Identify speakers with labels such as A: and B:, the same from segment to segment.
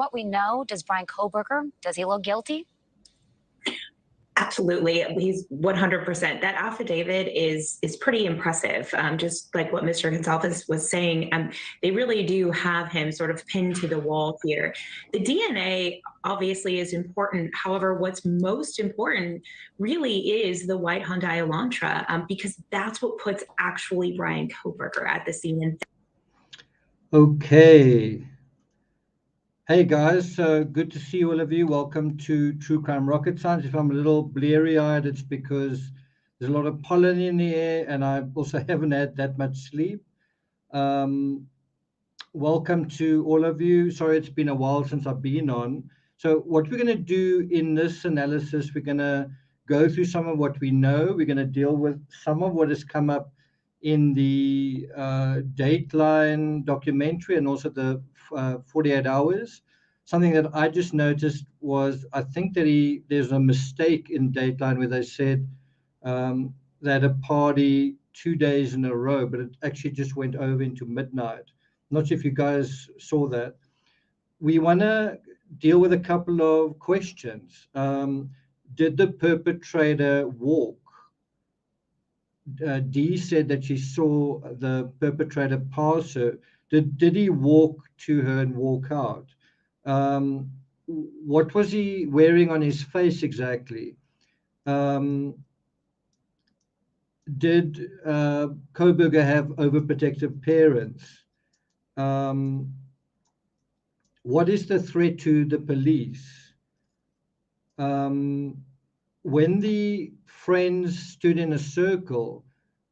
A: what we know, does Bryan Kohberger, does he look guilty?
B: Absolutely. He's 100%. That affidavit is pretty impressive. Just like what Mr. Gonzalez was saying, they really do have him sort of pinned to the wall here. The DNA obviously is important. However, what's most important really is the white Hyundai Elantra, because that's what puts actually Bryan Kohberger at the scene.
C: Okay. Hey guys, good to see all of you. Welcome to True Crime Rocket Science. If I'm a little bleary-eyed, it's because there's a lot of pollen in the air and I also haven't had that much sleep. Welcome to all of you. Sorry, it's been a while since I've been on. So what we're going to do in this analysis, we're going to go through some of what we know. We're going to deal with some of what has come up in the Dateline documentary and also the 48 hours. Something that I just noticed was, I think that there's a mistake in Dateline where they said that a party 2 days in a row, but it actually just went over into midnight. Not sure if you guys saw that. We want to deal with a couple of questions. Did the perpetrator walk? Dee said that she saw the perpetrator pass her. Did he walk to her and walk out? What was he wearing on his face exactly? Did Kohberger have overprotective parents? What is the threat to the police? When the friends stood in a circle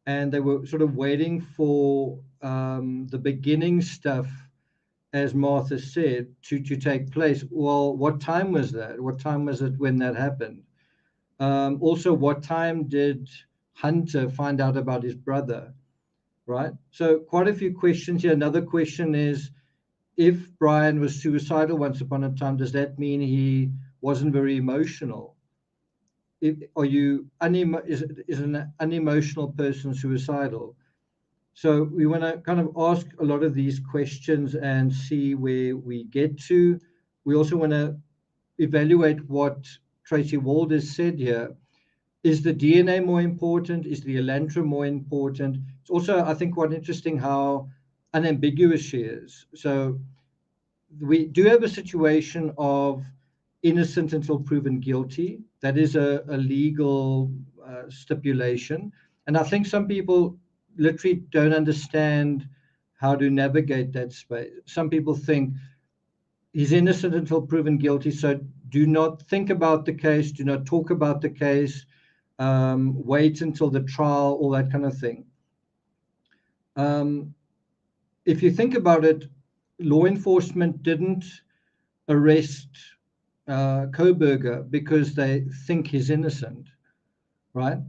C: and they were sort of waiting for the beginning stuff, as Martha said, to take place, well, what time was that? What time was it when that happened? Also, what time did Hunter find out about his brother, right? So quite a few questions here. Another question is, if Bryan was suicidal once upon a time, does that mean he wasn't very emotional? Is an unemotional person suicidal? So we want to kind of ask a lot of these questions and see where we get to. We also want to evaluate what Tracy Walder said here. Is the DNA more important? Is the Elantra more important? It's also, I think, quite interesting how unambiguous she is. So we do have a situation of innocent until proven guilty. That is a legal stipulation. And I think some people literally don't understand how to navigate that space. Some people think he's innocent until proven guilty, so do not think about the case, do not talk about the case, wait until the trial, all that kind of thing. If you think about it, law enforcement didn't arrest Kohberger because they think he's innocent, right?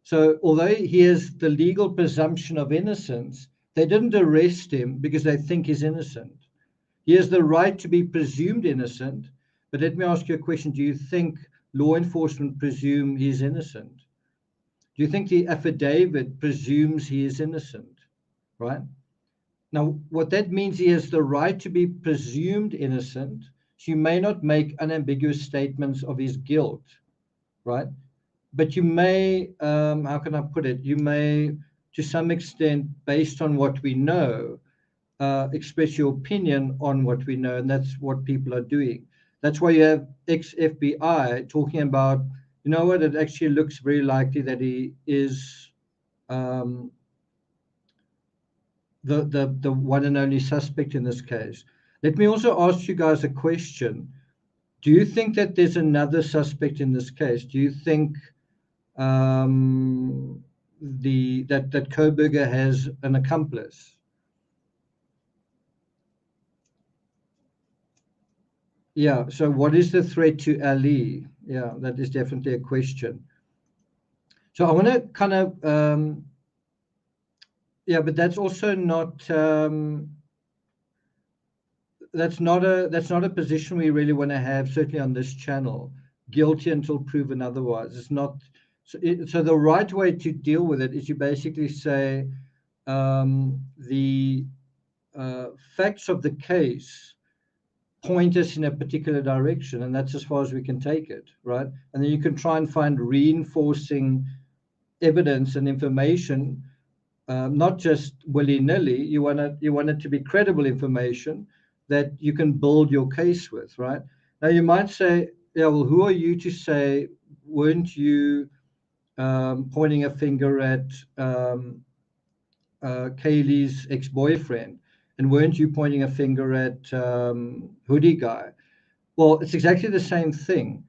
C: So although he has the legal presumption of innocence, they didn't arrest him because they think he's innocent. He has the right to be presumed innocent, but let me ask you a question. Do you think law enforcement presume he's innocent? Do you think the affidavit presumes he is innocent, right? Now, what that means, he has the right to be presumed innocent. So you may not make unambiguous statements of his guilt, right? But you may, how can I put it? You may, to some extent, based on what we know, express your opinion on what we know, and that's what people are doing. That's why you have ex-FBI talking about, you know what, it actually looks very likely that he is the one and only suspect in this case. Let me also ask you guys a question. Do you think that there's another suspect in this case? Do you think that Kohberger has an accomplice? Yeah, so what is the threat to Ali? Yeah, that is definitely a question. So I want to kind of, yeah, but that's also not, that's not a position we really want to have, certainly on this channel. Guilty until proven otherwise. It's not, so the right way to deal with it is you basically say the facts of the case point us in a particular direction, and that's as far as we can take it, right? And then you can try and find reinforcing evidence and information, not just willy-nilly. You want it to be credible information that you can build your case with, right? Now you might say, yeah, well, who are you to say, weren't you pointing a finger at Kaylee's ex-boyfriend, and weren't you pointing a finger at hoodie guy? Well, it's exactly the same thing.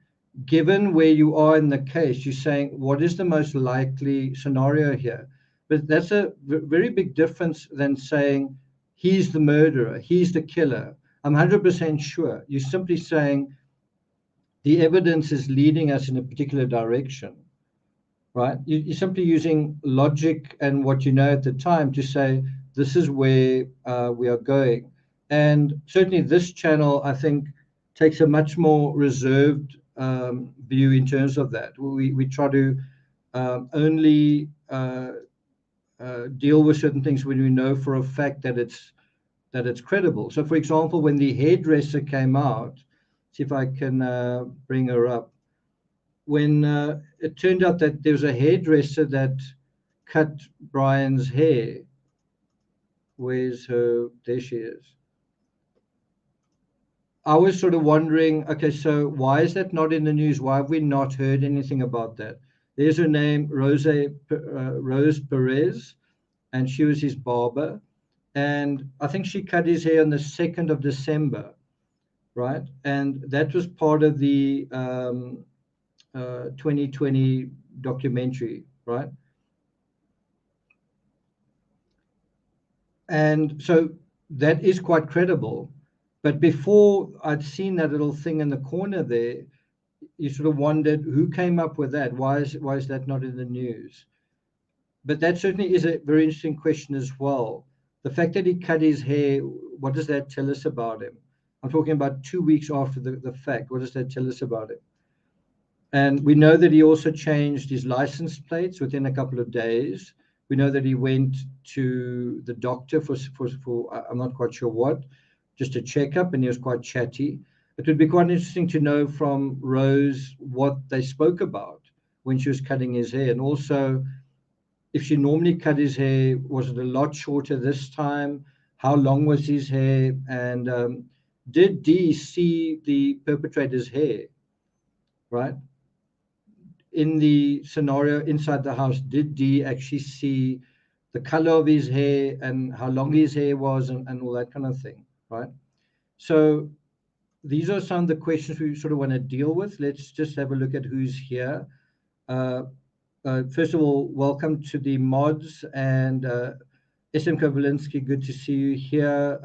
C: Given where you are in the case, you're saying, what is the most likely scenario here? But that's a very big difference than saying, he's the murderer, he's the killer. I'm 100% sure. You're simply saying the evidence is leading us in a particular direction, right? You're simply using logic and what you know at the time to say, this is where we are going. And certainly this channel, I think, takes a much more reserved view in terms of that. We try to only deal with certain things when we know for a fact that it's credible. So, for example, when the hairdresser came out, see if I can bring her up. When it turned out that there was a hairdresser that cut Bryan's hair. Where's her? There she is. I was sort of wondering, okay, so why is that not in the news? Why have we not heard anything about that? There's her name, Rose Perez, and she was his barber. And I think she cut his hair on the 2nd of December, right? And that was part of the 2020 documentary, right? And so that is quite credible. But before I'd seen that little thing in the corner there, you sort of wondered who came up with that? Why is that not in the news? But that certainly is a very interesting question as well. The fact that he cut his hair, what does that tell us about him? I'm talking about 2 weeks after the fact. What does that tell us about him? And we know that he also changed his license plates within a couple of days. We know that he went to the doctor for I'm not quite sure what, just a checkup, and he was quite chatty. It would be quite interesting to know from Rose what they spoke about when she was cutting his hair. And also, if she normally cut his hair, was it a lot shorter this time? How long was his hair? And did Dee see the perpetrator's hair, right? In the scenario inside the house, did Dee actually see the color of his hair and how long his hair was and all that kind of thing, right? So these are some of the questions we sort of want to deal with. Let's just have a look at who's here. First of all, welcome to the mods, and SM Kovalinsky, good to see you here.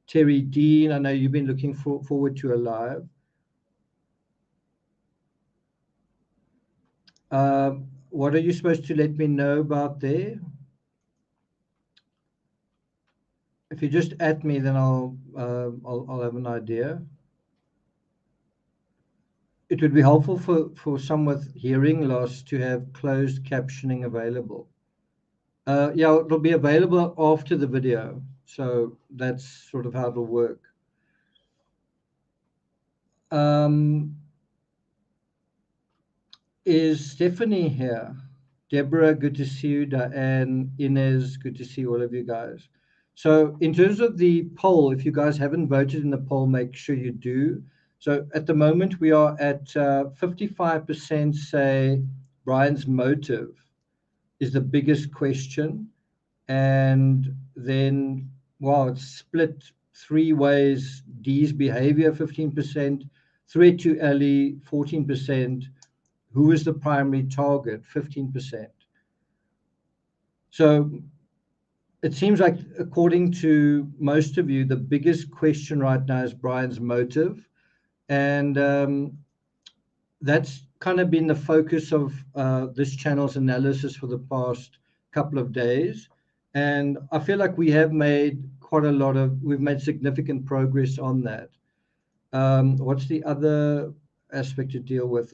C: Terry Dean, I know you've been looking forward to a live. What are you supposed to let me know about there? If you just at me, then I'll have an idea. It would be helpful for some with hearing loss to have closed captioning available. Yeah, it'll be available after the video, so that's sort of how it'll work. Is Stephanie here? Deborah, good to see you. Diane, Inez, good to see all of you guys. So in terms of the poll, if you guys haven't voted in the poll, make sure you do. So at the moment, we are at 55% say Bryan's motive is the biggest question. And then, well, it's split 3 ways. Dee's behavior, 15%. Threat to Ellie, 14%. Who is the primary target? 15%. So it seems like, according to most of you, the biggest question right now is Bryan's motive. And that's kind of been the focus of this channel's analysis for the past couple of days. And I feel like we have made we've made significant progress on that. What's the other aspect to deal with?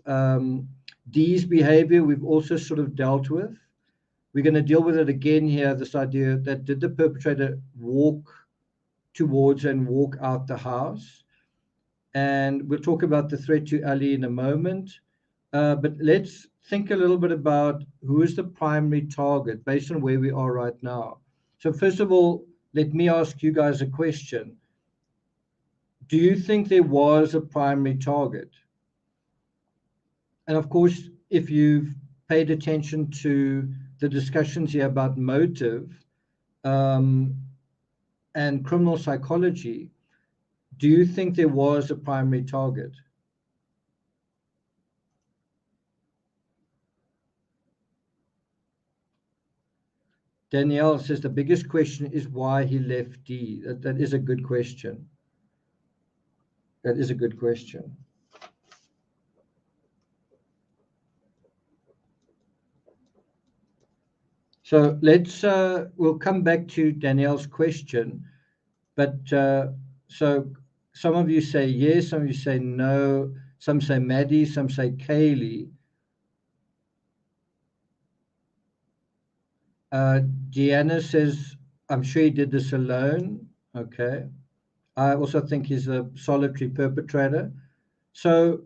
C: Dee's behavior, we've also sort of dealt with. We're going to deal with it again here, this idea that did the perpetrator walk towards and walk out the house. And we'll talk about the threat to Ali in a moment. But let's think a little bit about who is the primary target based on where we are right now. So first of all, let me ask you guys a question. Do you think there was a primary target? And of course, if you've paid attention to the discussions here about motive and criminal psychology, do you think there was a primary target? Danielle says the biggest question is why he left D. That is a good question. That is a good question. So let's, we'll come back to Danielle's question, but so some of you say yes, some of you say no, some say Maddie, some say Kaylee. Deanna says, I'm sure he did this alone. Okay. I also think he's a solitary perpetrator. So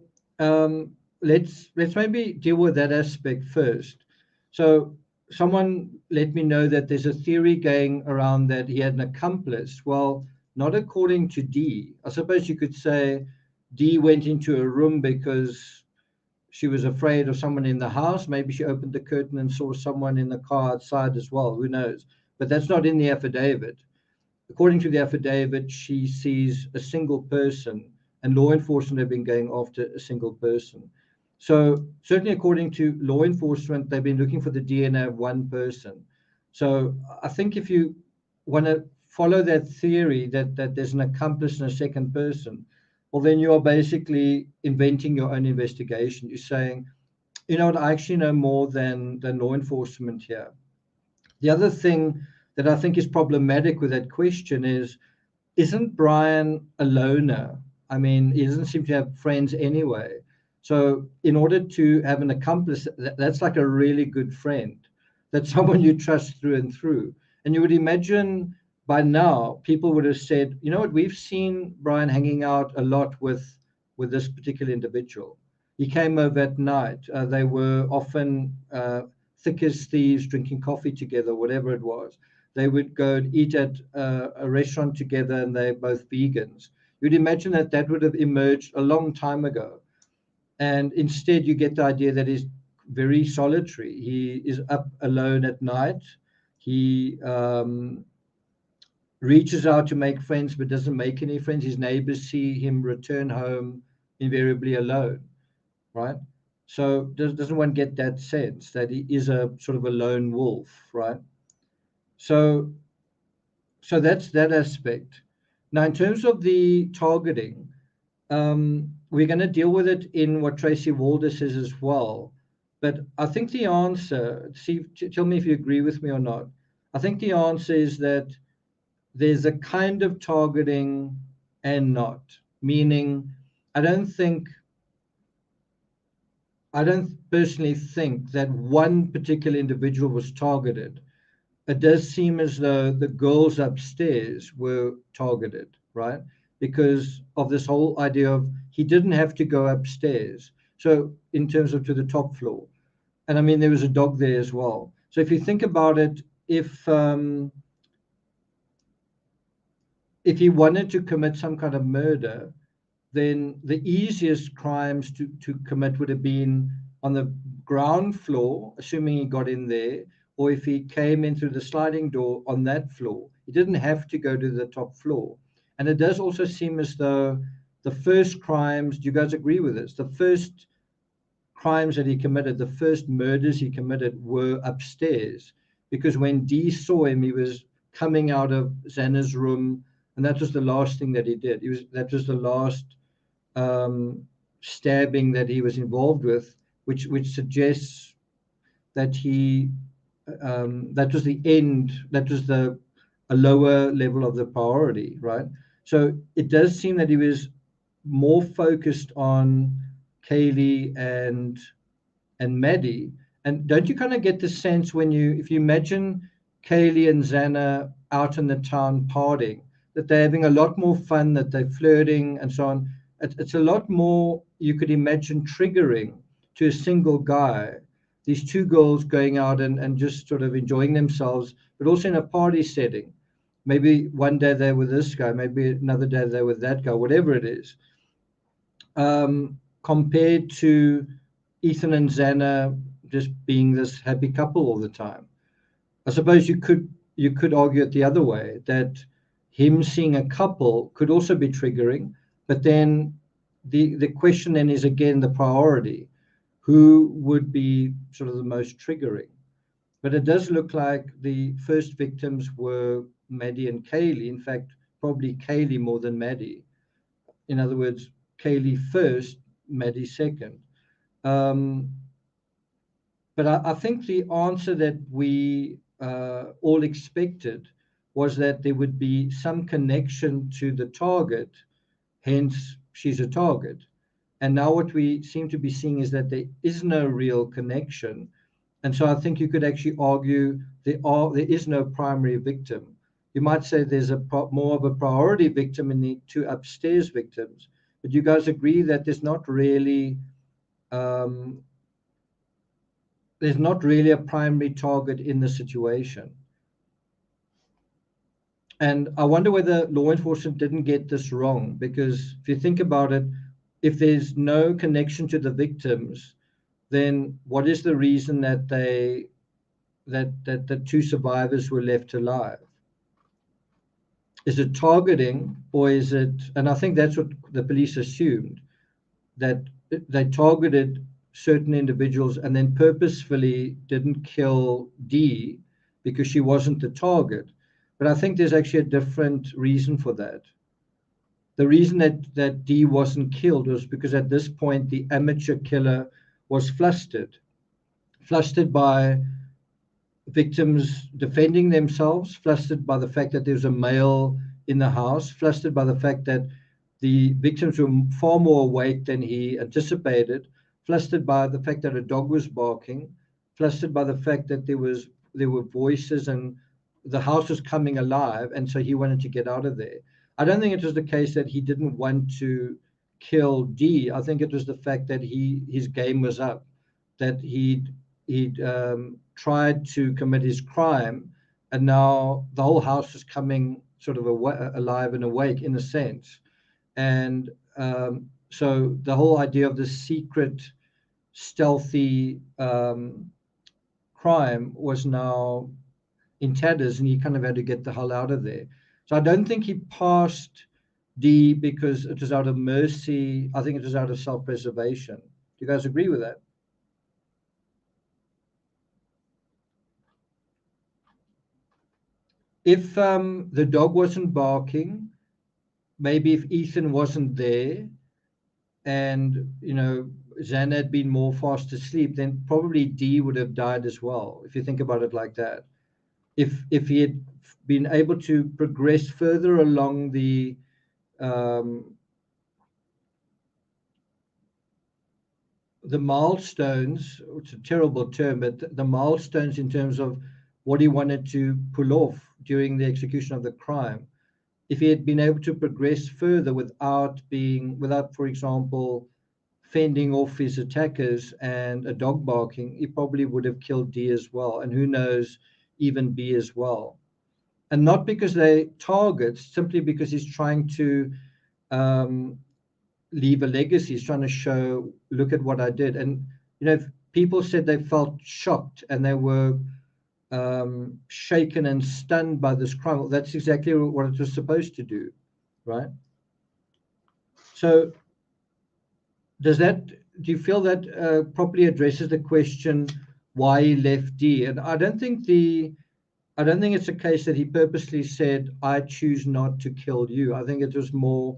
C: let's maybe deal with that aspect first. So someone let me know that there's a theory going around that he had an accomplice. Well, not according to D. I suppose you could say D went into a room because she was afraid of someone in the house. Maybe she opened the curtain and saw someone in the car outside as well. Who knows? But that's not in the affidavit. According to the affidavit, she sees a single person, and law enforcement have been going after a single person. So certainly according to law enforcement, they've been looking for the DNA of one person. So I think if you want to follow that theory that there's an accomplice and a second person, well, then you are basically inventing your own investigation. You're saying, you know what, I actually know more than law enforcement here. The other thing that I think is problematic with that question is, isn't Bryan a loner? I mean, he doesn't seem to have friends anyway. So in order to have an accomplice, that's like a really good friend. That's someone you trust through and through. And you would imagine by now, people would have said, you know what, we've seen Bryan hanging out a lot with this particular individual. He came over at night. They were often thick as thieves, drinking coffee together, whatever it was. They would go and eat at a restaurant together, and they're both vegans. You'd imagine that would have emerged a long time ago. And instead, you get the idea that he's very solitary. He is up alone at night. He reaches out to make friends, but doesn't make any friends. His neighbors see him return home invariably alone, right? So doesn't one get that sense that he is a sort of a lone wolf, right? So that's that aspect. Now, in terms of the targeting, we're going to deal with it in what Tracy Walder says as well. But I think the answer, tell me if you agree with me or not. I think the answer is that there's a kind of targeting and not, meaning I don't personally think that one particular individual was targeted. It does seem as though the girls upstairs were targeted, right? Because of this whole idea of he didn't have to go upstairs. So in terms of to the top floor. And I mean, there was a dog there as well. So if you think about it, if he wanted to commit some kind of murder, then the easiest crimes to commit would have been on the ground floor, assuming he got in there, or if he came in through the sliding door on that floor. He didn't have to go to the top floor. And it does also seem as though the first crimes, do you guys agree with this? The first crimes that he committed, the first murders he committed were upstairs, because when Dee saw him, he was coming out of Xana's room, and that was the last thing that he did. That was the last stabbing that he was involved with, which suggests that he that was the end, that was a lower level of the priority, right? So it does seem that he was more focused on Kaylee and Maddie. And don't you kind of get the sense if you imagine Kaylee and Xana out in the town partying, that they're having a lot more fun, that they're flirting and so on. It's a lot more, you could imagine, triggering to a single guy. These two girls going out and just sort of enjoying themselves, but also in a party setting. Maybe one day they're with this guy, maybe another day they're with that guy, whatever it is. Compared to Ethan and Xana just being this happy couple all the time. I suppose you could argue it the other way, that him seeing a couple could also be triggering, but then the question then is again the priority. Who would be sort of the most triggering? But it does look like the first victims were Maddie and Kaylee. In fact, probably Kaylee more than Maddie. In other words, Kaylee first, Maddie second. But I think the answer that we all expected was that there would be some connection to the target, hence she's a target. And now what we seem to be seeing is that there is no real connection. And so I think you could actually argue there is no primary victim. You might say there's more of a priority victim in the two upstairs victims. But you guys agree that there's not really a primary target in the situation. And I wonder whether law enforcement didn't get this wrong, because if you think about it, if there's no connection to the victims, then what is the reason that the two survivors were left alive? Is it targeting, or is it, and I think that's what the police assumed, that they targeted certain individuals and then purposefully didn't kill Dee because she wasn't the target. But I think there's actually a different reason for that. The reason that Dee wasn't killed was because at this point the amateur killer was flustered by victims defending themselves, flustered by the fact that there was a male in the house, flustered by the fact that the victims were far more awake than he anticipated, flustered by the fact that a dog was barking, flustered by the fact that there were voices and the house was coming alive, and so he wanted to get out of there. I don't think it was the case that he didn't want to kill Dee. I think it was the fact that his game was up, that he'd tried to commit his crime, and now the whole house was coming sort of alive and awake in a sense. And so the whole idea of the secret, stealthy crime was now in tatters, and he kind of had to get the hell out of there. So I don't think he passed Dee because it was out of mercy. I think it was out of self-preservation. Do you guys agree with that? If the dog wasn't barking, maybe if Ethan wasn't there, and Xana had been more fast asleep, then probably Dee would have died as well, if you think about it like that. If he had been able to progress further along the milestones, it's a terrible term, but the milestones in terms of what he wanted to pull off during the execution of the crime, if he had been able to progress further without, for example, fending off his attackers and a dog barking, he probably would have killed Dee as well, and who knows, even B as well. And not because they targets, simply because he's trying to leave a legacy. He's trying to show, look at what I did. And people said they felt shocked and they were shaken and stunned by this crime. Well, that's exactly what it was supposed to do, right? So do you feel that properly addresses the question why he left Dee? And I don't think it's a case that he purposely said, I choose not to kill you. I think it was more,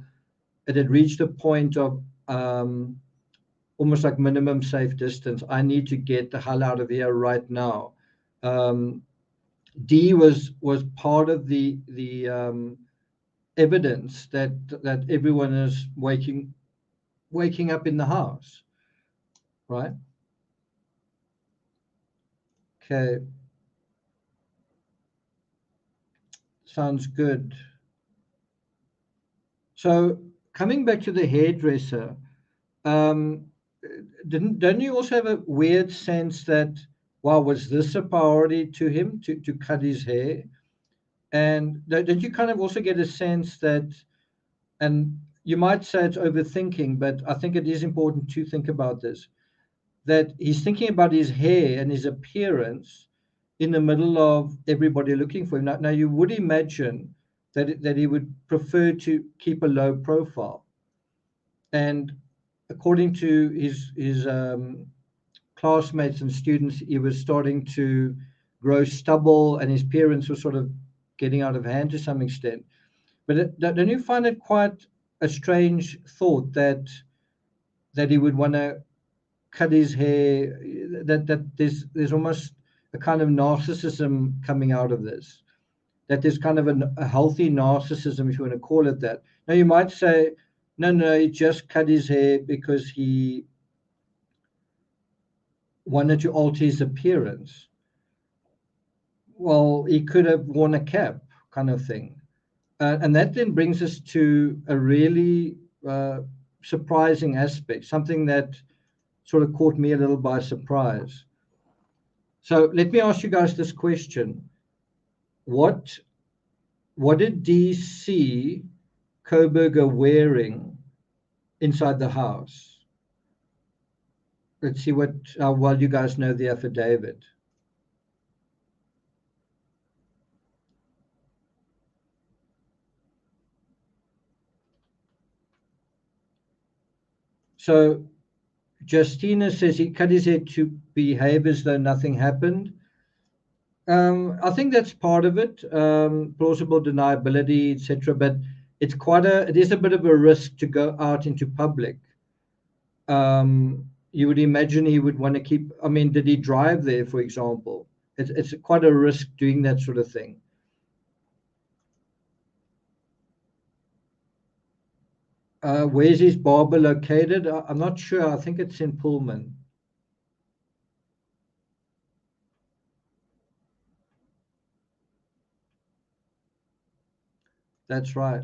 C: it had reached a point of almost like minimum safe distance. I need to get the hell out of here right now. Dee was part of the evidence that everyone is waking up in the house, right? Okay. Sounds good. So coming back to the hairdresser, don't you also have a weird sense that, wow, was this a priority to him to cut his hair? And don't you kind of also get a sense that, and you might say it's overthinking, but I think it is important to think about this, that he's thinking about his hair and his appearance in the middle of everybody looking for him. Now you would imagine that he would prefer to keep a low profile. And according to his classmates and students, he was starting to grow stubble, and his parents were sort of getting out of hand to some extent. But don't you find it quite a strange thought that he would want to cut his hair? That there's almost a kind of narcissism coming out of this. That there's kind of a healthy narcissism, if you want to call it that. Now you might say, no, he just cut his hair because he wanted to alter his appearance. Well, he could have worn a cap, kind of thing. And that then brings us to a really surprising aspect, something that sort of caught me a little by surprise. So let me ask you guys this question. What did Dee see Kohberger wearing inside the house? Let's see what, while you guys know the affidavit. So Justina says he cut his hair to behave as though nothing happened. I think that's part of it, plausible deniability, etc. But it is a bit of a risk to go out into public. You would imagine he would want to keep. I mean, did he drive there, for example? It's quite a risk doing that sort of thing. Where's his barber located? I'm not sure. I think it's in Pullman. That's right.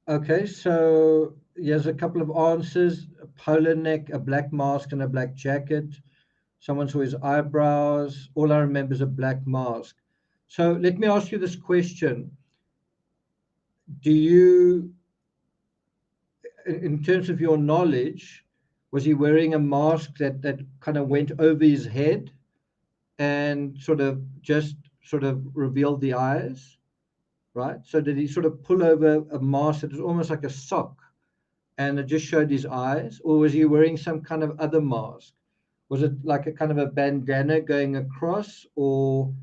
C: Okay, so here's a couple of answers. A polo neck, a black mask, and a black jacket. Someone saw his eyebrows. All I remember is a black mask. So let me ask you this question. Do you, in terms of your knowledge, was he wearing a mask that kind of went over his head and sort of revealed the eyes, right? So did he sort of pull over a mask that was almost like a sock and it just showed his eyes? Or was he wearing some kind of other mask? Was it like a kind of a bandana going across or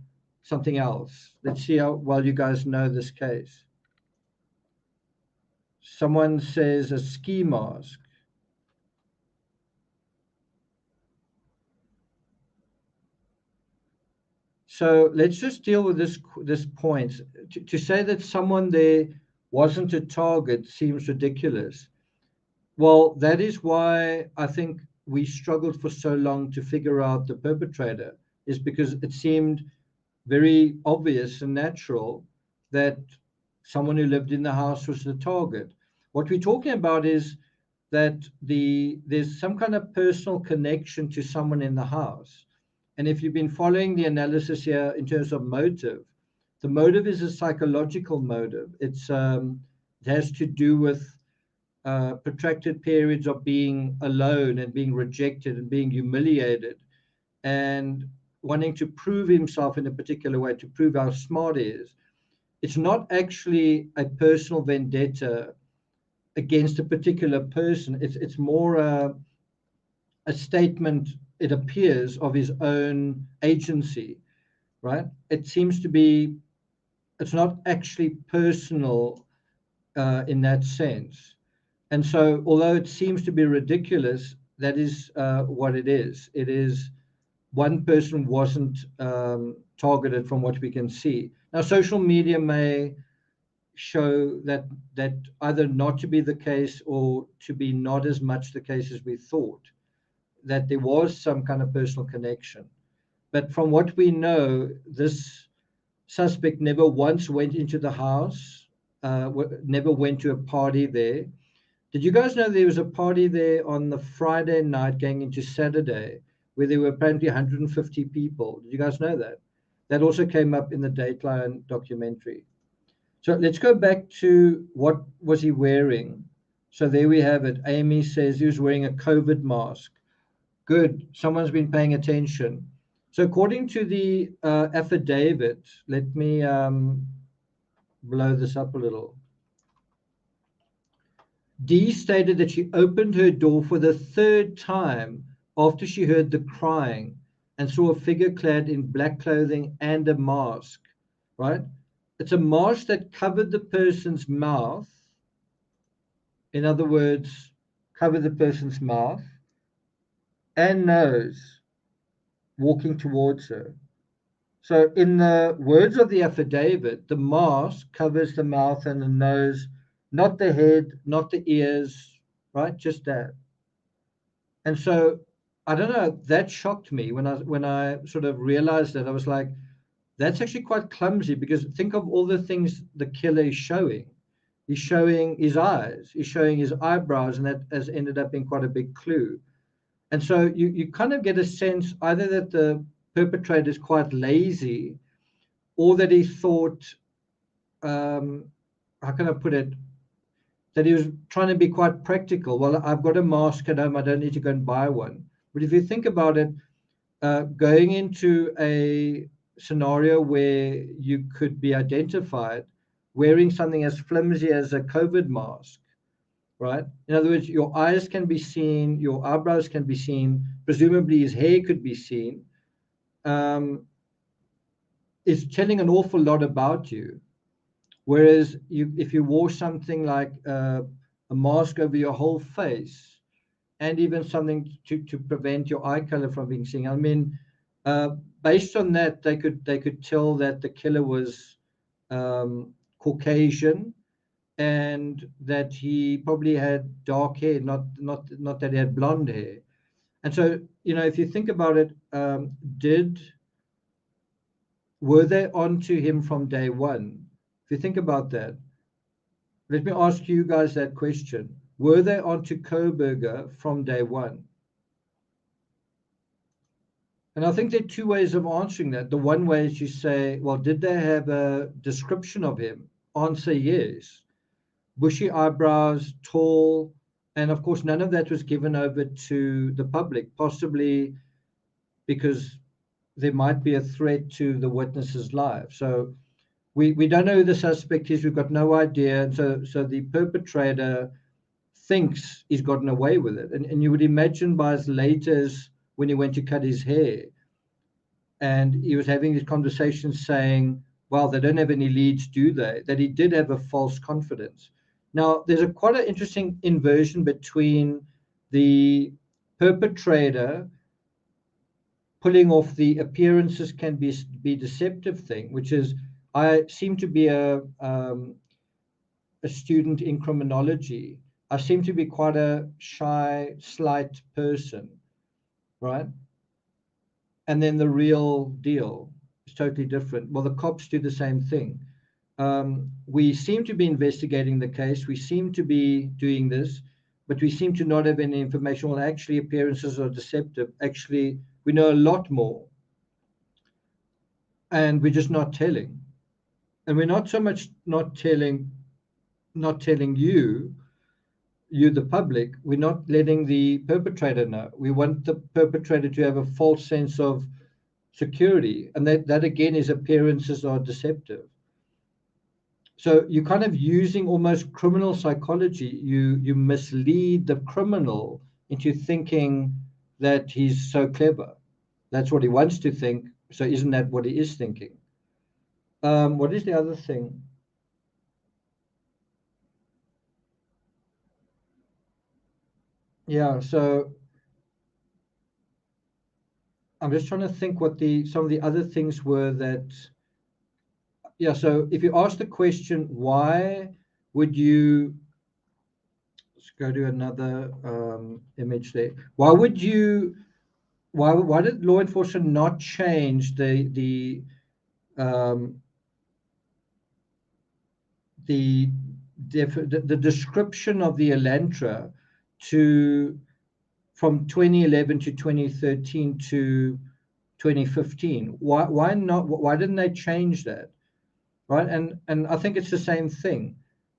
C: something else? Let's see while you guys know this case. Someone says a ski mask. So let's just deal with this point. To say that someone there wasn't a target seems ridiculous. Well, that is why I think we struggled for so long to figure out the perpetrator, is because it seemed very obvious and natural that someone who lived in the house was the target. What we're talking about is that there's some kind of personal connection to someone in the house. And if you've been following the analysis here in terms of motive, the motive is a psychological motive. It has to do with protracted periods of being alone and being rejected and being humiliated and wanting to prove himself in a particular way, to prove how smart he is. It's not actually a personal vendetta against a particular person. It's more a statement, it appears, of his own agency, right? It seems to be, it's not actually personal in that sense. And so, although it seems to be ridiculous, that is what it is. It is one person wasn't targeted from what we can see. Now, social media may show that either not to be the case or to be not as much the case as we thought, that there was some kind of personal connection. But from what we know, this suspect never once went into the house, never went to a party there. Did you guys know there was a party there on the Friday night going into Saturday where there were apparently 150 people? Did you guys know that? That also came up in the Dateline documentary. So let's go back to what was he wearing. So there we have it. Amy says he was wearing a COVID mask. Good. Someone's been paying attention. So according to the affidavit, let me blow this up a little. Dee stated that she opened her door for the third time after she heard the crying and saw a figure clad in black clothing and a mask, right? It's a mask that covered the person's mouth. In other words, covered the person's mouth and nose, walking towards her. So in the words of the affidavit, the mask covers the mouth and the nose, not the head, not the ears, right? Just that. And so I don't know, that shocked me when I sort of realized that. I was like, that's actually quite clumsy, because think of all the things the killer is showing. He's showing his eyes, he's showing his eyebrows, and that has ended up being quite a big clue. And so you kind of get a sense either that the perpetrator is quite lazy, or that he thought, how can I put it, that he was trying to be quite practical. Well, I've got a mask at home, I don't need to go and buy one. But if you think about it, going into a scenario where you could be identified wearing something as flimsy as a COVID mask, right? In other words, your eyes can be seen, your eyebrows can be seen, presumably his hair could be seen, is telling an awful lot about you. Whereas if you wore something like a mask over your whole face, and even something to prevent your eye color from being seen, I mean, based on that, they could tell that the killer was Caucasian, and that he probably had dark hair, not that he had blonde hair. And so, you know, if you think about it, were they onto him from day one? If you think about that, let me ask you guys that question. Were they onto Kohberger from day one? And I think there are two ways of answering that. The one way is you say, well, did they have a description of him? Answer, yes. Bushy eyebrows, tall, and of course, none of that was given over to the public, possibly because there might be a threat to the witness's life. So we don't know who the suspect is. We've got no idea. And so the perpetrator thinks he's gotten away with it. And you would imagine by as late as when he went to cut his hair, and he was having these conversations saying, well, they don't have any leads, do they? That he did have a false confidence. Now, there's quite an interesting inversion between the perpetrator pulling off the appearances can be deceptive thing, which is, I seem to be a student in criminology. I seem to be quite a shy, slight person, right? And then the real deal is totally different. Well, the cops do the same thing. We seem to be investigating the case. We seem to be doing this, but we seem to not have any information. Well, actually, appearances are deceptive. Actually, we know a lot more, and we're just not telling. And we're not so much not telling you, the public. We're not letting the perpetrator know. We want the perpetrator to have a false sense of security, and that again is appearances are deceptive. So you're kind of using almost criminal psychology. You mislead the criminal into thinking that he's so clever. That's what he wants to think. So isn't that what he is thinking? What is the other thing? Yeah, so I'm just trying to think what some of the other things were that. Yeah, so if you ask the question, why would you, let's go to another image there. Why did law enforcement not change the the description of the Elantra from 2011 to 2013 to 2015. Why not? Why didn't they change that? Right. And I think it's the same thing,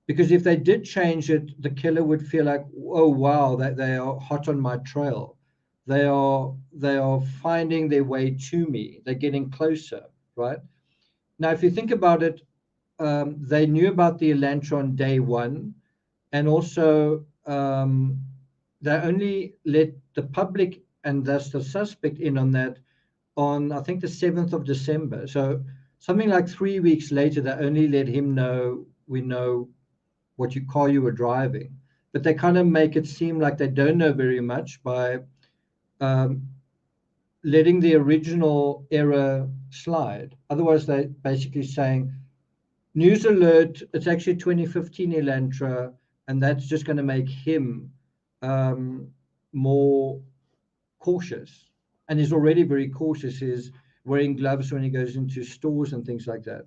C: because if they did change it, the killer would feel like, oh wow, that they are hot on my trail. They are finding their way to me. They're getting closer. Right. Now, if you think about it, they knew about the Elantra on day one, and also they only let the public and thus the suspect in on that on, I think, the 7th of December. So something like 3 weeks later, they only let him know, we know what car you were driving. But they kind of make it seem like they don't know very much by letting the original error slide. Otherwise, they're basically saying, news alert, it's actually 2015 Elantra, and that's just going to make him more cautious. And he's already very cautious. He's wearing gloves when he goes into stores and things like that.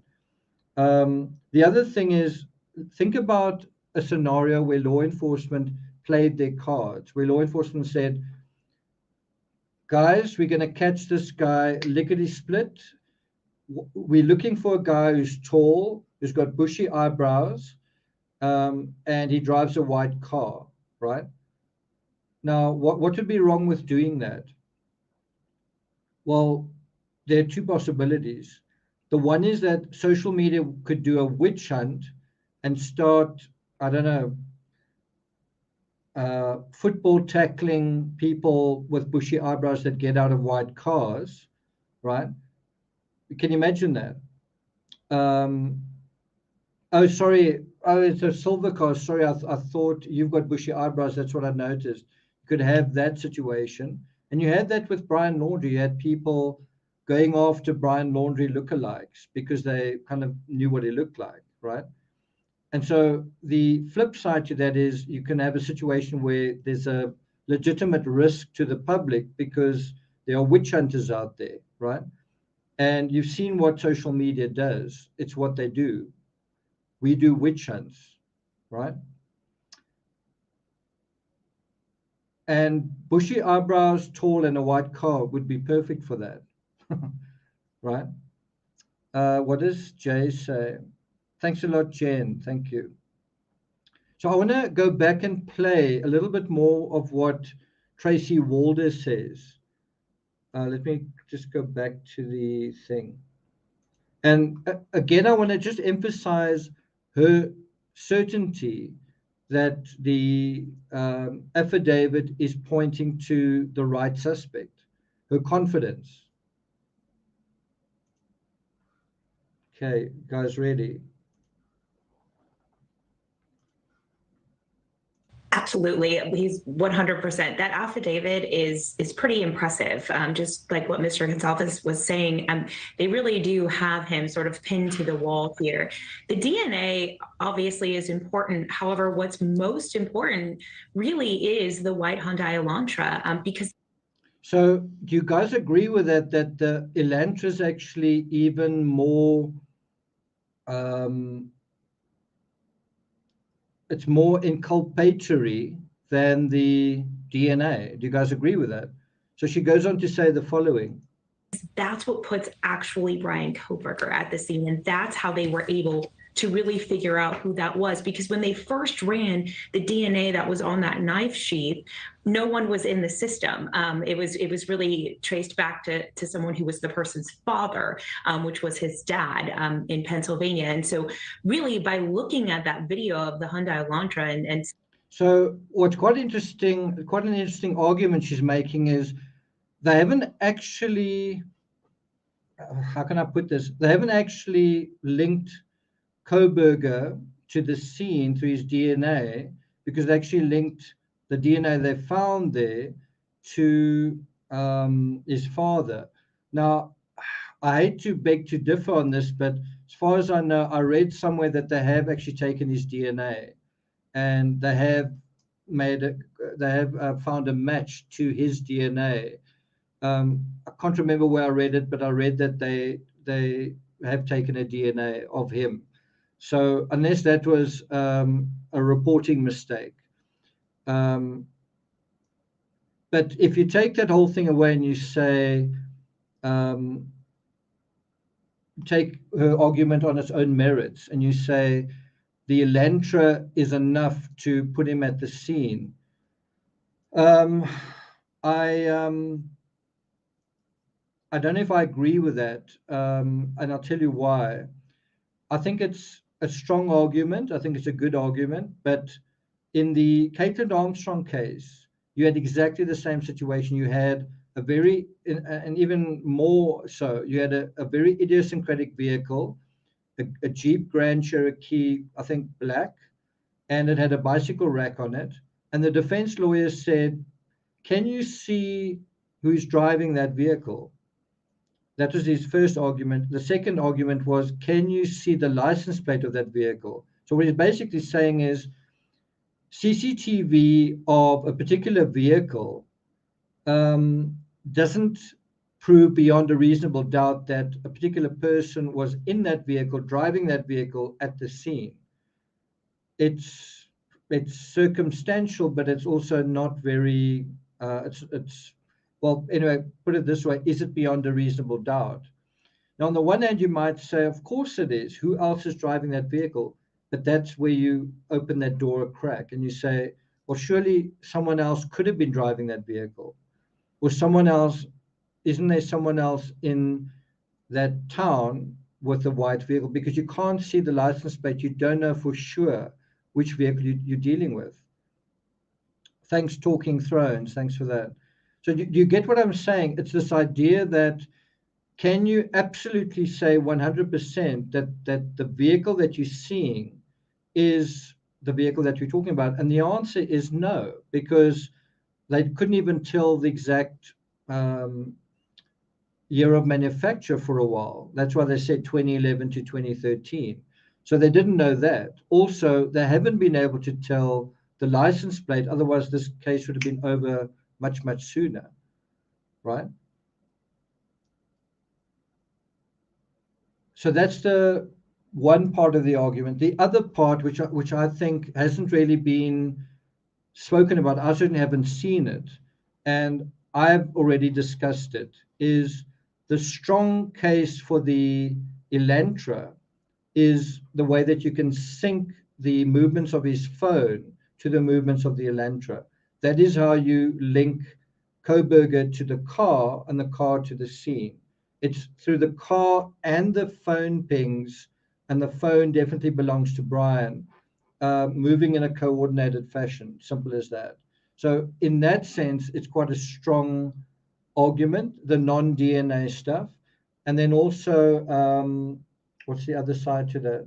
C: The other thing is, think about a scenario where law enforcement played their cards, where law enforcement said, guys, we're going to catch this guy lickety-split. We're looking for a guy who's tall, who's got bushy eyebrows, and he drives a white car, right? Now, what would be wrong with doing that? Well, there are two possibilities. The one is that social media could do a witch hunt and start, I don't know, football tackling people with bushy eyebrows that get out of white cars, right? Can you imagine that? Oh, sorry. Oh, it's a silver car. Sorry, I thought you've got bushy eyebrows. That's what I noticed. You could have that situation. And you had that with Bryan Laundry. You had people going after Bryan Laundry lookalikes because they kind of knew what he looked like, right? And so the flip side to that is you can have a situation where there's a legitimate risk to the public because there are witch hunters out there, right? And you've seen what social media does. It's what they do. We do witch hunts, right? And bushy eyebrows, tall, and a white car would be perfect for that, right? What does Jay say? Thanks a lot, Jen. Thank you. So I want to go back and play a little bit more of what Tracy Walder says. Let me just go back to the thing. And again, I want to just emphasize her certainty that the affidavit is pointing to the right suspect, her confidence. Okay, guys, ready?
B: Absolutely. He's 100%. That affidavit is pretty impressive. Just like what Mr. Gonzalez was saying, they really do have him sort of pinned to the wall here. The DNA obviously is important. However, what's most important really is the white Hyundai Elantra, because.
C: So do you guys agree with that the Elantra is actually even more it's more inculpatory than the DNA? Do you guys agree with that? So she goes on to say the following.
B: That's what puts actually Bryan Kohberger at the scene. And that's how they were able to really figure out who that was. Because when they first ran the DNA that was on that knife sheath, no one was in the system. It was really traced back to someone who was the person's father, which was his dad in Pennsylvania. And so really by looking at that video of the Hyundai Elantra and
C: so what's quite an interesting argument she's making is they haven't actually, how can I put this? They haven't actually linked Kohberger to the scene through his DNA, because they actually linked the DNA they found there to his father. Now, I hate to beg to differ on this, but as far as I know, I read somewhere that they have actually taken his DNA and they have found a match to his DNA. I can't remember where I read it, but I read that they have taken a DNA of him. So unless that was a reporting mistake. But if you take that whole thing away and you say, take her argument on its own merits, and you say the Elantra is enough to put him at the scene, I don't know if I agree with that, and I'll tell you why. I think it's a strong argument. I think it's a good argument, but in the Caitlin Armstrong case, you had exactly the same situation. You had a very, and even more so, you had a very idiosyncratic vehicle, a Jeep Grand Cherokee, I think black, and it had a bicycle rack on it. And the defense lawyer said, can you see who's driving that vehicle? That was his first argument. The second argument was, can you see the license plate of that vehicle? So what he's basically saying is, CCTV of a particular vehicle doesn't prove beyond a reasonable doubt that a particular person was in that vehicle, driving that vehicle at the scene. It's circumstantial, but it's also not very, well, anyway, put it this way, is it beyond a reasonable doubt? Now, on the one hand, you might say, of course it is. Who else is driving that vehicle? But that's where you open that door a crack and you say, well, surely someone else could have been driving that vehicle. Or someone else, isn't there someone else in that town with a white vehicle? Because you can't see the license plate. You don't know for sure which vehicle you're dealing with. Thanks, Talking Thrones. Thanks for that. So do you get what I'm saying? It's this idea that, can you absolutely say 100% that the vehicle that you're seeing is the vehicle that you're talking about? And the answer is no, because they couldn't even tell the exact year of manufacture for a while. That's why they said 2011 to 2013. So they didn't know that. Also, they haven't been able to tell the license plate. Otherwise, this case would have been over much, much sooner, right? So that's the one part of the argument. The other part, which I think hasn't really been spoken about, I certainly haven't seen it, and I've already discussed it, is the strong case for the Elantra is the way that you can sync the movements of his phone to the movements of the Elantra. That is how you link Kohberger to the car and the car to the scene. It's through the car and the phone pings, and the phone definitely belongs to Bryan, moving in a coordinated fashion, simple as that. So in that sense, it's quite a strong argument, the non-DNA stuff. And then also, what's the other side to that?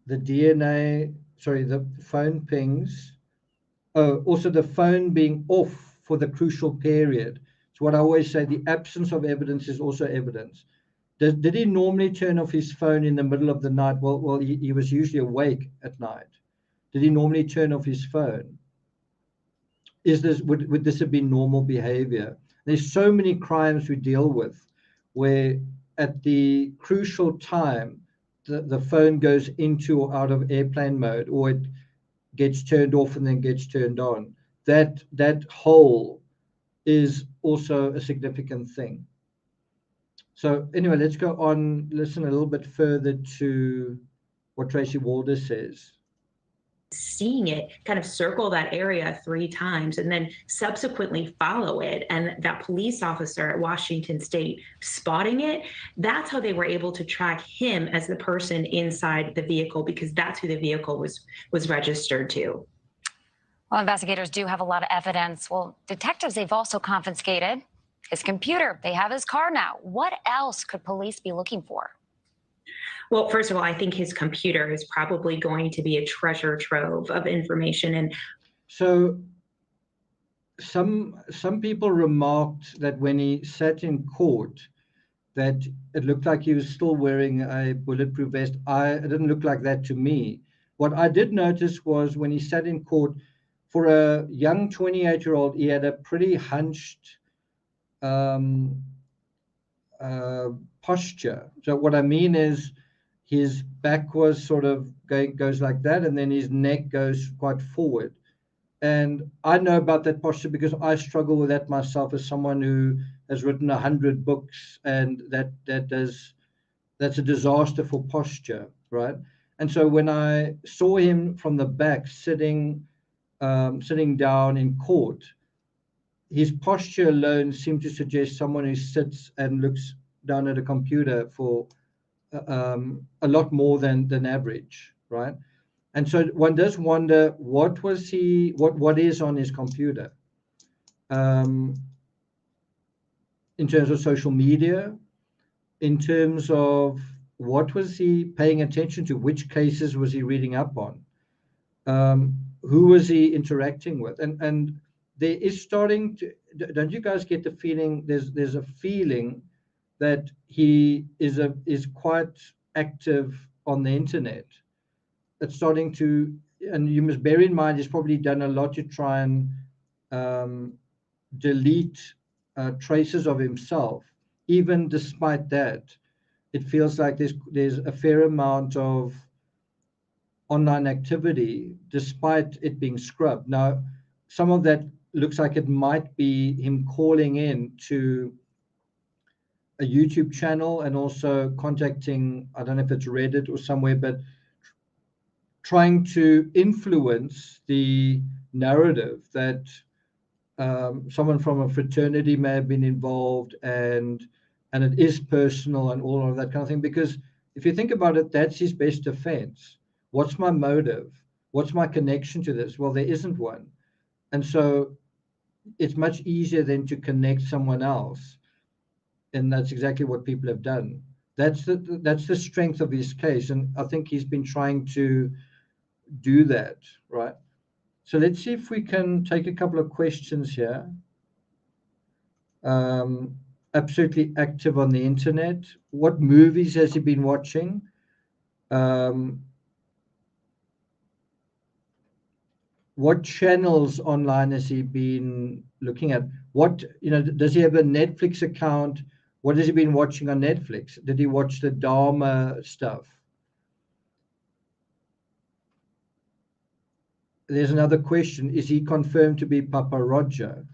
C: The DNA, sorry, the phone pings. Oh, also the phone being off for the crucial period. So what I always say, the absence of evidence is also evidence. Did he normally turn off his phone in the middle of the night? Well, he was usually awake at night. Did he normally turn off his phone? Would this have been normal behavior? There's so many crimes we deal with where at the crucial time, the phone goes into or out of airplane mode, or it gets turned off and then gets turned on. That hole is also a significant thing. So anyway, let's go on, listen a little bit further to what Tracy Walder says.
B: Seeing it kind of circle that area 3 times and then subsequently follow it, and that police officer at Washington State spotting it, that's how they were able to track him as the person inside the vehicle, because that's who the vehicle was registered to.
A: Well, investigators do have a lot of evidence. Well, detectives, they've also confiscated his computer. They have his car now. What else could police be looking for?
B: Well, first of all, I think his computer is probably going to be a treasure trove of information. And
C: so some people remarked that when he sat in court, that it looked like he was still wearing a bulletproof vest. It didn't look like that to me. What I did notice was when he sat in court, for a young 28-year-old, he had a pretty hunched posture. So what I mean is his back was sort of goes like that, and then his neck goes quite forward. And I know about that posture because I struggle with that myself as someone who has written 100 books, and that's a disaster for posture, right? And so when I saw him from the back sitting down in court, his posture alone seemed to suggest someone who sits and looks down at a computer for a lot more than average, right? And so one does wonder what is on his computer, in terms of social media, in terms of what was he paying attention to, which cases was he reading up on, who was he interacting with, and there is starting to, don't you guys get the feeling there's a feeling that he is quite active on the internet? It's starting to, and you must bear in mind he's probably done a lot to try and delete traces of himself. Even despite that, it feels like there's a fair amount of online activity despite it being scrubbed. Now, some of that looks like it might be him calling in to a YouTube channel and also contacting, I don't know if it's Reddit or somewhere, but trying to influence the narrative that someone from a fraternity may have been involved, and it is personal and all of that kind of thing. Because if you think about it, that's his best defense. What's my motive? What's my connection to this? Well, there isn't one. And so it's much easier then to connect someone else. And that's exactly what people have done. That's the strength of his case. And I think he's been trying to do that, right? So let's see if we can take a couple of questions here. Absolutely active on the internet. What movies has he been watching? What channels online has he been looking at? What, does he have a Netflix account? What has he been watching on Netflix? Did he watch the Dharma stuff? There's another question. Is he confirmed to be Papa Roger?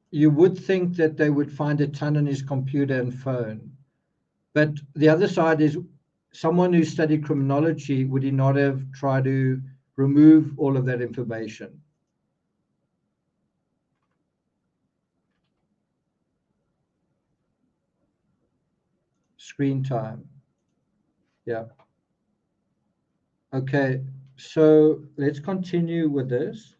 C: You would think that they would find a ton on his computer and phone. But the other side is, someone who studied criminology, would he not have tried to remove all of that information? Screen time. Yeah. Okay, so let's continue with this.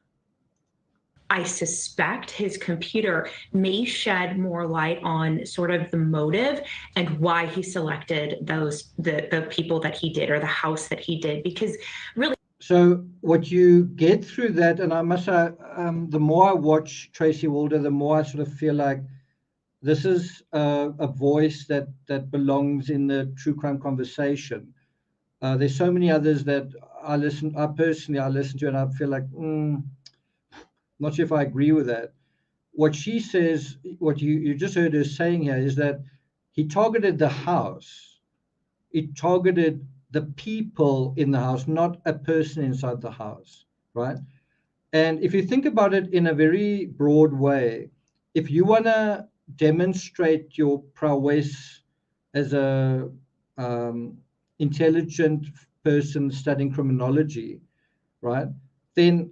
B: I suspect his computer may shed more light on sort of the motive and why he selected the people that he did, or the house that he did, because really.
C: So what you get through that, and I must say, the more I watch Tracy Walder, the more I sort of feel like this is a voice that belongs in the true crime conversation. There's so many others that I personally listen to, and I feel like, not sure if I agree with that. What she says, what you just heard her saying here, is that he targeted the house. He targeted the people in the house, not a person inside the house, right? And if you think about it in a very broad way, if you want to demonstrate your prowess as a intelligent person studying criminology, right, then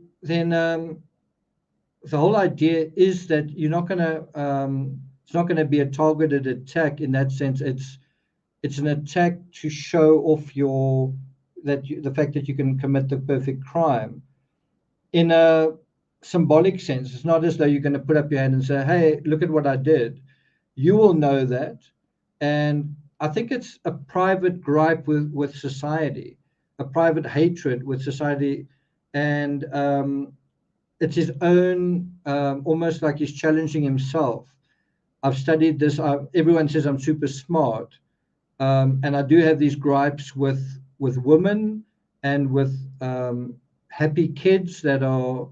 C: the whole idea is that you're not going to, it's not going to be a targeted attack in that sense. It's an attack to show off the fact that you can commit the perfect crime in a symbolic sense. It's not as though you're going to put up your hand and say, hey, look at what I did. You will know that. And I think it's a private gripe with society, a private hatred with society. And it's his own, almost like he's challenging himself. I've studied this. Everyone says I'm super smart. And I do have these gripes with women and with happy kids that are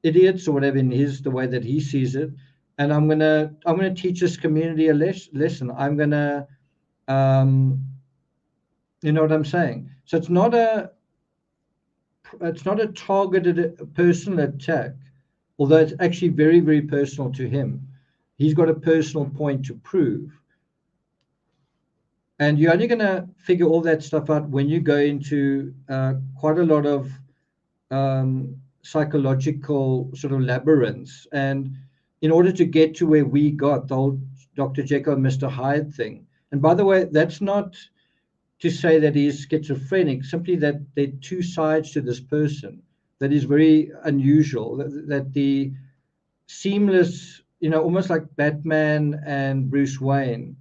C: idiots or whatever in the way that he sees it, and I'm gonna teach this community a lesson. I'm gonna, you know what I'm saying? So it's not a targeted personal attack, although it's actually very, very personal to him. He's got a personal point to prove. And you're only going to figure all that stuff out when you go into quite a lot of psychological sort of labyrinths. And in order to get to where we got, the whole Dr. Jekyll and Mr. Hyde thing. And by the way, that's not to say that he's schizophrenic, simply that there are two sides to this person that is very unusual, that the seamless, you know, almost like Batman and Bruce Wayne,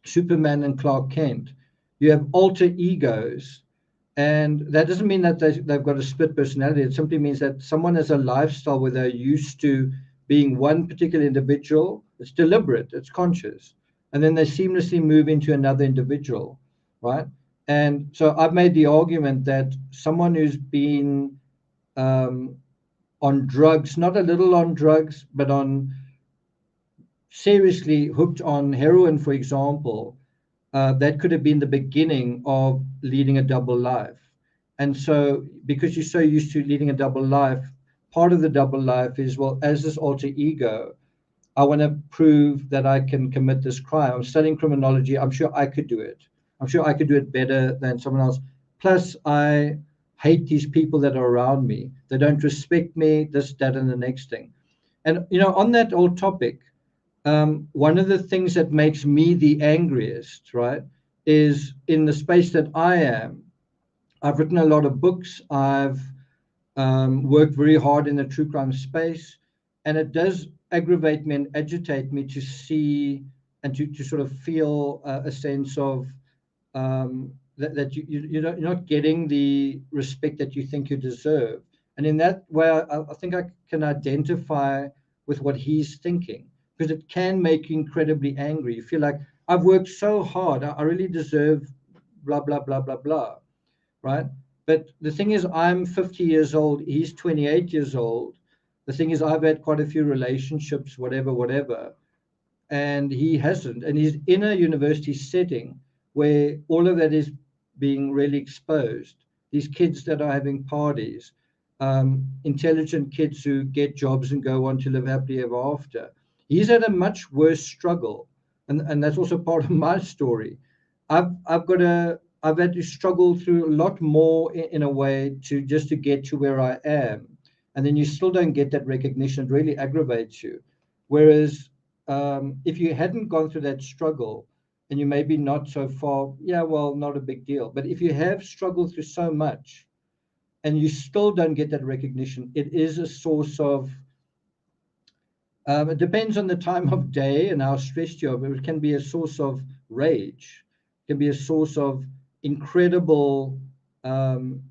C: Superman and Clark Kent, you have alter egos. And that doesn't mean that they've got a split personality. It simply means that someone has a lifestyle where they're used to being one particular individual. It's deliberate, it's conscious. And then they seamlessly move into another individual, right? And so I've made the argument that someone who's been on drugs, not a little on drugs, but on seriously hooked on heroin, for example, that could have been the beginning of leading a double life. And so because you're so used to leading a double life, part of the double life is, well, as this alter ego, I want to prove that I can commit this crime. I'm studying criminology. I'm sure I could do it. I'm sure I could do it better than someone else. Plus, I hate these people that are around me. They don't respect me, this, that, and the next thing. And, you know, on that old topic, one of the things that makes me the angriest, right, is in the space that I am. I've written a lot of books. I've worked very hard in the true crime space, and it does aggravate me and agitate me to see and to sort of feel a sense of that you're not getting the respect that you think you deserve. And in that way, I think I can identify with what he's thinking, because it can make you incredibly angry. You feel like, I've worked so hard, I really deserve blah, blah, blah, blah, blah, right? But the thing is, I'm 50 years old, he's 28 years old. The thing is, I've had quite a few relationships, whatever, and he hasn't. And he's in a university setting where all of that is being really exposed. These kids that are having parties, intelligent kids who get jobs and go on to live happily ever after. He's had a much worse struggle, and that's also part of my story. I've had to struggle through a lot more in a way to get to where I am, and then you still don't get that recognition. It really aggravates you. Whereas if you hadn't gone through that struggle, and you maybe not so far, yeah, well, not a big deal. But if you have struggled through so much, and you still don't get that recognition, it is a source of it depends on the time of day and how stressed you are, but it can be a source of rage. It can be a source of incredible,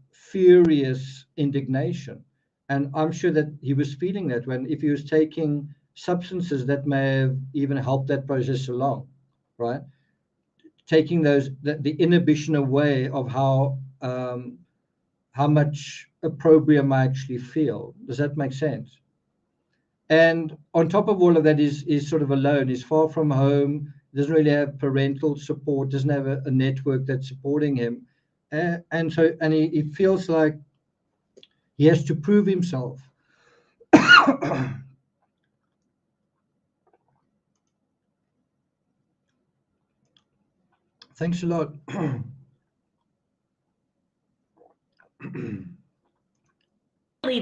C: furious indignation. And I'm sure that he was feeling that when, if he was taking substances that may have even helped that process along, right? Taking the inhibition away of how much opprobrium I actually feel. Does that make sense? And on top of all of that, is sort of alone. He's far from home, doesn't really have parental support, doesn't have a network that's supporting him. And he feels like he has to prove himself. Thanks a lot.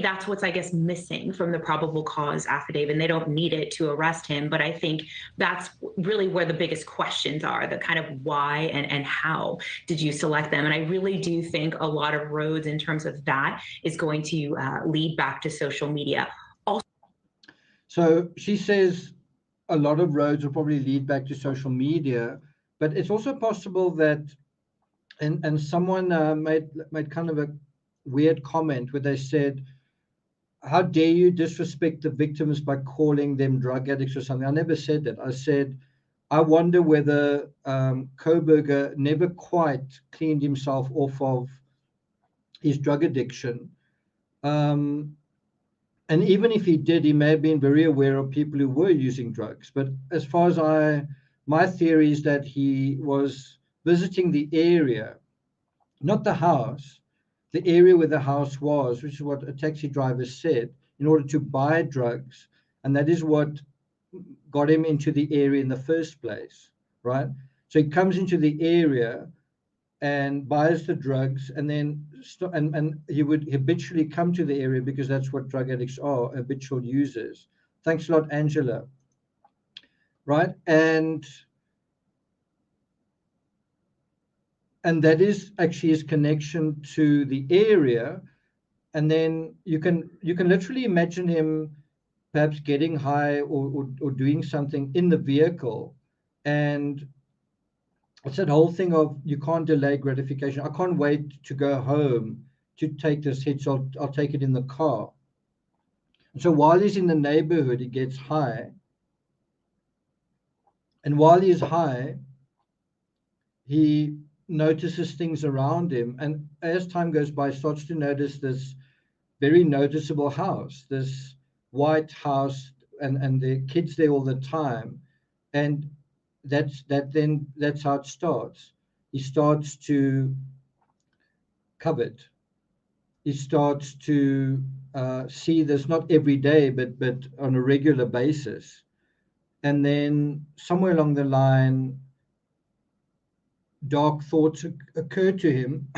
B: That's what's, I guess, missing from the probable cause affidavit, and they don't need it to arrest him. But I think that's really where the biggest questions are, the kind of why and how did you select them? And I really do think a lot of roads in terms of that is going to lead back to social media. Also,
C: so she says a lot of roads will probably lead back to social media, but it's also possible that, and someone made kind of a weird comment where they said, how dare you disrespect the victims by calling them drug addicts or something? I never said that. I said, I wonder whether Kohberger never quite cleaned himself off of his drug addiction. And even if he did, he may have been very aware of people who were using drugs. But as far as my theory is that he was visiting the area, not the house, the area where the house was, which is what a taxi driver said, in order to buy drugs. And that is what got him into the area in the first place, right? So he comes into the area and buys the drugs, and then and he would habitually come to the area because that's what drug addicts are, habitual users. Thanks a lot, Angela. Right? And that is actually his connection to the area. And then you can literally imagine him perhaps getting high or doing something in the vehicle. And it's that whole thing of you can't delay gratification. I can't wait to go home to take this hit, so I'll take it in the car. And so while he's in the neighborhood, he gets high. And while he's high, he notices things around him. And as time goes by, starts to notice this very noticeable house, this white house, and the kids there all the time. And that's how it starts. He starts to covet. He starts to see this not every day, but on a regular basis. And then somewhere along the line, dark thoughts occur to him.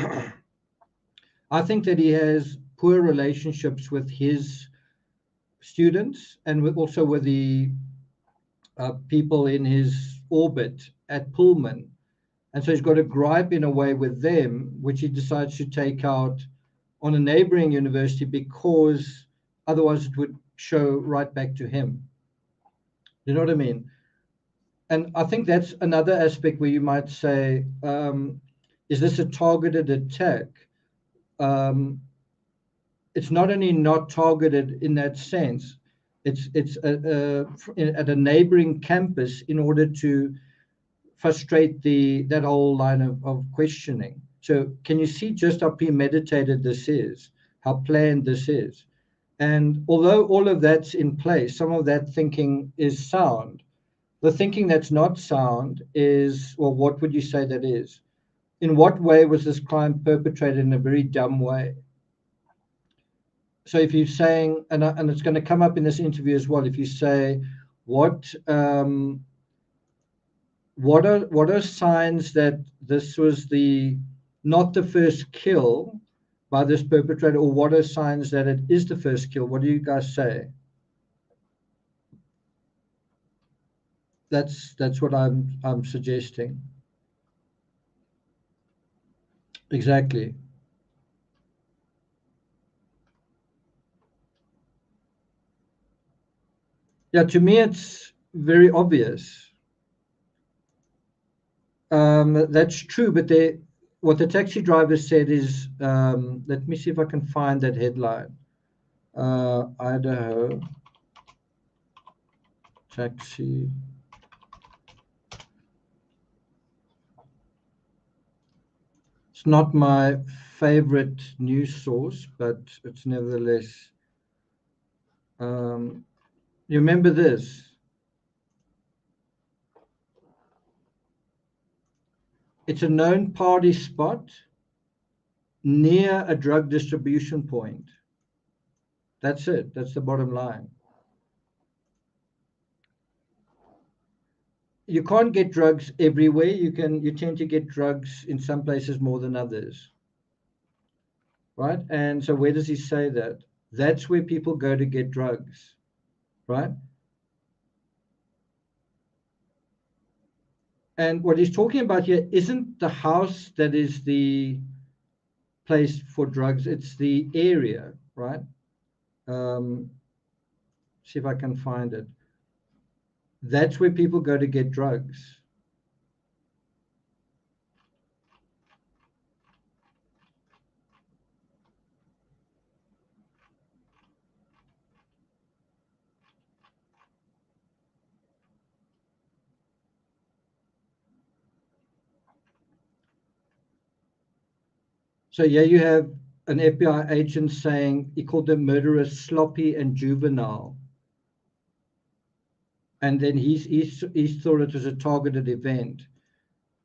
C: I think that he has poor relationships with his students and also with the people in his orbit at Pullman. And so he's got a gripe in a way with them, which he decides to take out on a neighboring university because otherwise it would show right back to him. You know what I mean? And I think that's another aspect where you might say, is this a targeted attack? It's not only not targeted in that sense, it's at a neighboring campus in order to frustrate that whole line of questioning. So can you see just how premeditated this is, how planned this is? And although all of that's in place, some of that thinking is sound. The thinking that's not sound is, well, what would you say that is? In what way was this crime perpetrated in a very dumb way? So if you're saying, and it's going to come up in this interview as well, if you say, what are signs that this was not the first kill by this perpetrator, or what are signs that it is the first kill? What do you guys say? That's what I'm suggesting. Exactly. Yeah, to me it's very obvious. That's true, but what the taxi driver said is, let me see if I can find that headline. Idaho taxi. It's not my favorite news source, but it's nevertheless. You remember this? It's a known party spot near a drug distribution point. That's it. That's the bottom line. You can't get drugs everywhere. You tend to get drugs in some places more than others. Right? And so where does he say that? That's where people go to get drugs. Right? And what he's talking about here isn't the house that is the place for drugs, it's the area, right? See if I can find it. That's where people go to get drugs. So yeah, you have an FBI agent saying he called the murderer sloppy and juvenile. And then he thought it was a targeted event.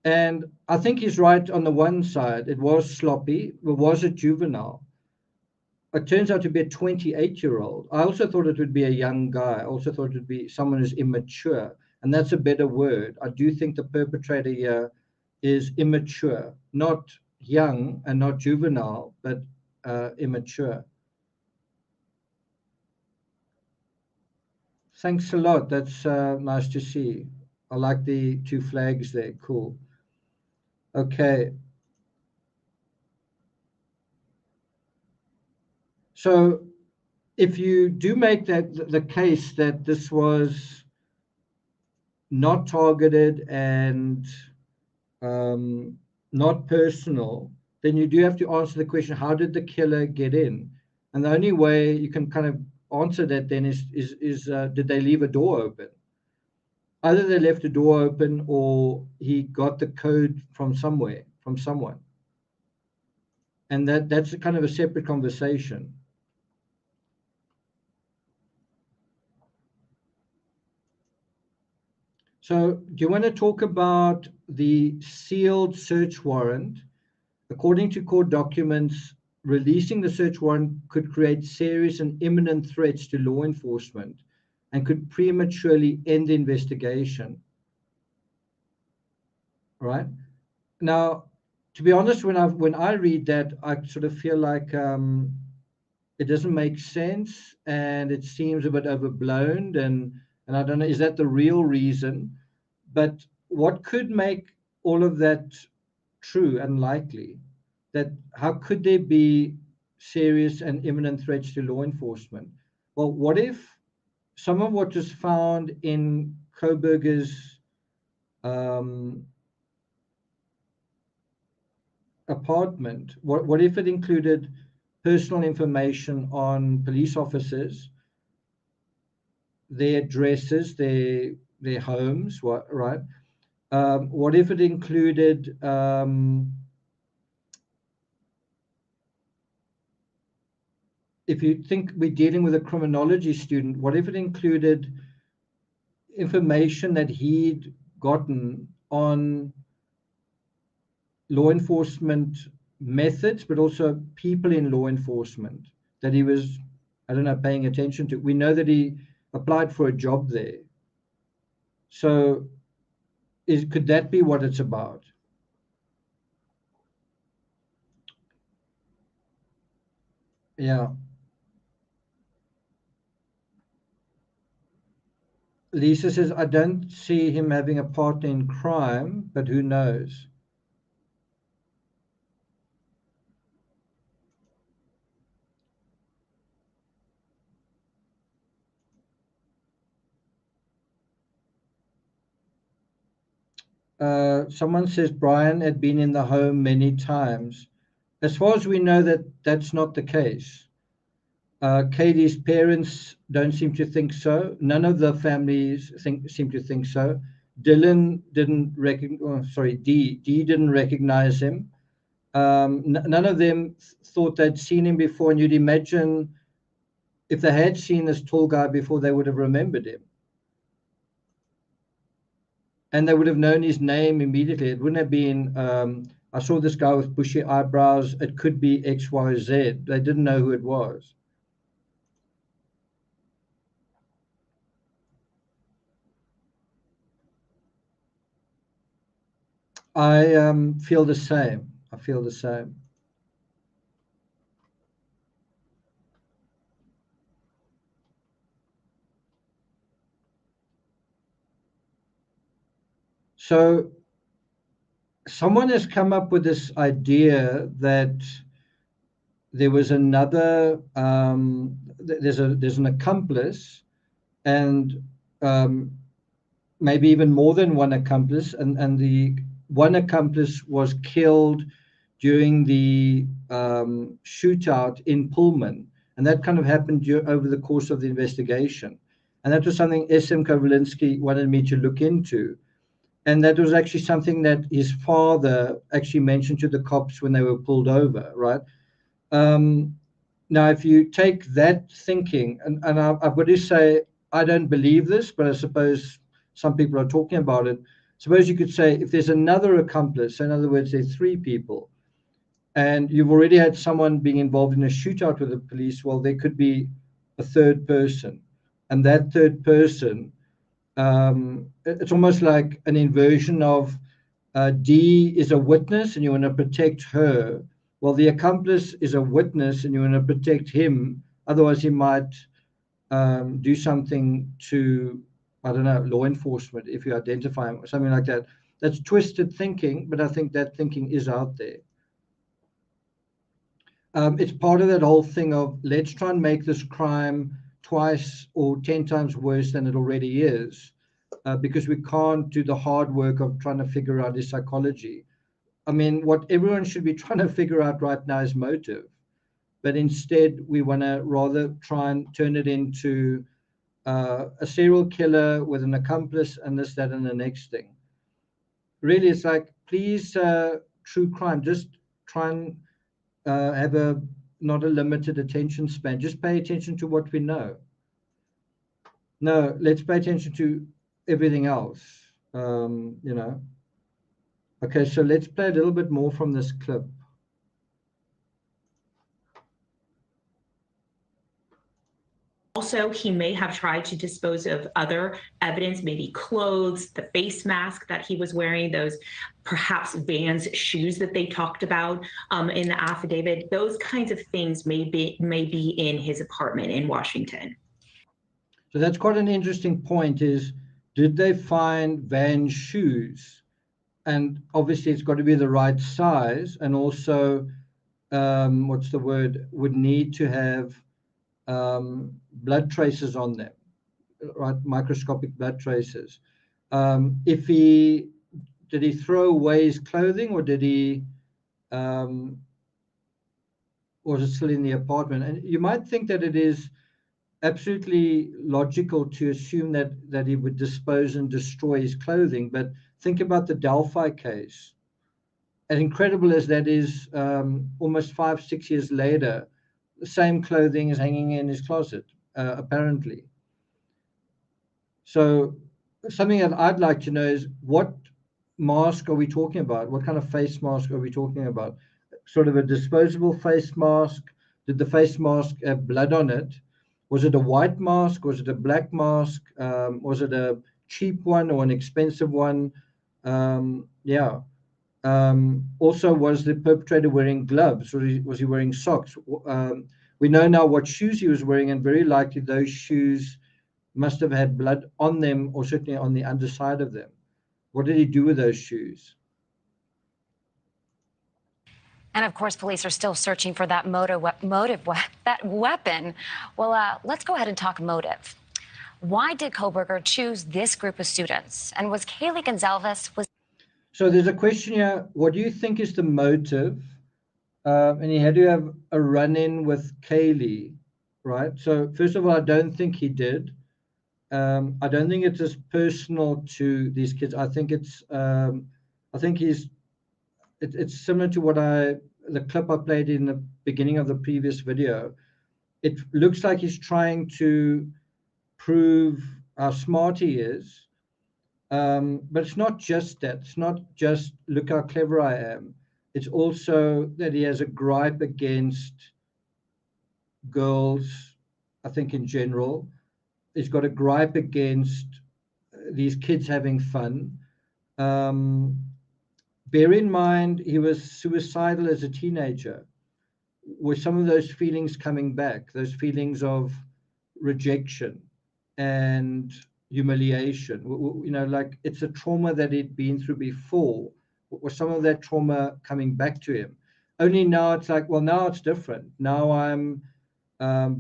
C: And I think he's right on the one side. It was sloppy, but was it juvenile? It turns out to be a 28-year-old. I also thought it would be a young guy. I also thought it would be someone who's immature. And that's a better word. I do think the perpetrator here is immature, not young and not juvenile, but immature. Thanks a lot. That's nice to see. I like the two flags there. Cool. Okay. So if you do make that the case that this was not targeted and not personal, then you do have to answer the question, how did the killer get in? And the only way you can kind of answer that then is did they leave a door open? Either they left a door open or he got the code from somewhere, from someone. And that's a kind of a separate conversation. So do you want to talk about the sealed search warrant? According to court documents, releasing the search warrant could create serious and imminent threats to law enforcement and could prematurely end the investigation. All right. Now, to be honest, when I read that, I sort of feel like it doesn't make sense and it seems a bit overblown. And I don't know, is that the real reason? But what could make all of that true and likely? That how could there be serious and imminent threats to law enforcement? Well, what if some of what was found in Kohberger's apartment, what if it included personal information on police officers, their addresses, their homes, right? What if it included if you think we're dealing with a criminology student, what if it included information that he'd gotten on law enforcement methods, but also people in law enforcement that he was, I don't know, paying attention to? We know that he applied for a job there. So could that be what it's about? Yeah. Lisa says, I don't see him having a partner in crime, but who knows? Someone says Bryan had been in the home many times. As far as we know, that's not the case. Katie's parents don't seem to think so. None of the families seem to think so. Dylan didn't recognize, Dee didn't recognize him. None of them thought they'd seen him before, and you'd imagine if they had seen this tall guy before, they would have remembered him. And they would have known his name immediately. It wouldn't have been, I saw this guy with bushy eyebrows, it could be XYZ. They didn't know who it was. I feel the same. I feel the same. So someone has come up with this idea that there was another, there's an accomplice, and maybe even more than one accomplice, and the one accomplice was killed during the shootout in Pullman, and that kind of happened over the course of the investigation. And that was something S.M. Kowalinsky wanted me to look into. And that was actually something that his father actually mentioned to the cops when they were pulled over, right? Now, if you take that thinking, and I've got to say, I don't believe this, but I suppose some people are talking about it. Suppose you could say, if there's another accomplice, so in other words, there's 3 people, and you've already had someone being involved in a shootout with the police, well, there could be a 3rd person. And that 3rd person, it's almost like an inversion of D is a witness and you want to protect her. Well, the accomplice is a witness and you want to protect him. Otherwise, he might do something to, I don't know, law enforcement if you identify him or something like that. That's twisted thinking, but I think that thinking is out there. It's part of that whole thing of let's try and make this crime twice or 10 times worse than it already is, because we can't do the hard work of trying to figure out his psychology. I mean, what everyone should be trying to figure out right now is motive, but instead we want to rather try and turn it into a serial killer with an accomplice and this, that, and the next thing. Really, it's like, please, true crime, just try and have not a limited attention span. Just pay attention to what we know. No, let's pay attention to everything else, you know. Okay, so let's play a little bit more from this clip.
B: Also, he may have tried to dispose of other evidence, maybe clothes, the face mask that he was wearing, those perhaps Vans shoes that they talked about in the affidavit. Those kinds of things may be in his apartment in Washington.
C: So that's quite an interesting point, is did they find Vans shoes? And obviously it's got to be the right size, and also what's the word, would need to have blood traces on them, right? Microscopic blood traces. If he did he throw away his clothing, or did he was it still in the apartment? And you might think that it is absolutely logical to assume that he would dispose and destroy his clothing, but think about the Delphi case. As incredible as that is, almost 5-6 years later, the same clothing is hanging in his closet, apparently. So something that I'd like to know is, what mask are we talking about? What kind of face mask are we talking about? Sort of a disposable face mask? Did the face mask have blood on it? Was it a white mask? Was it a black mask? Was it a cheap one or an expensive one? Yeah. Also, was the perpetrator wearing gloves, or was he wearing socks? We know now what shoes he was wearing, and very likely those shoes must have had blood on them, or certainly on the underside of them. What did he do with those shoes?
A: And of course, police are still searching for that that weapon. Well, let's go ahead and talk motive. Why did Kohberger choose this group of students? And was Kaylee Gonzalez
C: So there's a question here. What do you think is the motive? And he had to have a run-in with Kaylee, right? So first of all, I don't think he did. I don't think it's as personal to these kids. I think it's it's similar to the clip I played in the beginning of the previous video. It looks like he's trying to prove how smart he is. But it's not just that. It's not just, look how clever I am. It's also that he has a gripe against girls, I think, in general. He's got a gripe against these kids having fun. Bear in mind, he was suicidal as a teenager. Were some of those feelings coming back, those feelings of rejection and humiliation? You know, like, it's a trauma that he'd been through before. Was some of that trauma coming back to him? Only now it's like, well, now it's different. Now I'm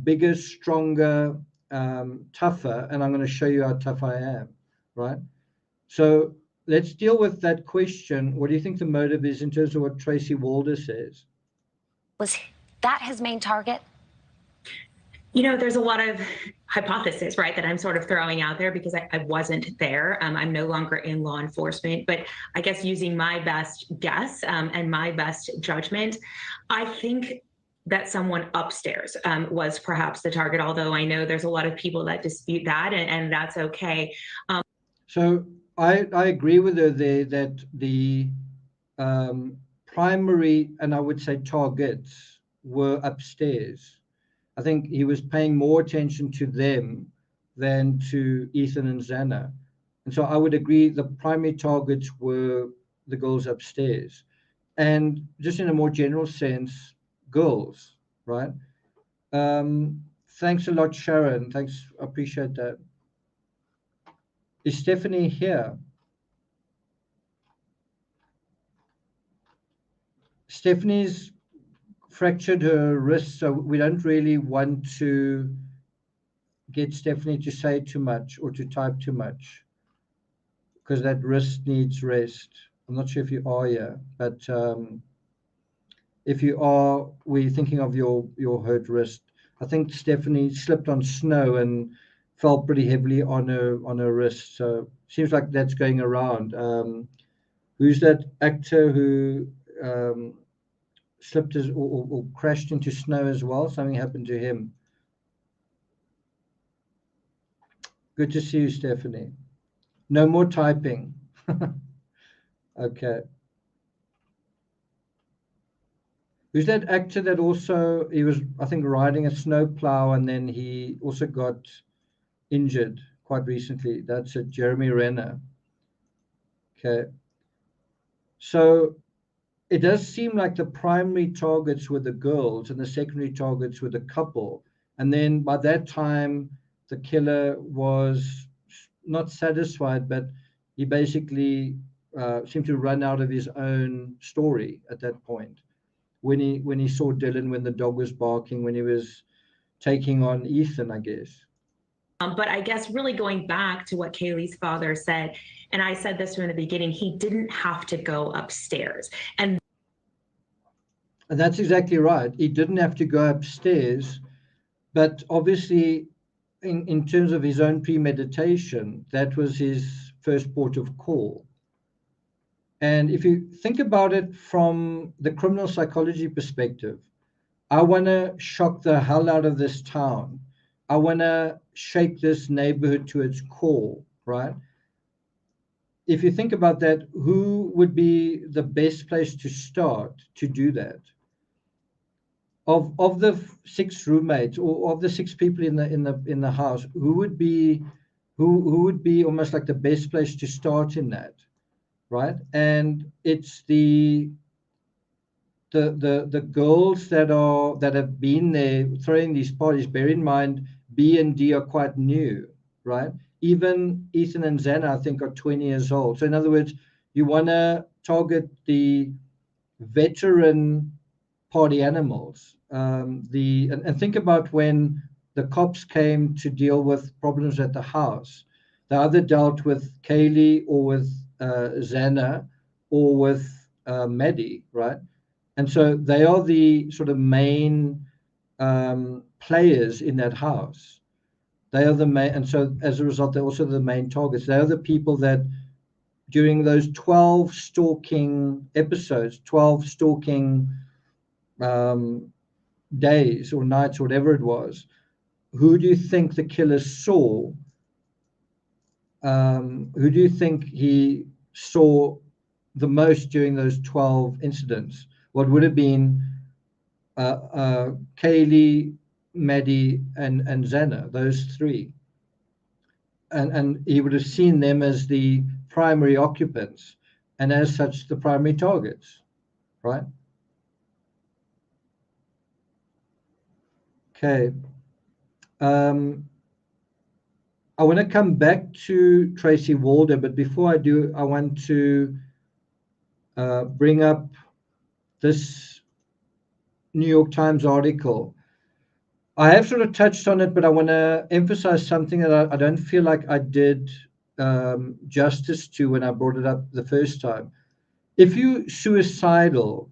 C: bigger, stronger, tougher, and I'm going to show you how tough I am, right? So let's deal with that question. What do you think the motive is in terms of what Tracy Walder says?
A: Was that his main target?
B: You know, there's a lot of hypothesis, right, that I'm sort of throwing out there because I wasn't there. I'm no longer in law enforcement, but I guess using my best guess and my best judgment, I think that someone upstairs was perhaps the target, although I know there's a lot of people that dispute that, and that's okay.
C: So I agree with her there that the primary, and I would say targets, were upstairs. I think he was paying more attention to them than to Ethan and Xana. And so I would agree the primary targets were the girls upstairs. And just in a more general sense, girls, right? Thanks a lot, Sharon. Thanks, I appreciate that. Is Stephanie here? Stephanie's fractured her wrist, so we don't really want to get Stephanie to say too much or to type too much, because that wrist needs rest. I'm not sure if you are here, but if you are, we're thinking of your hurt wrist. I think Stephanie slipped on snow and fell pretty heavily on her wrist. So seems like that's going around. Who's that actor who slipped or crashed into snow as well? Something happened to him. Good to see you, Stephanie. No more typing. Okay. Who's that actor that also, he was, I think, riding a snowplow and then he also got injured quite recently? That's Jeremy Renner. Okay. So it does seem like the primary targets were the girls and the secondary targets were the couple. And then by that time, the killer was not satisfied, but he basically seemed to run out of his own story at that point. When he saw Dylan, when the dog was barking, when he was taking on Ethan, I guess.
B: But I guess really going back to what Kaylee's father said, and I said this from the beginning, he didn't have to go upstairs. And
C: that's exactly right. He didn't have to go upstairs, but obviously in terms of his own premeditation, that was his first port of call. And if you think about it from the criminal psychology perspective, I want to shock the hell out of this town. I want to shake this neighborhood to its core, right? If you think about that, who would be the best place to start to do that? Of the 6 roommates or of the 6 people in the house, who would be almost like the best place to start in that, right? And it's the girls that have been there throwing these parties. Bear in mind, B and D are quite new, right? Even Ethan and Xana, I think, are 20 years old. So in other words, you want to target the veteran party animals. And think about when the cops came to deal with problems at the house. They either dealt with Kaylee or with Xana or with Maddie, right? And so they are the sort of main players in that house. They are the main, and so as a result, they're also the main targets. They are the people that during those 12 stalking episodes, 12 stalking days or nights, or whatever it was, who do you think the killer saw? Who do you think he saw the most during those 12 incidents? What would have been Kaylee, Maddie, and Xana, those 3. And he would have seen them as the primary occupants and as such the primary targets, right? Okay. I want to come back to Tracy Walder, but before I do, I want to bring up this New York Times article. I have sort of touched on it, but I want to emphasize something that I don't feel like I did justice to when I brought it up the first time. If you're suicidal,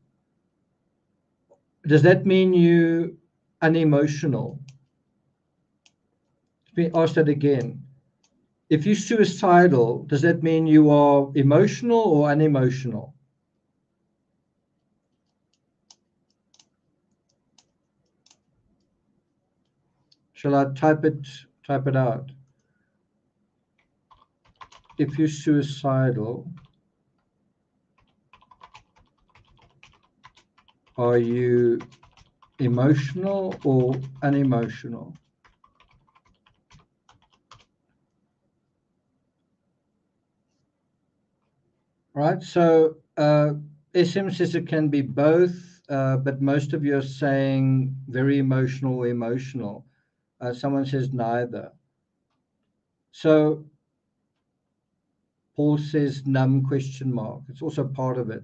C: does that mean you unemotional? Let me ask that again. If you're suicidal, does that mean you are emotional or unemotional? Shall I type it out? If you're suicidal, are you emotional or unemotional? Right, so SM says it can be both, but most of you are saying very emotional or emotional. Someone says neither. So Paul says numb question mark. It's also part of it.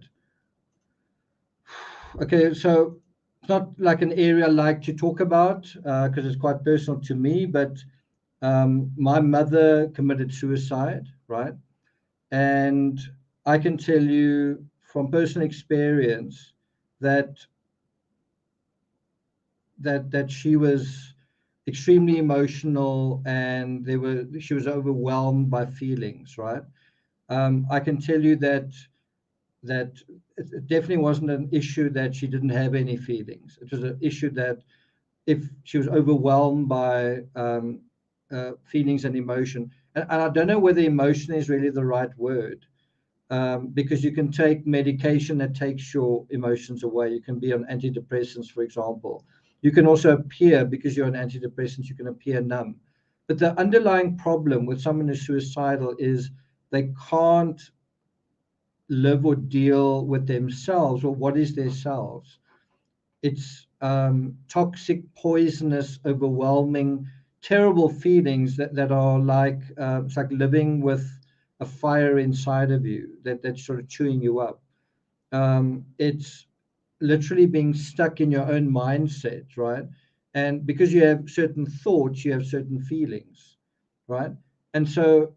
C: Okay, so it's not like an area I like to talk about because it's quite personal to me, but my mother committed suicide, right? And I can tell you from personal experience that she was extremely emotional, and she was overwhelmed by feelings, right? I can tell you that it definitely wasn't an issue that she didn't have any feelings. It was an issue that if she was overwhelmed by feelings and emotion, and I don't know whether emotion is really the right word, because you can take medication that takes your emotions away. You can be on antidepressants, for example. You can also appear, because you're on antidepressants, you can appear numb. But the underlying problem with someone who's suicidal is they can't live or deal with themselves, or what is their selves. It's toxic, poisonous, overwhelming, terrible feelings that are like it's like living with a fire inside of you that's sort of chewing you up. It's literally being stuck in your own mindset, right? And because you have certain thoughts, you have certain feelings, right? And so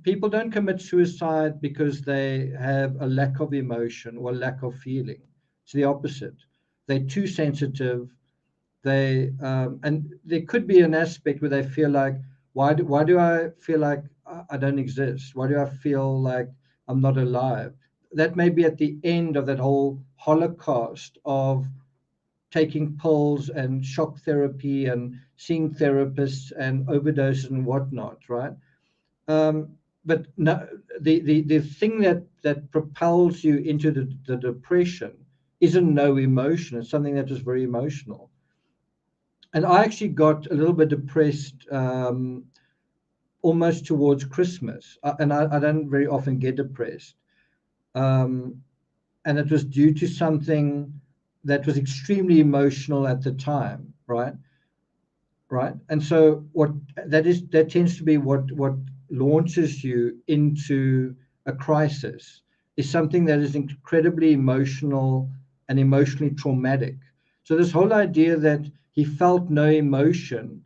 C: people don't commit suicide because they have a lack of emotion or lack of feeling. It's the opposite. They're too sensitive. And there could be an aspect where they feel like, why do I feel like I don't exist? Why do I feel like I'm not alive? That may be at the end of that whole holocaust of taking pills and shock therapy and seeing therapists and overdoses and whatnot, right? But no, the thing that propels you into the depression isn't no emotion. It's something that is very emotional. And I actually got a little bit depressed almost towards Christmas. And I don't very often get depressed. And it was due to something that was extremely emotional at the time, right? Right. And so that tends to be what launches you into a crisis, is something that is incredibly emotional and emotionally traumatic. So this whole idea that he felt no emotion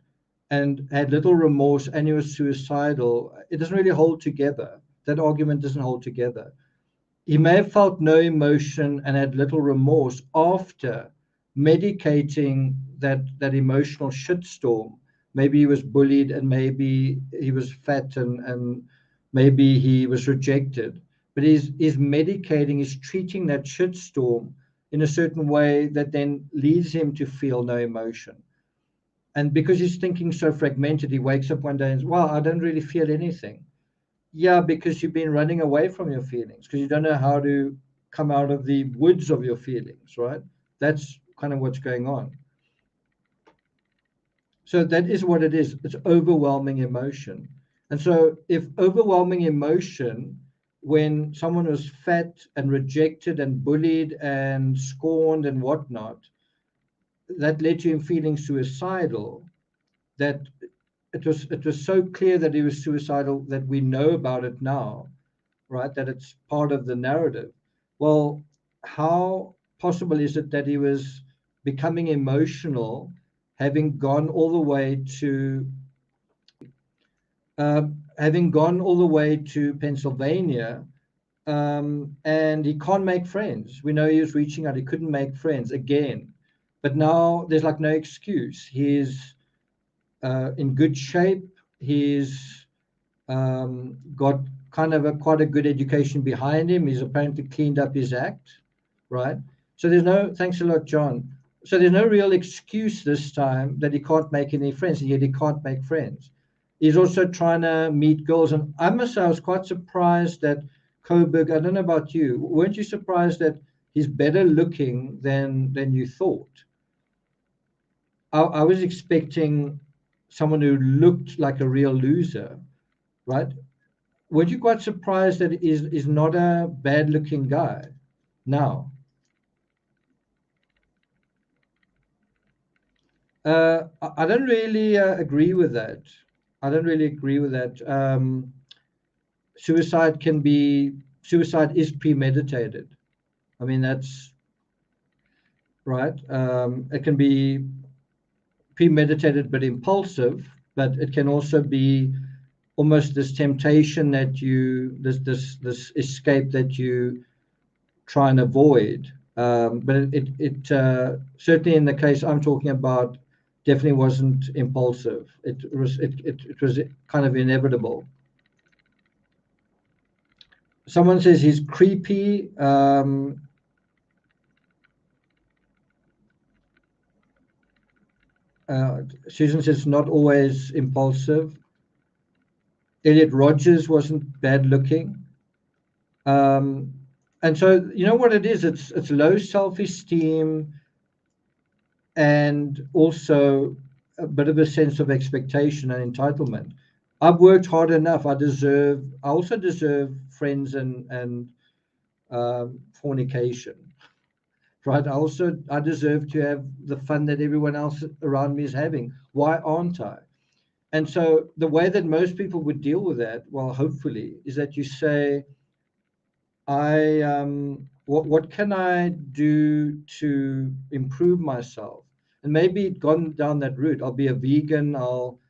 C: and had little remorse and he was suicidal, it doesn't really hold together. That argument doesn't hold together. He may have felt no emotion and had little remorse after medicating that emotional shitstorm. Maybe he was bullied, and maybe he was fat, and maybe he was rejected. But he's medicating, he's treating that shitstorm in a certain way that then leads him to feel no emotion. And because he's thinking so fragmented, he wakes up one day and says, wow, I don't really feel anything. Yeah, because you've been running away from your feelings, because you don't know how to come out of the woods of your feelings, right? That's kind of what's going on. So that is what it is. It's overwhelming emotion. And so if overwhelming emotion, when someone was fat and rejected and bullied and scorned and whatnot, that led to him feeling suicidal, that it was so clear that he was suicidal that we know about it now, right? That it's part of the narrative. Well, how possible is it that he was becoming emotional, having gone all the way to Pennsylvania, and he can't make friends? We know he was reaching out. He couldn't make friends again, but now there's like no excuse. He's in good shape. He's got kind of quite a good education behind him. He's apparently cleaned up his act, right? So there's no, thanks a lot, John. so there's no real excuse this time that he can't make any friends, and yet he can't make friends. He's also trying to meet girls, and I must say I was quite surprised that Kohberger, I don't know about you, weren't you surprised that he's better looking than you thought? I was expecting someone who looked like a real loser, right? Weren't you quite surprised that he's not a bad-looking guy now? I don't really agree with that. I don't really agree with that. Suicide is premeditated. I mean, that's right. It can be premeditated but impulsive, but it can also be almost this temptation that this escape that you try and avoid. But it certainly in the case I'm talking about definitely wasn't impulsive. It was kind of inevitable. Someone says he's creepy. Susan says not always impulsive. Elliot Rogers wasn't bad looking. And so you know what it is? It's low self-esteem and also a bit of a sense of expectation and entitlement. I've worked hard enough. I also deserve friends and fornication, right? I deserve to have the fun that everyone else around me is having. Why aren't I? And so the way that most people would deal with that, well, hopefully, is that you say, what can I do to improve myself? And maybe gone down that route. I'll be a vegan. I'll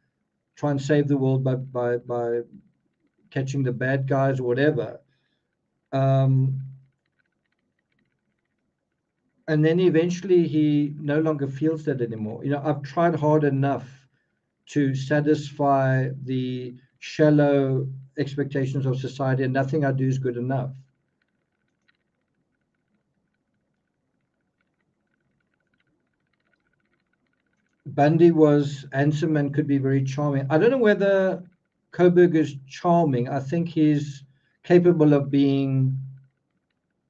C: try and save the world by catching the bad guys or whatever. And then eventually he no longer feels that anymore. You know, I've tried hard enough to satisfy the shallow expectations of society, and nothing I do is good enough. Bundy was handsome and could be very charming. I don't know whether Kohberger is charming. I think he's capable of being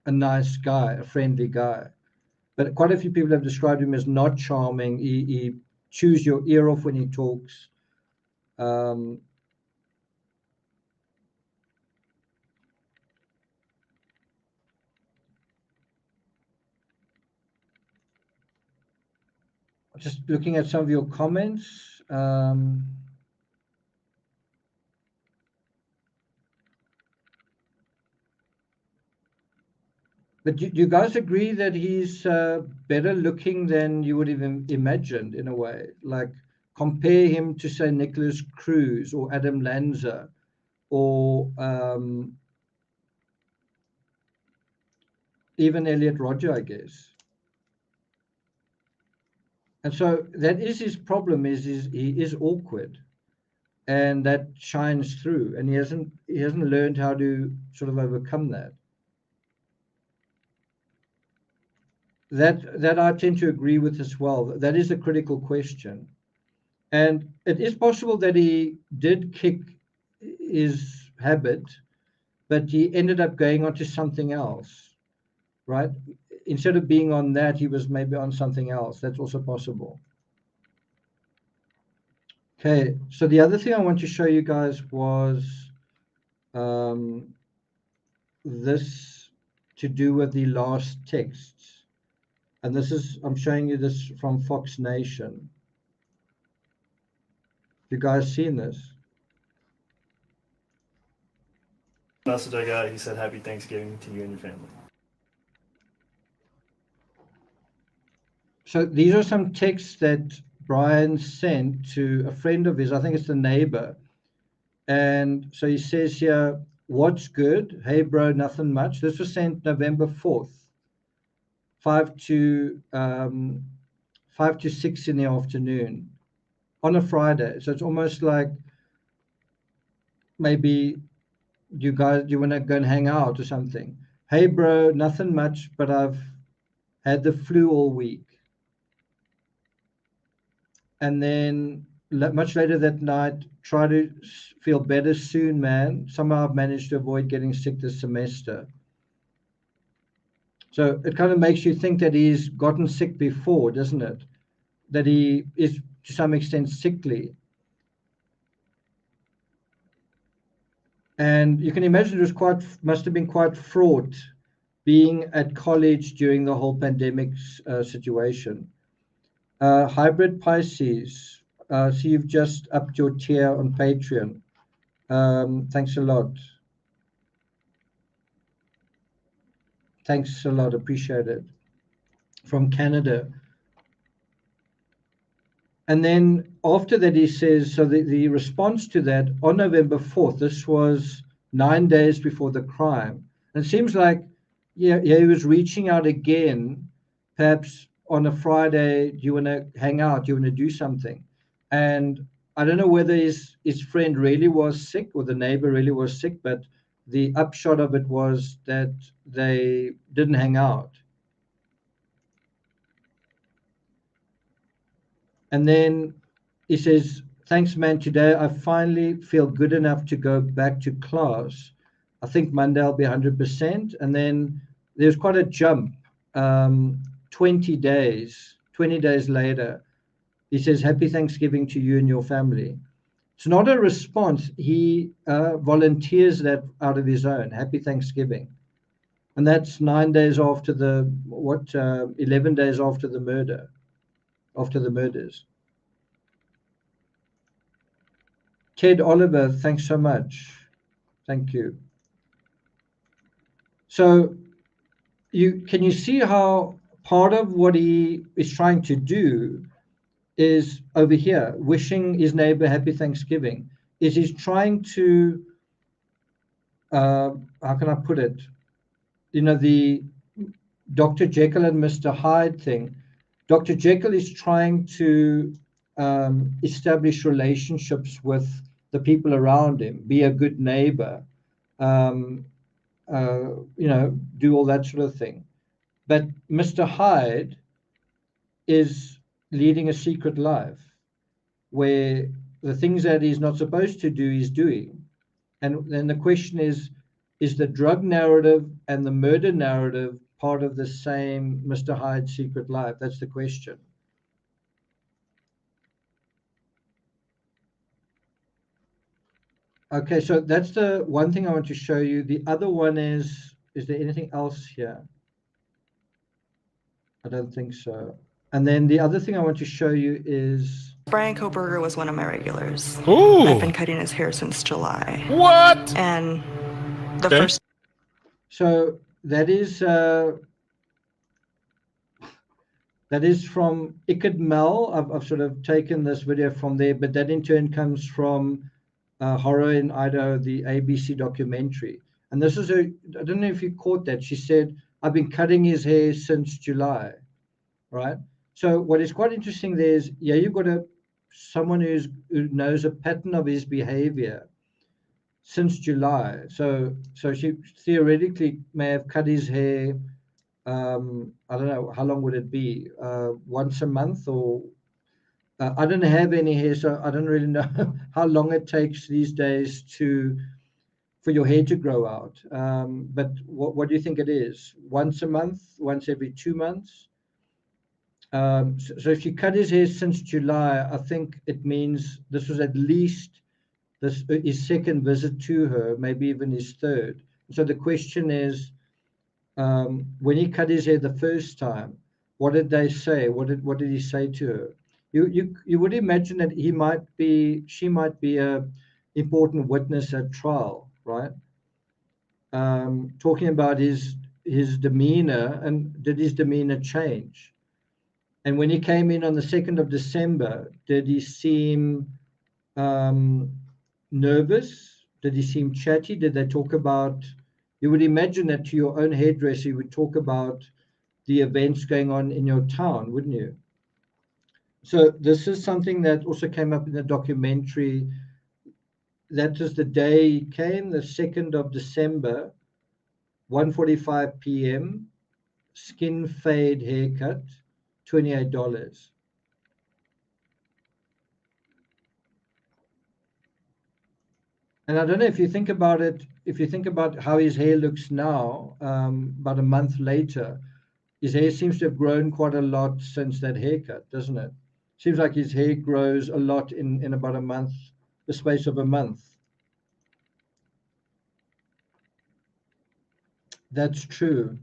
C: a nice guy, a friendly guy. But quite a few people have described him as not charming. He chews your ear off when he talks. Just looking at some of your comments. But do you guys agree that he's better looking than you would have imagined in a way? Like compare him to, say, Nicholas Cruz or Adam Lanza or even Elliot Rodger, I guess. And so that is his problem, is he is awkward, and that shines through, and he hasn't learned how to sort of overcome that. That I tend to agree with as well. That is a critical question. And it is possible that he did kick his habit, but he ended up going on to something else, right? Instead of being on that, he was maybe on something else. That's also possible. Okay, so the other thing I want to show you guys was this to do with the last texts. And this is, I'm showing you this from Fox Nation. You guys seen this?
D: Message I got, he said, "Happy Thanksgiving to you and your family."
C: So these are some texts that Bryan sent to a friend of his. I think it's the neighbor. And so he says here, "What's good? Hey, bro, nothing much." This was sent November 4th, 5 to 6 in the afternoon on a Friday. So it's almost like maybe you want to go and hang out or something. "Hey, bro, nothing much, but I've had the flu all week." And then much later that night, try to feel better soon, man. Somehow I've managed to avoid getting sick this semester. So it kind of makes you think that he's gotten sick before, doesn't it? That he is to some extent sickly. And you can imagine it was must have been quite fraught being at college during the whole pandemic situation. Hybrid Pisces, so you've just upped your tier on Patreon. Thanks a lot. Thanks a lot, appreciate it. From Canada. And then after that, he says, so the response to that on November 4th, this was 9 days before the crime. And it seems like, yeah, he was reaching out again, perhaps on a Friday, do you want to hang out? Do you want to do something? And I don't know whether his friend really was sick or the neighbor really was sick, but the upshot of it was that they didn't hang out. And then he says, thanks, man. Today I finally feel good enough to go back to class. I think Monday I'll be 100%. And then there's quite a jump. 20 days later, he says, happy Thanksgiving to you and your family. It's not a response. He volunteers that out of his own. Happy Thanksgiving. And that's 9 days after 11 days after the murder. After the murders. Ted Oliver, thanks so much. Thank you. So can you see how part of what he is trying to do is over here, wishing his neighbor happy Thanksgiving, is he's trying to, how can I put it? You know, the Dr. Jekyll and Mr. Hyde thing. Dr. Jekyll is trying to establish relationships with the people around him, be a good neighbor, do all that sort of thing. But Mr. Hyde is leading a secret life where the things that he's not supposed to do, he's doing. And then the question is the drug narrative and the murder narrative part of the same Mr. Hyde's secret life? That's the question. Okay, so that's the one thing I want to show you. The other one is there anything else here? I don't think so. And then the other thing I want to show you is...
E: Bryan Kohberger was one of my regulars.
F: Ooh.
E: I've been cutting his hair since July.
F: What?
E: And the first...
C: So that is from Iked Mel. I've sort of taken this video from there, but that in turn comes from Horror in Idaho, the ABC documentary. And this is I don't know if you caught that. She said, I've been cutting his hair since July, right? So what is quite interesting there is, yeah, you've got someone who knows a pattern of his behavior since July. So she theoretically may have cut his hair, I don't know, how long would it be? Once a month or... I don't have any hair, so I don't really know how long it takes these days for your hair to grow out. But what do you think it is? Once a month? Once every 2 months? So if you cut his hair since July, I think it means this was at least his second visit to her, maybe even his third. So the question is, when he cut his hair the first time, what did they say? What did he say to her? You would imagine that she might be a important witness at trial, right? Talking about his demeanor, and did his demeanor change? And when he came in on the 2nd of December, did he seem nervous? Did he seem chatty? Did they talk about... You would imagine that to your own hairdresser, you would talk about the events going on in your town, wouldn't you? So this is something that also came up in the documentary. That is the day he came, the 2nd of December, 1:45 p.m., skin fade haircut, $28. And I don't know if you think about it, if you think about how his hair looks now, about a month later, his hair seems to have grown quite a lot since that haircut, doesn't it? Seems like his hair grows a lot in about a month, the space of a month. That's true.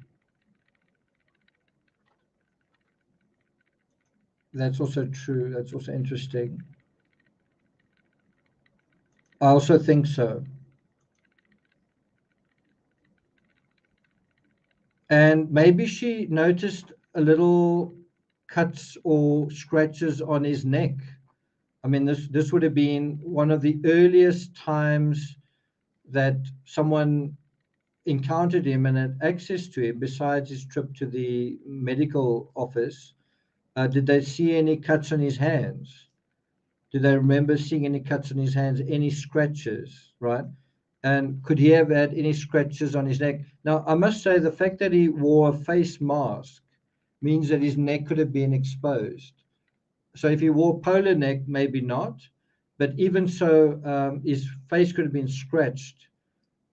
C: That's also true. That's also interesting. I also think so. And maybe she noticed a little cuts or scratches on his neck. I mean, this would have been one of the earliest times that someone encountered him and had access to him besides his trip to the medical office. Did they see any cuts on his hands? Do they remember seeing any cuts on his hands, any scratches, right? And could he have had any scratches on his neck? Now, I must say the fact that he wore a face mask means that his neck could have been exposed. So if he wore polo neck, maybe not. But even so, his face could have been scratched.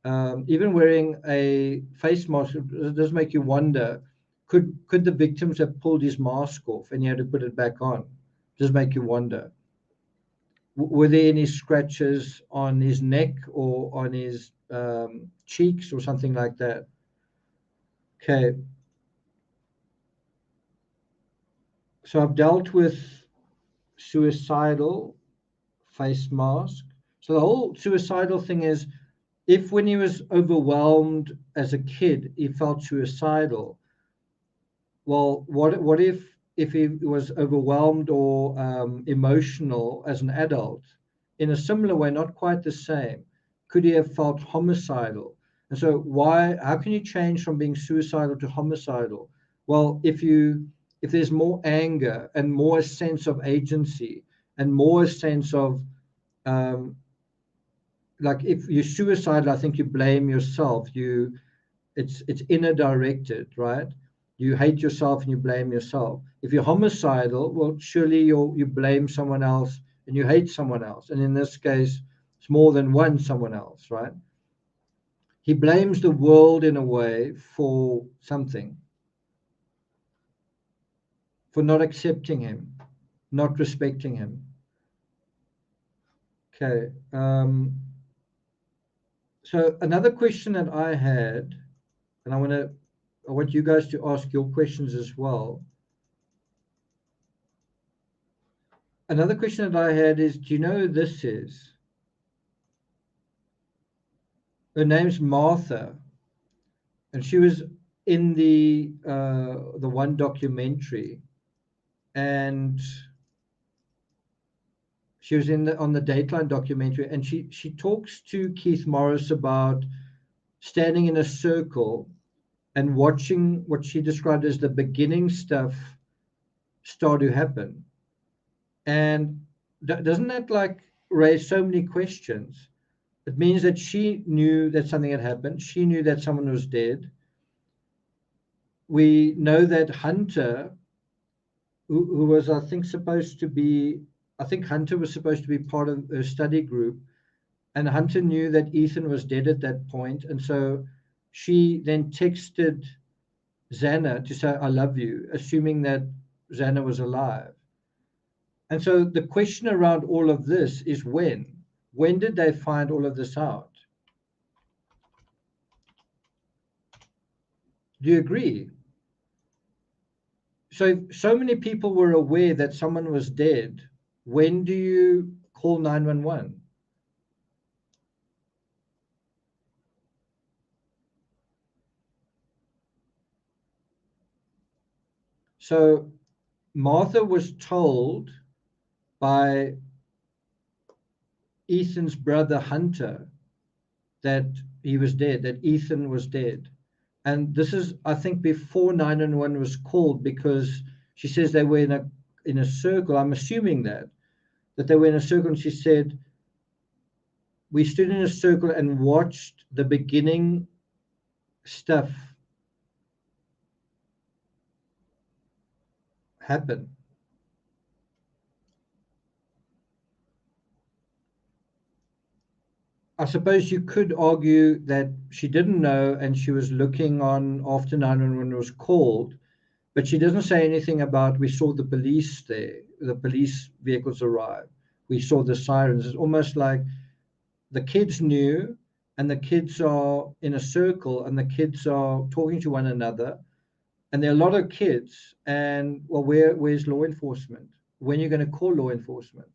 C: Even wearing a face mask, it does make you wonder, could the victims have pulled his mask off and he had to put it back on? It does make you wonder. Were there any scratches on his neck or on his cheeks or something like that? Okay. So I've dealt with suicidal face mask. So the whole suicidal thing is, if when he was overwhelmed as a kid, he felt suicidal, well, what if he was overwhelmed or emotional as an adult in a similar way, not quite the same? Could he have felt homicidal? And so how can you change from being suicidal to homicidal? Well, if there's more anger and more sense of agency and more sense of like if you're suicidal, I think you blame yourself. It's inner directed, right? You hate yourself and you blame yourself. If you're homicidal, well, surely you blame someone else and you hate someone else. And in this case, it's more than one someone else, right? He blames the world in a way for something, for not accepting him, not respecting him. Okay. So another question that I had, and I want you guys to ask your questions as well. Another question that I had is, do you know who this is? Her name's Martha, and she was in the one documentary, and she was on the Dateline documentary, and she talks to Keith Morris about standing in a circle and watching what she described as the beginning stuff start to happen. And doesn't that like raise so many questions? It means that she knew that something had happened. She knew that someone was dead. We know that Hunter, who was, I think, Hunter was supposed to be part of her study group. And Hunter knew that Ethan was dead at that point. And so she then texted Xana to say, I love you, assuming that Xana was alive. And so the question around all of this is when? When did they find all of this out? Do you agree? So many people were aware that someone was dead. When do you call 911? So Martha was told by Ethan's brother Hunter that he was dead, that Ethan was dead. And this is, I think, before 911 was called, because she says they were in a circle. I'm assuming that they were in a circle, and she said, we stood in a circle and watched the beginning stuff happen. I suppose you could argue that she didn't know and she was looking on after 911 was called, but she doesn't say anything about we saw the police there, the police vehicles arrive, we saw the sirens. It's almost like the kids knew, and the kids are in a circle, and the kids are talking to one another, and there are a lot of kids, and well, where's law enforcement? When are you going to call law enforcement?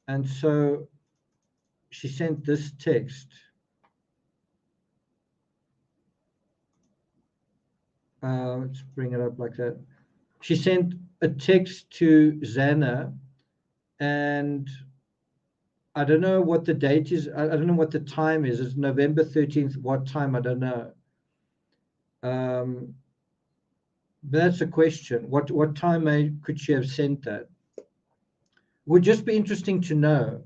C: And so she sent this text. Let's bring it up like that. She sent a text to Xana, and I don't know what the date is. I don't know what the time is. It's November 13th. What time? I don't know. But that's a question. What time could she have sent that? Would just be interesting to know.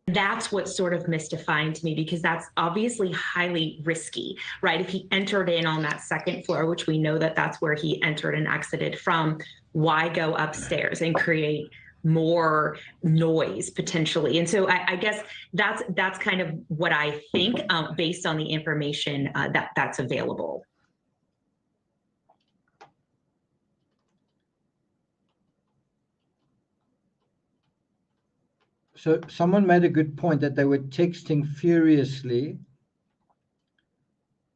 B: That's what's sort of mystifying to me, because that's obviously highly risky, right? If he entered in on that second floor, which we know that that's where he entered and exited from, why go upstairs and create more noise potentially? And so I guess that's kind of what I think based on the information that's available.
C: So someone made a good point that they were texting furiously.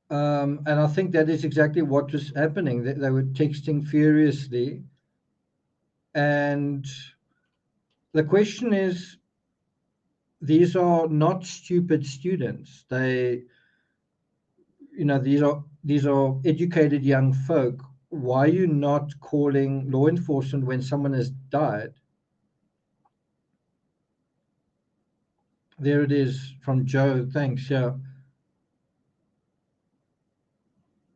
C: And I think that is exactly what was happening. They were texting furiously. And the question is, these are not stupid students. These are educated young folk. Why are you not calling law enforcement when someone has died? There it is from Joe. Thanks. Yeah.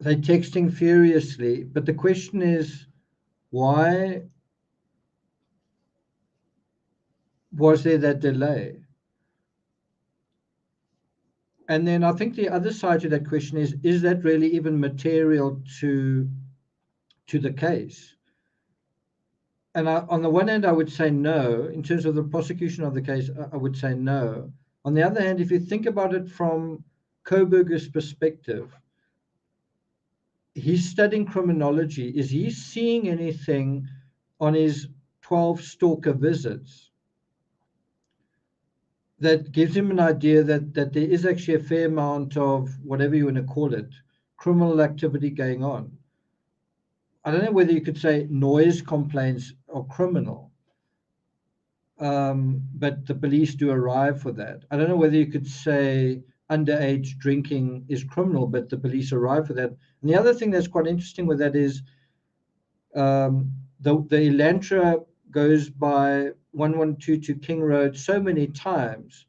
C: They're texting furiously, but the question is, why was there that delay? And then I think the other side to that question is that really even material to the case? And on the one hand, I would say no. In terms of the prosecution of the case, I would say no. On the other hand, if you think about it from Kohberger's perspective, he's studying criminology. Is he seeing anything on his 12 stalker visits that gives him an idea that there is actually a fair amount of, whatever you want to call it, criminal activity going on? I don't know whether you could say noise complaints are criminal, but the police do arrive for that. I don't know whether you could say underage drinking is criminal, but the police arrive for that. And the other thing that's quite interesting with that is the Elantra goes by 1122 King Road so many times.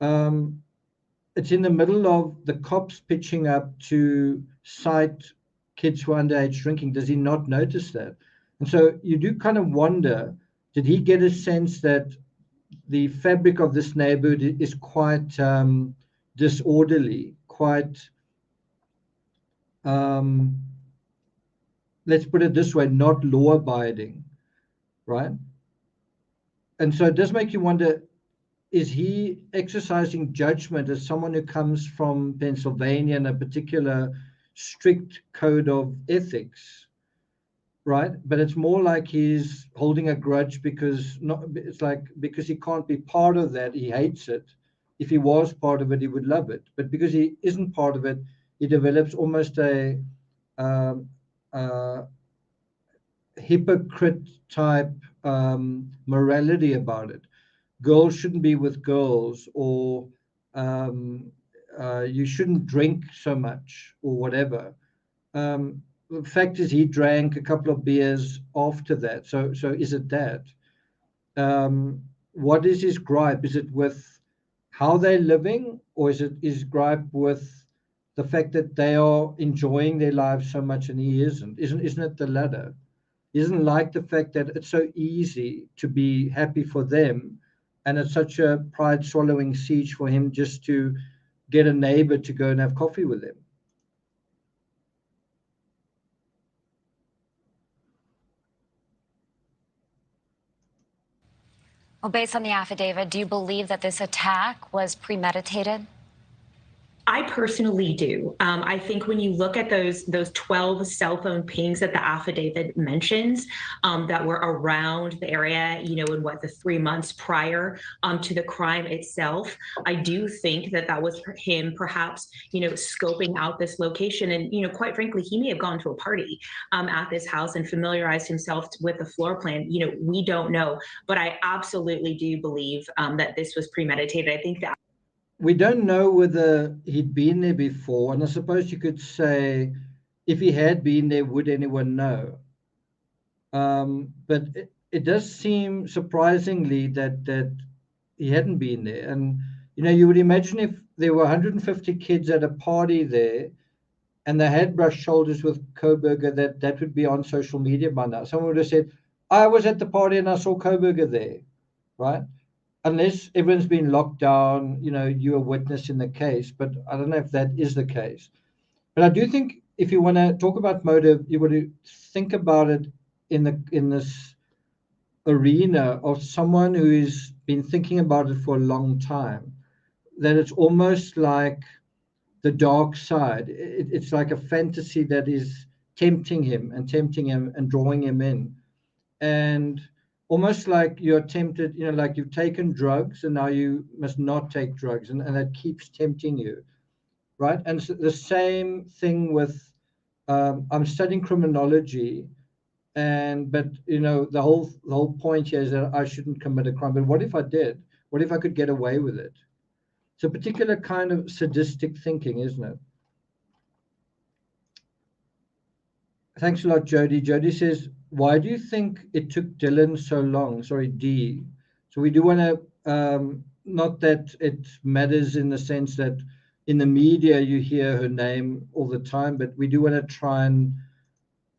C: It's in the middle of the cops pitching up to cite kids who are underage drinking. Does he not notice that? And so you do kind of wonder, did he get a sense that the fabric of this neighborhood is quite disorderly, quite, let's put it this way, not law-abiding, right? And so it does make you wonder, is he exercising judgment as someone who comes from Pennsylvania and a particular strict code of ethics, right? But it's more like he's holding a grudge because because he can't be part of that, he hates it. If he was part of it, he would love it. But because he isn't part of it, he develops almost a hypocrite type morality about it. Girls shouldn't be with girls, or you shouldn't drink so much, or whatever. The fact is, he drank a couple of beers after that. So is it that? What is his gripe? Is it with how they're living, or is it his gripe with the fact that they are enjoying their lives so much and he isn't? Isn't it the latter? He doesn't like the fact that it's so easy to be happy for them and it's such a pride-swallowing siege for him just to get a neighbor to go and have coffee with him.
A: Well, based on the affidavit, do you believe that this attack was premeditated?
B: I personally do. I think when you look at those 12 cell phone pings that the affidavit mentions that were around the area, in the 3 months prior to the crime itself, I do think that was him perhaps, scoping out this location. And, quite frankly, he may have gone to a party at this house and familiarized himself with the floor plan. We don't know. But I absolutely do believe that this was premeditated. I think that
C: we don't know whether he'd been there before, and I suppose you could say, if he had been there, would anyone know? But it does seem surprisingly that he hadn't been there. And you would imagine if there were 150 kids at a party there, and they had brushed shoulders with Kohberger, that would be on social media by now. Someone would have said, "I was at the party and I saw Kohberger there," right? Unless everyone's been locked down, you're a witness in the case, but I don't know if that is the case. But I do think if you want to talk about motive, you want to think about it in this arena of someone who's been thinking about it for a long time, that it's almost like the dark side. It's like a fantasy that is tempting him and drawing him in. And almost like you're tempted, like you've taken drugs and now you must not take drugs, and that keeps tempting you, right? And so the same thing with, I'm studying criminology, but the whole point here is that I shouldn't commit a crime. But what if I did? What if I could get away with it? It's a particular kind of sadistic thinking, isn't it? Thanks a lot, Jody. Jody says, why do you think it took Dylan so long? Sorry, D. So we do want to, not that it matters in the sense that in the media you hear her name all the time, but we do want to try and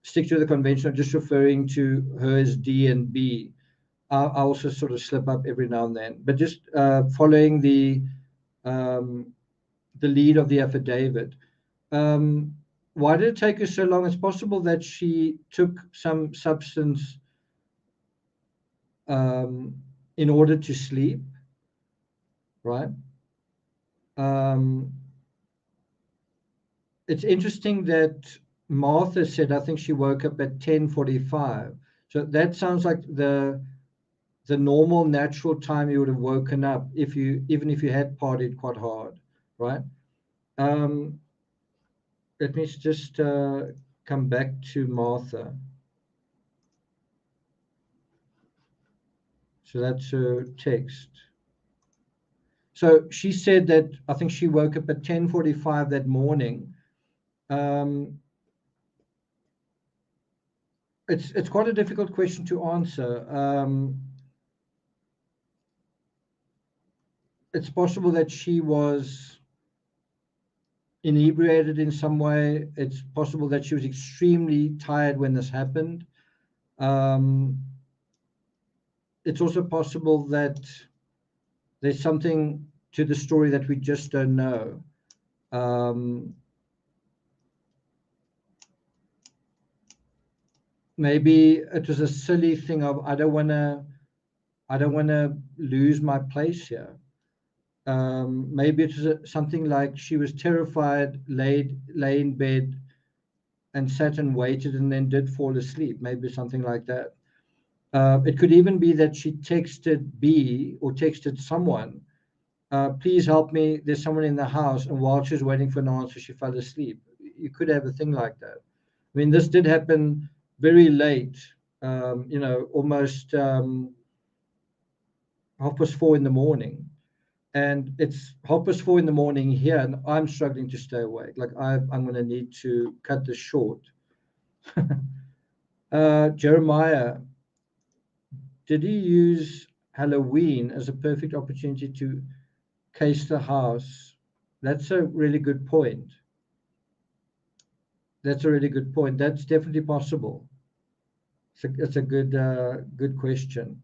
C: stick to the convention of just referring to her as D and B. I also sort of slip up every now and then, but just following the lead of the affidavit. Why did it take her so long? It's possible that she took some substance in order to sleep, right? It's interesting that Martha said, I think she woke up at 10:45. So that sounds like the normal, natural time you would have woken up even if you had partied quite hard, right? Let me just come back to Martha. So that's her text. So she said that I think she woke up at 10:45 that morning. It's quite a difficult question to answer. It's possible that she was inebriated in some way. It's possible that she was extremely tired when this happened. It's also possible that there's something to the story that we just don't know. Maybe it was a silly thing of I don't want to lose my place here. Maybe it was something like she was terrified, lay in bed and sat and waited and then did fall asleep. Maybe something like that. It could even be that she texted B or texted someone, please help me, there's someone in the house, and while she was waiting for an answer, she fell asleep. You could have a thing like that. I mean, this did happen very late, almost 4:30 in the morning. And it's 4:30 in the morning here, and I'm struggling to stay awake. Like I'm going to need to cut this short. Jeremiah, did he use Halloween as a perfect opportunity to case the house? That's a really good point. That's a really good point. That's definitely possible. It's a good question.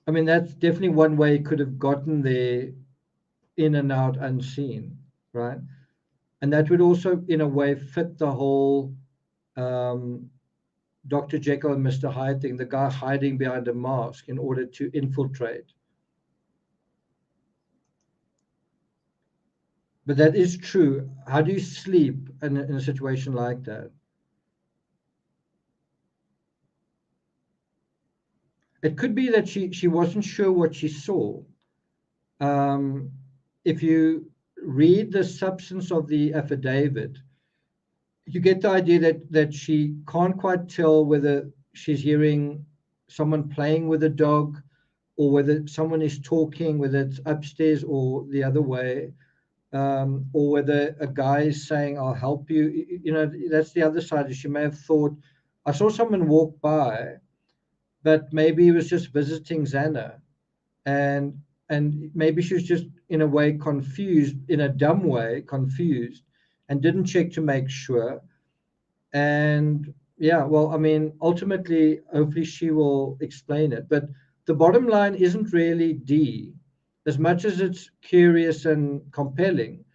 C: I mean, that's definitely one way he could have gotten there in and out unseen, right? And that would also, in a way, fit the whole Dr. Jekyll and Mr. Hyde thing, the guy hiding behind a mask in order to infiltrate. But that is true. How do you sleep in a situation like that? It could be that she wasn't sure what she saw. If you read the substance of the affidavit, you get the idea that she can't quite tell whether she's hearing someone playing with a dog or whether someone is talking, whether it's upstairs or the other way, or whether a guy is saying, I'll help you. You know, that's the other side. She may have thought, I saw someone walk by, but maybe he was just visiting Xana. And maybe she was just in a way confused, in a dumb way, confused, and didn't check to make sure. And yeah, well, I mean, ultimately, hopefully she will explain it. But the bottom line isn't really D. As much as it's curious and compelling,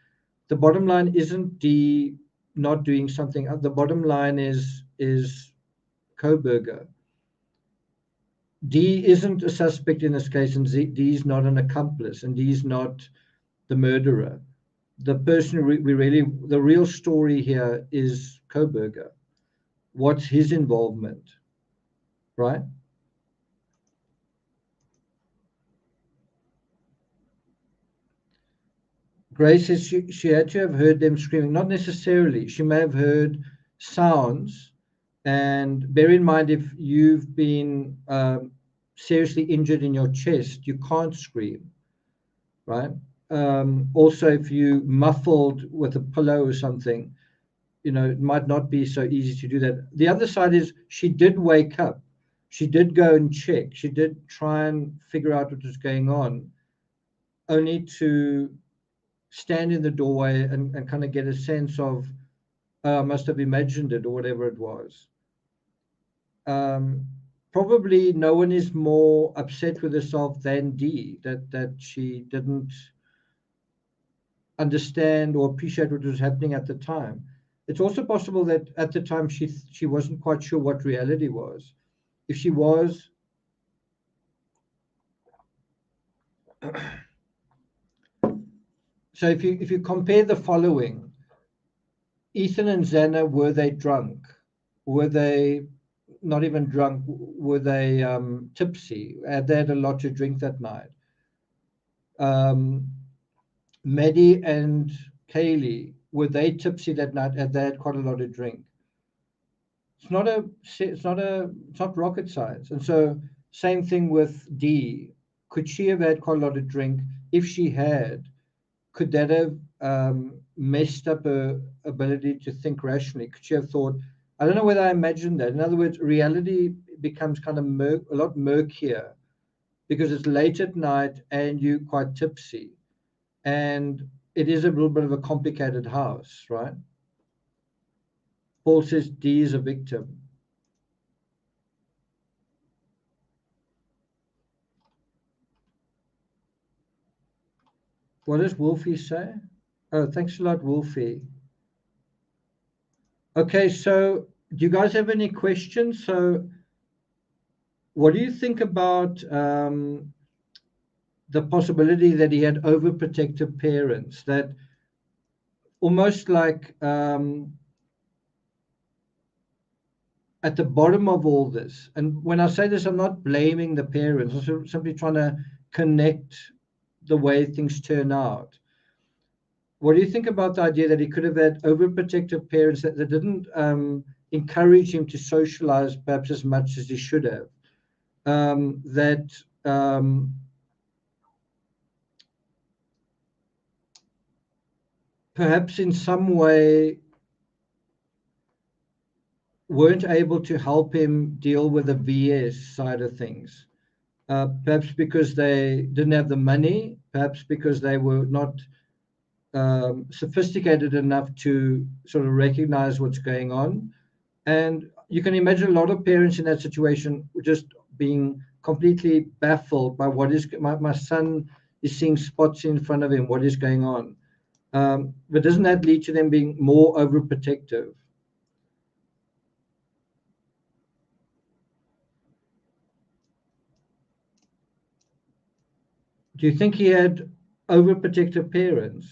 C: the bottom line isn't D not doing something. The bottom line is Kohberger. D isn't a suspect in this case, and D is not an accomplice, and D is not the murderer. The person the real story here is Kohberger. What's his involvement, right? Grace says she had to have heard them screaming. Not necessarily. She may have heard sounds. And bear in mind, if you've been seriously injured in your chest, you can't scream, right? Also, if you muffled with a pillow or something, you know, it might not be so easy to do that. The other side is she did wake up. She did go and check. She did try and figure out what was going on, only to stand in the doorway and kind of get a sense of, I must have imagined it or whatever it was. Probably no one is more upset with herself than Dee, that she didn't understand or appreciate what was happening at the time. It's also possible that at the time she wasn't quite sure what reality was. If she was, so if you compare the following, Ethan and Xana, were they drunk? Were they not even drunk? Were they tipsy? Had they had a lot to drink that night? Maddie and Kaylee, were they tipsy that night? Had they had quite a lot to drink? It's not rocket science. And so same thing with Dee. Could she have had quite a lot to drink? If she had, could that have messed up her ability to think rationally? Could she have thought, I don't know whether I imagined that. In other words, reality becomes kind of a lot murkier because it's late at night and you're quite tipsy. And it is a little bit of a complicated house, right? Paul says D is a victim. What does Wolfie say? Oh, thanks a lot, Wolfie. Okay, so do you guys have any questions? So what do you think about the possibility that he had overprotective parents, that almost like at the bottom of all this, and when I say this, I'm not blaming the parents, I'm simply trying to connect the way things turn out. What do you think about the idea that he could have had overprotective parents that didn't encourage him to socialize perhaps as much as he should have? Perhaps in some way weren't able to help him deal with the VS side of things. Perhaps because they didn't have the money, perhaps because they were not sophisticated enough to sort of recognize what's going on. And you can imagine a lot of parents in that situation just being completely baffled by what is, my son is seeing spots in front of him, what is going on. But doesn't that lead to them being more overprotective? Do you think he had overprotective parents?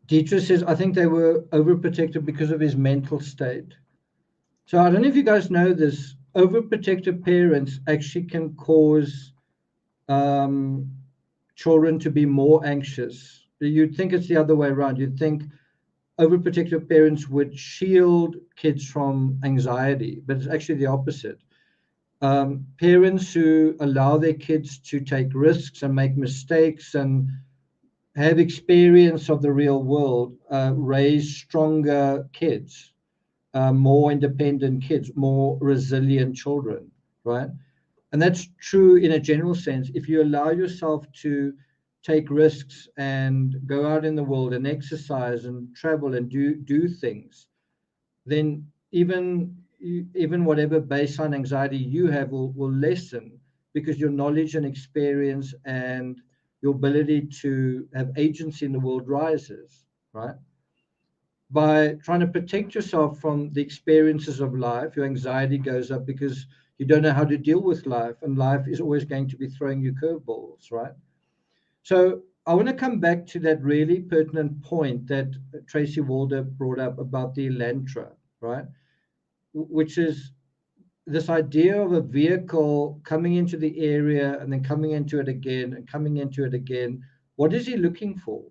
C: Dietrich says, I think they were overprotective because of his mental state. So I don't know if you guys know this, overprotective parents actually can cause children to be more anxious. You'd think it's the other way around. You'd think overprotective parents would shield kids from anxiety, but it's actually the opposite. Parents who allow their kids to take risks and make mistakes and have experience of the real world raise stronger kids, more independent kids, more resilient children, right? And that's true in a general sense. If you allow yourself to take risks and go out in the world and exercise and travel and do things, then even whatever baseline anxiety you have will lessen, because your knowledge and experience and your ability to have agency in the world rises, right? By trying to protect yourself from the experiences of life, your anxiety goes up because you don't know how to deal with life, and life is always going to be throwing you curveballs, right? So I want to come back to that really pertinent point that Tracy Walder brought up about the Elantra, right? Which is this idea of a vehicle coming into the area and then coming into it again and coming into it again. What is he looking for?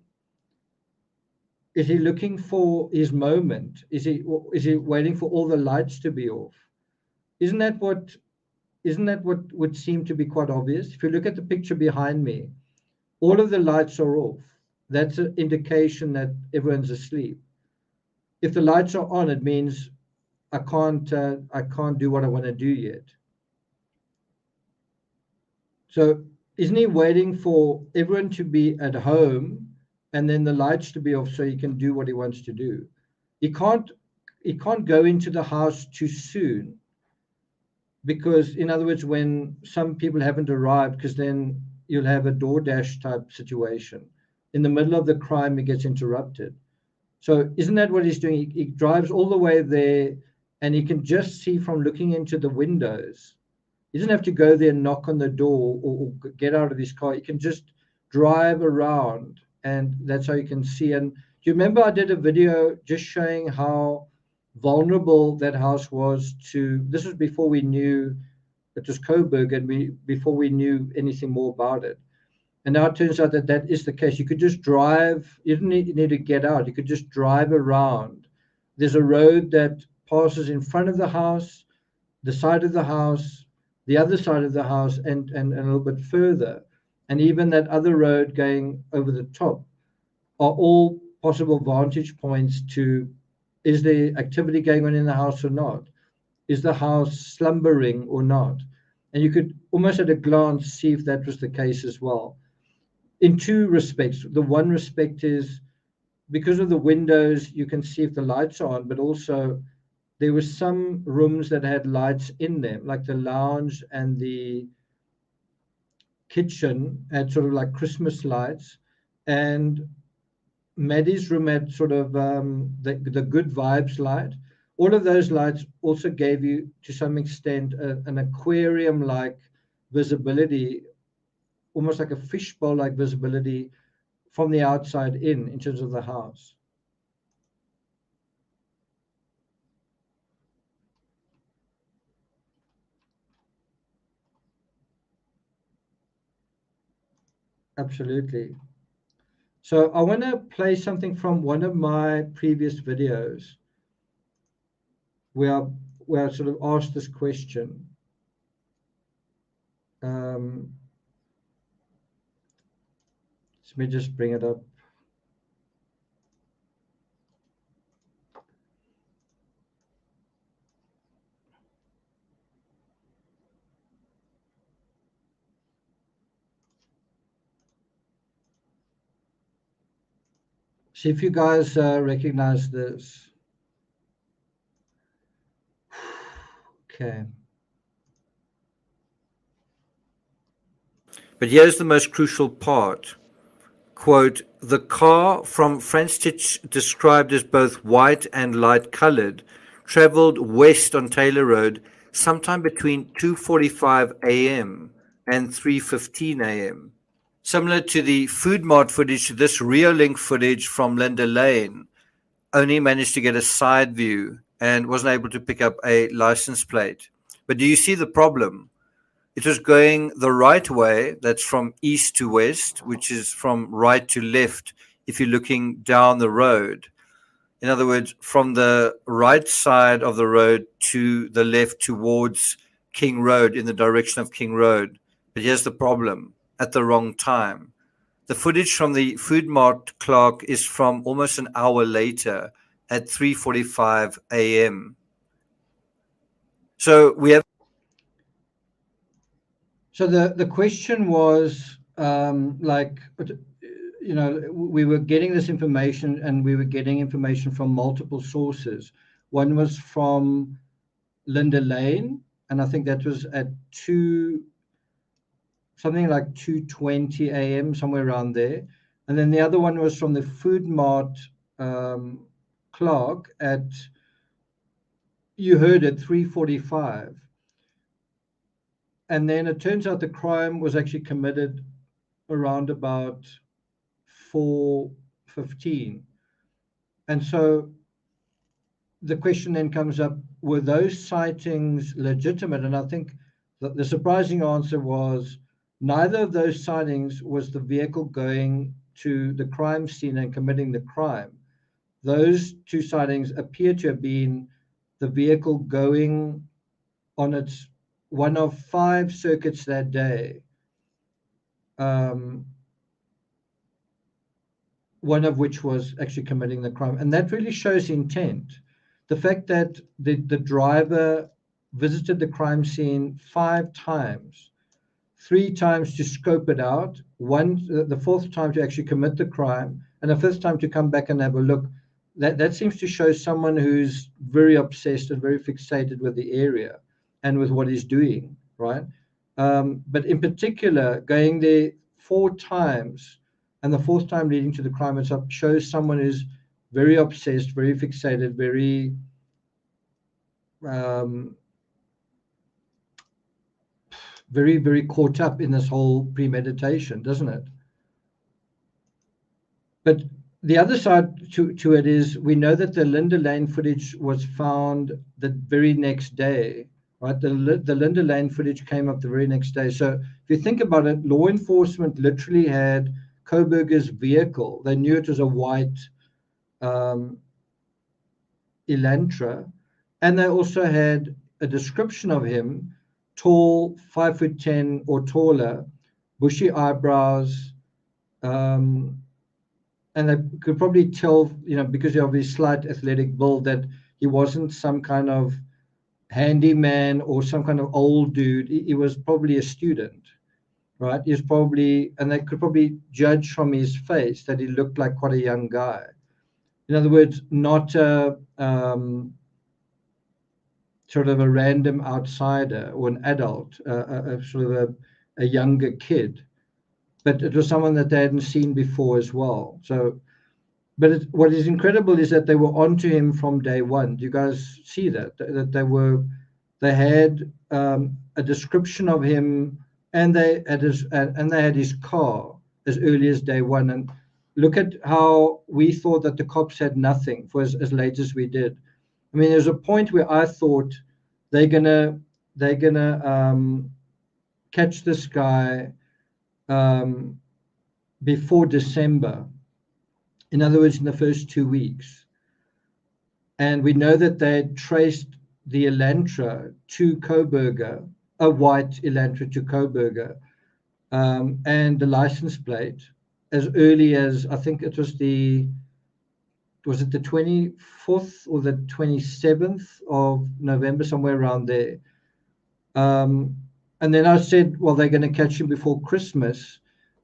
C: Is he looking for his moment? Is he waiting for all the lights to be off? Isn't that what would seem to be quite obvious? If you look at the picture behind me, all of the lights are off. That's an indication that everyone's asleep. If the lights are on, it means I can't do what I want to do yet. So isn't he waiting for everyone to be at home and then the lights to be off so he can do what he wants to do? He can't go into the house too soon, because, in other words, when some people haven't arrived, because then you'll have a DoorDash type situation. In the middle of the crime, he gets interrupted. So isn't that what he's doing? He drives all the way there, and he can just see from looking into the windows. He doesn't have to go there and knock on the door or get out of his car. He can just drive around, and that's how you can see. And do you remember I did a video just showing how vulnerable that house was to, this was before we knew it was Kohberger, and before we knew anything more about it. And now it turns out that that is the case. You could just drive, you didn't need to get out. You could just drive around. There's a road that passes in front of the house, the side of the house, the other side of the house, and a little bit further. And even that other road going over the top are all possible vantage points to, is there activity going on in the house or not? Is the house slumbering or not? And you could almost at a glance see if that was the case as well. In two respects. The one respect is because of the windows, you can see if the lights are on, but also there were some rooms that had lights in them, like the lounge and the kitchen had sort of like Christmas lights, and Maddie's room had sort of the good vibes light. All of those lights also gave you, to some extent, an aquarium-like visibility, almost like a fishbowl-like visibility from the outside in terms of the house. Absolutely. So I want to play something from one of my previous videos where I sort of asked this question. Let me just bring it up. See if you guys recognize this. Okay.
F: But here's the most crucial part. Quote, the car from Franstich, described as both white and light colored, traveled west on Taylor Road sometime between 2:45 a.m. and 3:15 a.m. Similar to the Food Mart footage, this Reolink footage from Linda Lane only managed to get a side view and wasn't able to pick up a license plate. But do you see the problem? It was going the right way, that's from east to west, which is from right to left if you're looking down the road. In other words, from the right side of the road to the left towards King Road in the direction of King Road. But here's the problem, at the wrong time. The footage from the Food Mart clock is from almost an hour later at 3:45 a.m. So we have.
C: So the question was, like, you know, we were getting this information and we were getting information from multiple sources. One was from Linda Lane, and I think that was at something like 2:20 a.m., somewhere around there. And then the other one was from the Food Mart clock at, you heard it, 3:45. And then it turns out the crime was actually committed around about 4:15. And so the question then comes up, were those sightings legitimate? And I think the surprising answer was neither of those sightings was the vehicle going to the crime scene and committing the crime. Those two sightings appear to have been the vehicle going on its one of 5 circuits that day, one of which was actually committing the crime. And that really shows intent. The fact that the driver visited the crime scene 5 times, 3 times to scope it out, the 4th time to actually commit the crime, and the 5th time to come back and have a look, that seems to show someone who's very obsessed and very fixated with the area and with what he's doing, right? But in particular, going there 4 times, and the 4th time leading to the crime itself, shows someone who's very obsessed, very fixated, very very caught up in this whole premeditation, doesn't it? But the other side to it is, we know that the Linda Lane footage was found the very next day, right? The Linda Lane footage came up the very next day. So if you think about it, law enforcement literally had Kohberger's vehicle. They knew it was a white Elantra, and they also had a description of him, tall, 5'10" or taller, bushy eyebrows, and they could probably tell, you know, because of his slight athletic build, that he wasn't some kind of handyman or some kind of old dude. He was probably a student, right? He's probably, and they could probably judge from his face that he looked like quite a young guy. In other words, not sort of a random outsider or an adult, sort of a younger kid, but it was someone that they hadn't seen before as well. So, but what is incredible is that they were onto him from day one. Do you guys see that? That they had a description of him, and they had his car as early as day one. And look at how we thought that the cops had nothing for as late as we did. I mean, there's a point where I thought they're gonna catch this guy before December. In other words, in the first 2 weeks. And we know that they traced the Elantra to Kohberger, a white Elantra to Kohberger, and the license plate as early as, I think it was the 24th or the 27th of November, somewhere around there. And then I said, well, they're going to catch him before Christmas.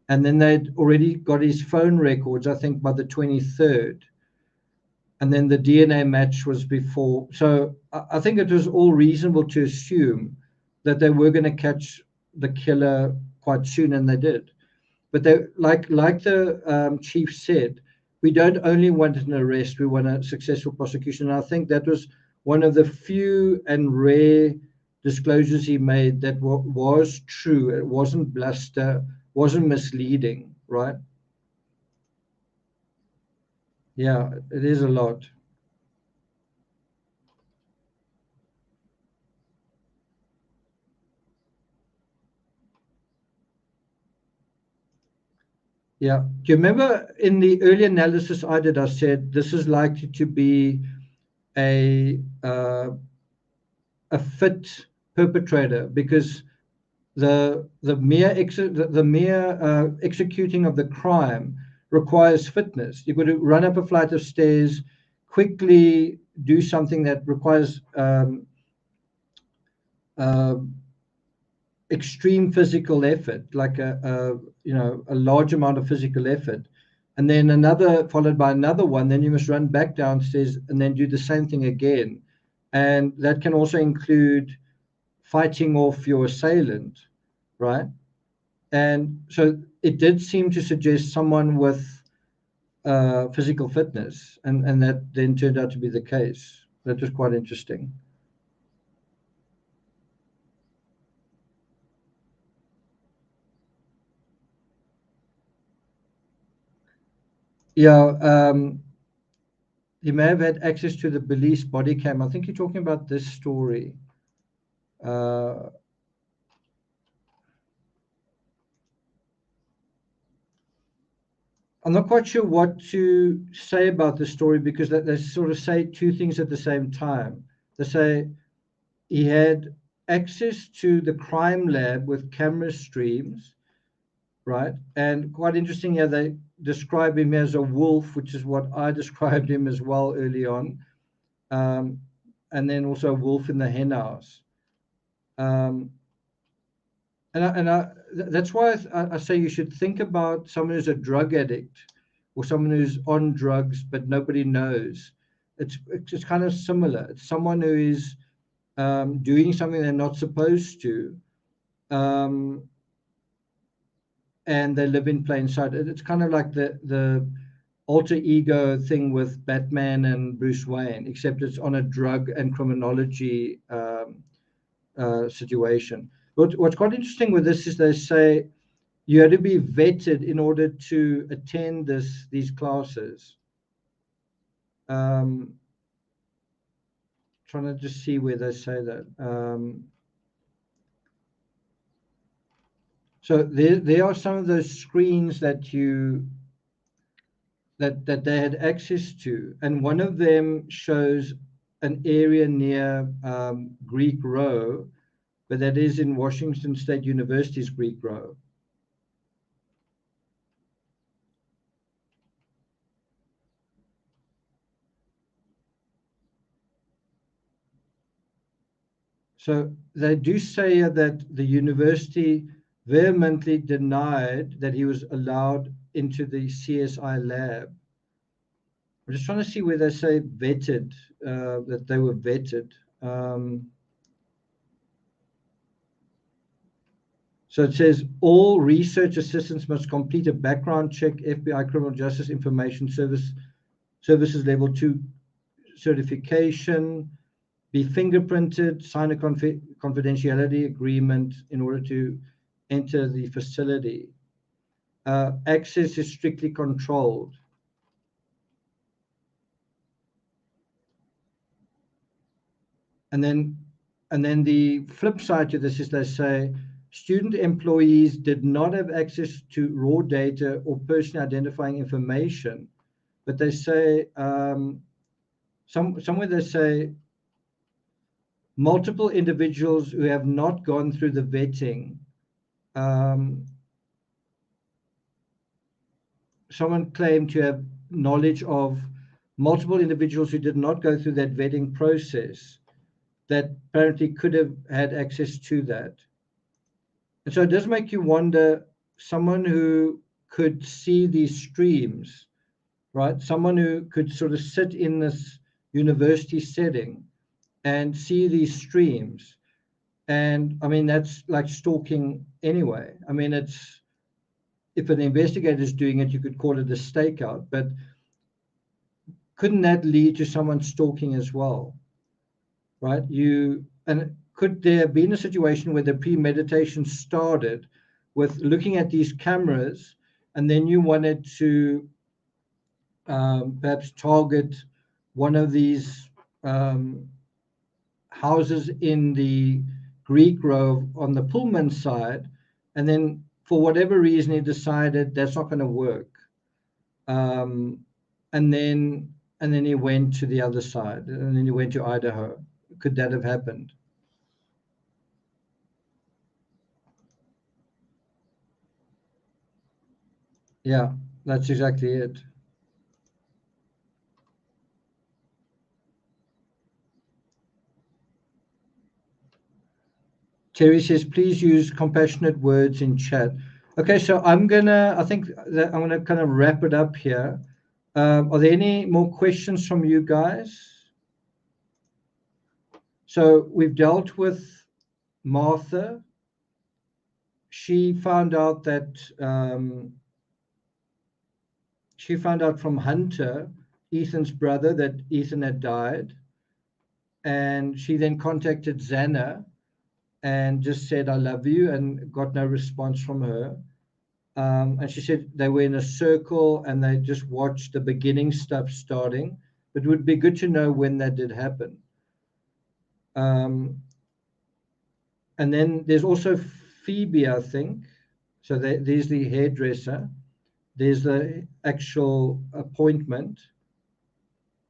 C: And then they'd already got his phone records, I think, by the 23rd. And then the DNA match was before. So I think it was all reasonable to assume that they were going to catch the killer quite soon, and they did. But they, like the chief said, we don't only want an arrest, we want a successful prosecution. And I think that was one of the few and rare disclosures he made that was true. It wasn't bluster, wasn't misleading, right? Yeah, it is a lot. Yeah. Do you remember in the early analysis I did, I said this is likely to be a fit perpetrator because the mere executing of the crime requires fitness. You've got to run up a flight of stairs, quickly do something that requires extreme physical effort, like a large amount of physical effort, and then another followed by another one. Then you must run back downstairs and then do the same thing again, and that can also include fighting off your assailant, right? And so it did seem to suggest someone with physical fitness, and that then turned out to be the case. That was quite interesting. Yeah, he may have had access to the police body cam. I think you're talking about this story. I'm not quite sure what to say about the story because they sort of say two things at the same time. They say he had access to the crime lab with camera streams, right? And quite interesting here, they describe him as a wolf, which is what I described him as well early on. And then also a wolf in the hen house. That's why I say you should think about someone who's a drug addict or someone who's on drugs, but nobody knows. It's kind of similar. It's someone who is doing something they're not supposed to, and they live in plain sight. It's kind of like the alter ego thing with Batman and Bruce Wayne, except it's on a drug and criminology situation. What's quite interesting with this is they say you had to be vetted in order to attend these classes. Trying to just see where they say that. So there are some of those screens that that they had access to, and one of them shows an area near Greek Row, but that is in Washington State University's Greek Row. So they do say that the university vehemently denied that he was allowed into the CSI lab. I'm just trying to see where they say vetted, that they were vetted. So it says all research assistants must complete a background check, FBI Criminal Justice Information Services Level 2 certification, be fingerprinted, sign a confidentiality agreement in order to enter the facility. Access is strictly controlled. And then the flip side to this is they say student employees did not have access to raw data or personally identifying information, but they say somewhere they say multiple individuals who have not gone through the vetting. Someone claimed to have knowledge of multiple individuals who did not go through that vetting process that apparently could have had access to that. And so it does make you wonder, someone who could see these streams, right? Someone who could sort of sit in this university setting and see these streams. And I mean, that's like stalking anyway. I mean, it's, if an investigator is doing it, you could call it a stakeout, but couldn't that lead to someone stalking as well, right? And could there have been a situation where the premeditation started with looking at these cameras, and then you wanted to perhaps target one of these houses in the Greek Grove on the Pullman side, and then for whatever reason he decided that's not going to work, and then he went to the other side, and then he went to Idaho. Could that have happened? Yeah, that's exactly it. Terry says, please use compassionate words in chat. Okay, so I think that I'm gonna kind of wrap it up here. Are there any more questions from you guys? So we've dealt with Martha. She found out that she found out from Hunter, Ethan's brother, that Ethan had died. And she then contacted Xana and just said, I love you, and got no response from her. And she said they were in a circle and they just watched the beginning stuff starting. It would be good to know when that did happen. And then there's also Phoebe, I think. So there's the hairdresser. There's the actual appointment,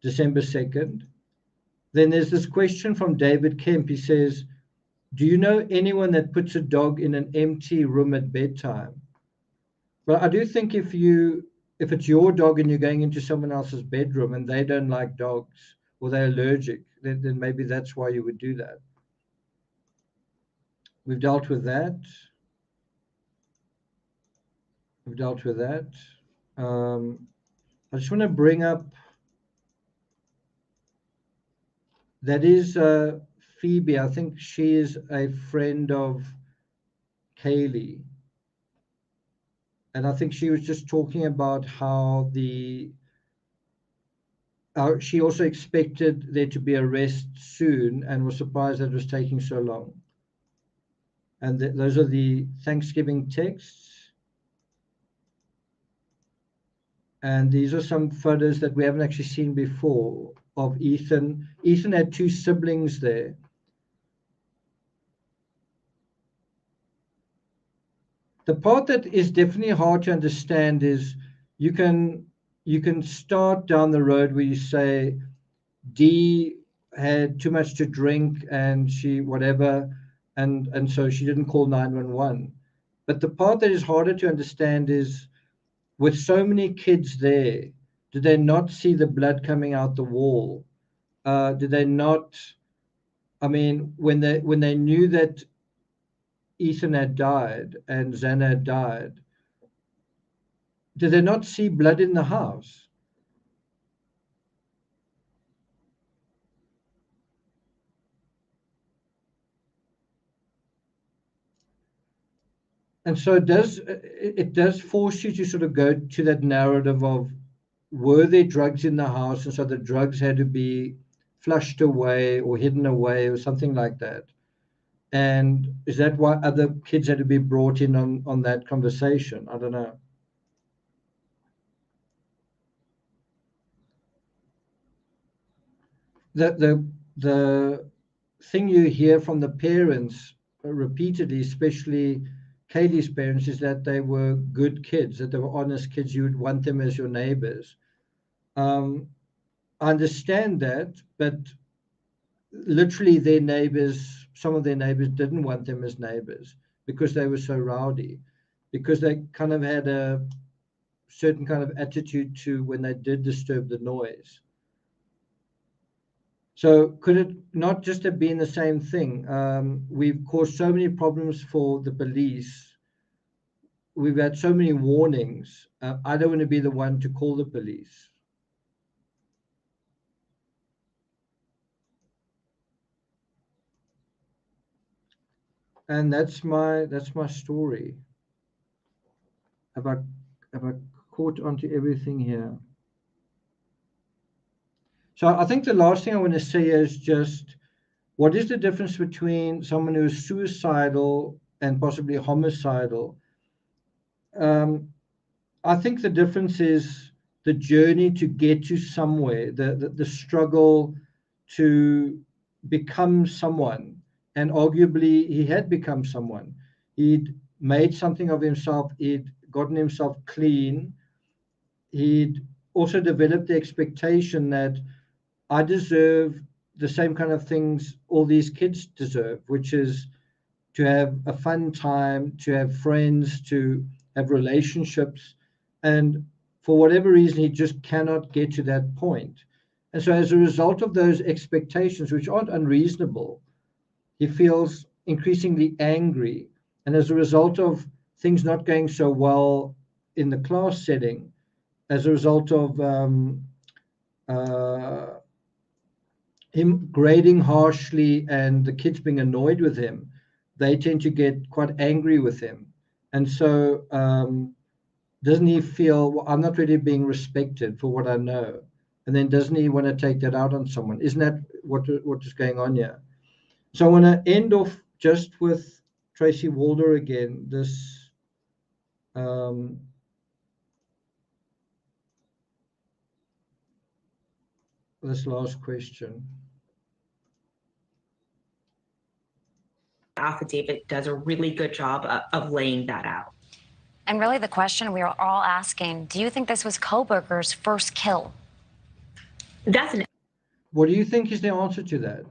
C: December 2nd. Then there's this question from David Kemp. He says, do you know anyone that puts a dog in an empty room at bedtime? Well, I do think if it's your dog and you're going into someone else's bedroom and they don't like dogs or they're allergic, then maybe that's why you would do that. We've dealt with that. We've dealt with that. I just want to bring up, that is Phoebe. I think she is a friend of Kaylee. And I think she was just talking about how she also expected there to be arrest soon and was surprised that it was taking so long. And those are the Thanksgiving texts. And these are some photos that we haven't actually seen before of Ethan. Ethan had two siblings there. The part that is definitely hard to understand is you can start down the road where you say Dee had too much to drink and she whatever, and so she didn't call 911. But the part that is harder to understand is, with so many kids there, did they not see the blood coming out the wall? Did they not? I mean, when they knew that Ethan had died and Xana had died, did they not see blood in the house? And so it does force you to sort of go to that narrative of, were there drugs in the house, and so the drugs had to be flushed away or hidden away or something like that? And is that why other kids had to be brought in on that conversation? I don't know. The thing you hear from the parents repeatedly, especially Kaylee's parents, is that they were good kids, that they were honest kids. You would want them as your neighbors. I understand that, but literally their neighbors, some of their neighbors didn't want them as neighbors because they were so rowdy, because they kind of had a certain kind of attitude to when they did disturb the noise. So could it not just have been the same thing? We've caused so many problems for the police we've had so many warnings. I don't want to be the one to call the police. And that's my story. Have I caught onto everything here? So I think the last thing I want to say is just, what is the difference between someone who is suicidal and possibly homicidal? I think the difference is the journey to get to somewhere, the struggle to become someone. And arguably, he had become someone. He'd made something of himself. He'd gotten himself clean. He'd also developed the expectation that I deserve the same kind of things all these kids deserve, which is to have a fun time, to have friends, to have relationships. And for whatever reason, he just cannot get to that point. And so as a result of those expectations, which aren't unreasonable, he feels increasingly angry. And as a result of things not going so well in the class setting, as a result of him grading harshly and the kids being annoyed with him, they tend to get quite angry with him. And so doesn't he feel, well, I'm not really being respected for what I know? And then doesn't he want to take that out on someone? Isn't that what is going on here? So I want to end off just with Tracy Walder again, this this last question.
B: Affidavit does a really good job of laying that out.
A: And really the question we are all asking, do you think this was Kohberger's first kill?
B: Definitely.
C: What do you think is the answer to that?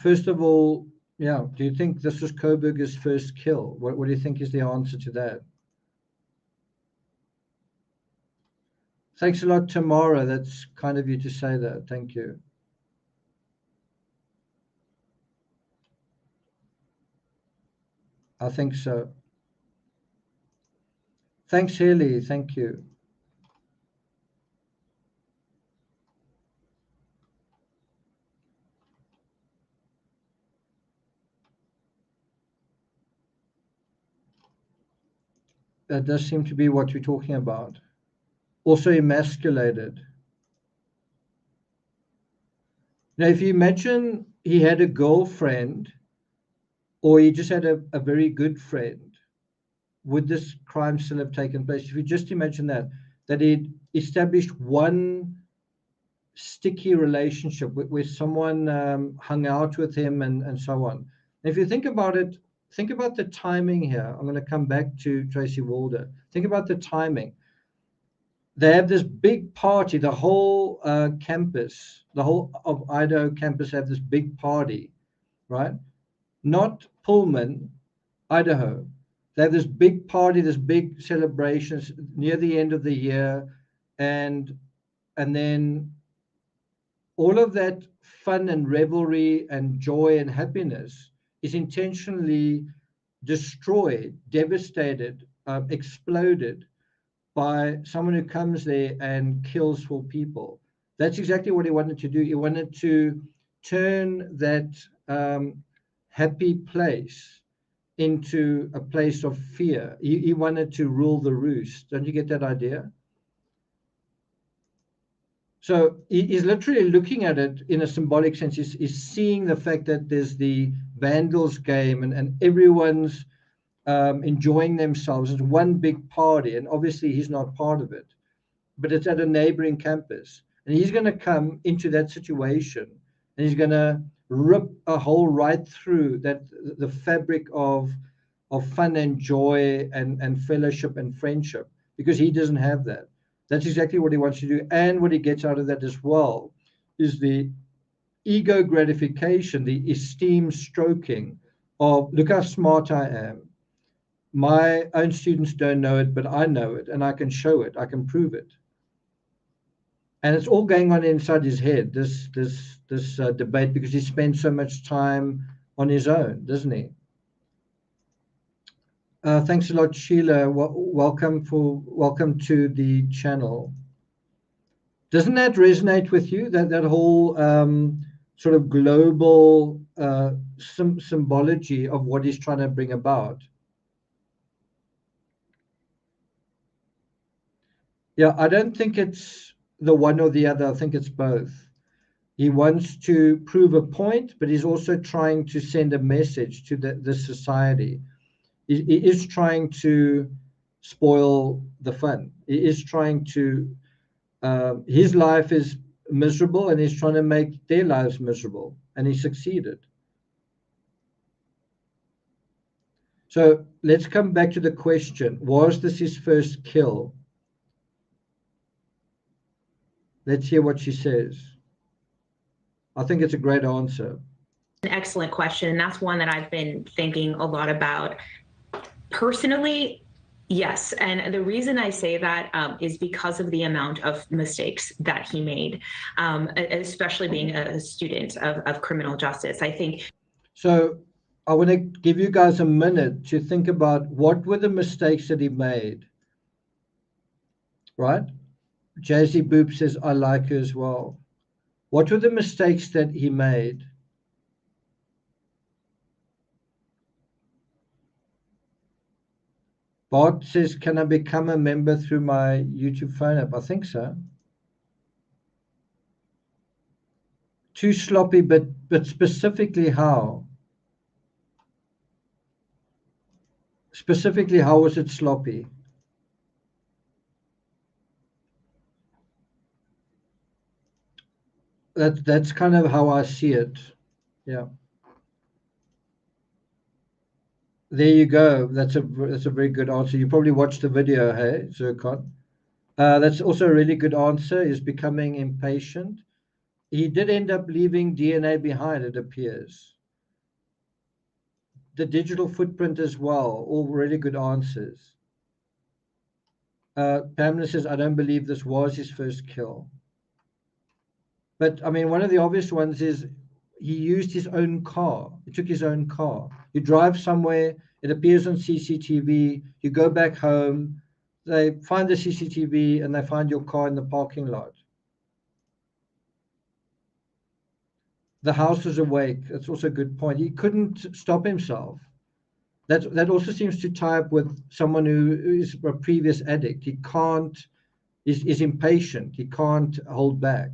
C: First of all, do you think this was Kohberger's first kill? What do you think is the answer to that? Thanks a lot, Tamara. That's kind of you to say that. Thank you. I think so. Thanks, Haley. Thank you. That does seem to be what we're talking about. Also emasculated. Now, if you imagine he had a girlfriend or he just had a very good friend, would this crime still have taken place? If you just imagine that he'd established one sticky relationship where someone hung out with him and so on. And if you think about it, think about the timing here. I'm going to come back to Tracy Walder. Think about the timing. They have this big party, the whole campus, the whole of IDAHO campus have this big party, right? Not Pullman, IDAHO. They have this big party, this big celebrations near the end of the year, and then all of that fun and revelry and joy and happiness is intentionally destroyed, devastated, exploded by someone who comes there and kills 4 people. That's exactly what he wanted to do. He wanted to turn that happy place into a place of fear. He wanted to rule the roost. Don't you get that idea? So he's literally looking at it in a symbolic sense. He's seeing the fact that there's the Vandals game and everyone's enjoying themselves. It's one big party, and obviously he's not part of it, but it's at a neighboring campus. And he's going to come into that situation, and he's going to rip a hole right through the fabric of fun and joy and fellowship and friendship, because he doesn't have that. That's exactly what he wants to do. And what he gets out of that as well is the ego gratification, the esteem stroking of, look how smart I am. My own students don't know it, but I know it, and I can show it. I can prove it. And it's all going on inside his head, this debate, because he spends so much time on his own, doesn't he? Thanks a lot, Sheila. Welcome to the channel. Doesn't that resonate with you? That whole sort of global symbology of what he's trying to bring about? Yeah, I don't think it's the one or the other. I think it's both. He wants to prove a point, but he's also trying to send a message to the society. He is trying to spoil the fun. He is trying to, his life is miserable and he's trying to make their lives miserable, and he succeeded. So let's come back to the question, was this his first kill? Let's hear what she says. I think it's a great answer.
B: An excellent question. And that's one that I've been thinking a lot about. Personally, yes. And the reason I say that is because of the amount of mistakes that he made, especially being a student of criminal justice. I think.
C: So I want to give you guys a minute to think about what were the mistakes that he made, right? Jazzy Boop says, I like her as well. What were the mistakes that he made? Bart says, can I become a member through my YouTube phone app? I think so. Too sloppy, but specifically how? Specifically, how was it sloppy? That's kind of how I see it. Yeah. There you go. That's a very good answer. You probably watched the video, hey, Zircon? That's also a really good answer, is becoming impatient. He did end up leaving DNA behind, it appears. The digital footprint as well, all really good answers. Pamela says, I don't believe this was his first kill. But, I mean, one of the obvious ones is he used his own car. He took his own car. You drive somewhere, it appears on CCTV, you go back home, they find the CCTV and they find your car in the parking lot. The house is awake. That's also a good point. He couldn't stop himself. That also seems to tie up with someone who is a previous addict. He can't, is impatient. He can't hold back.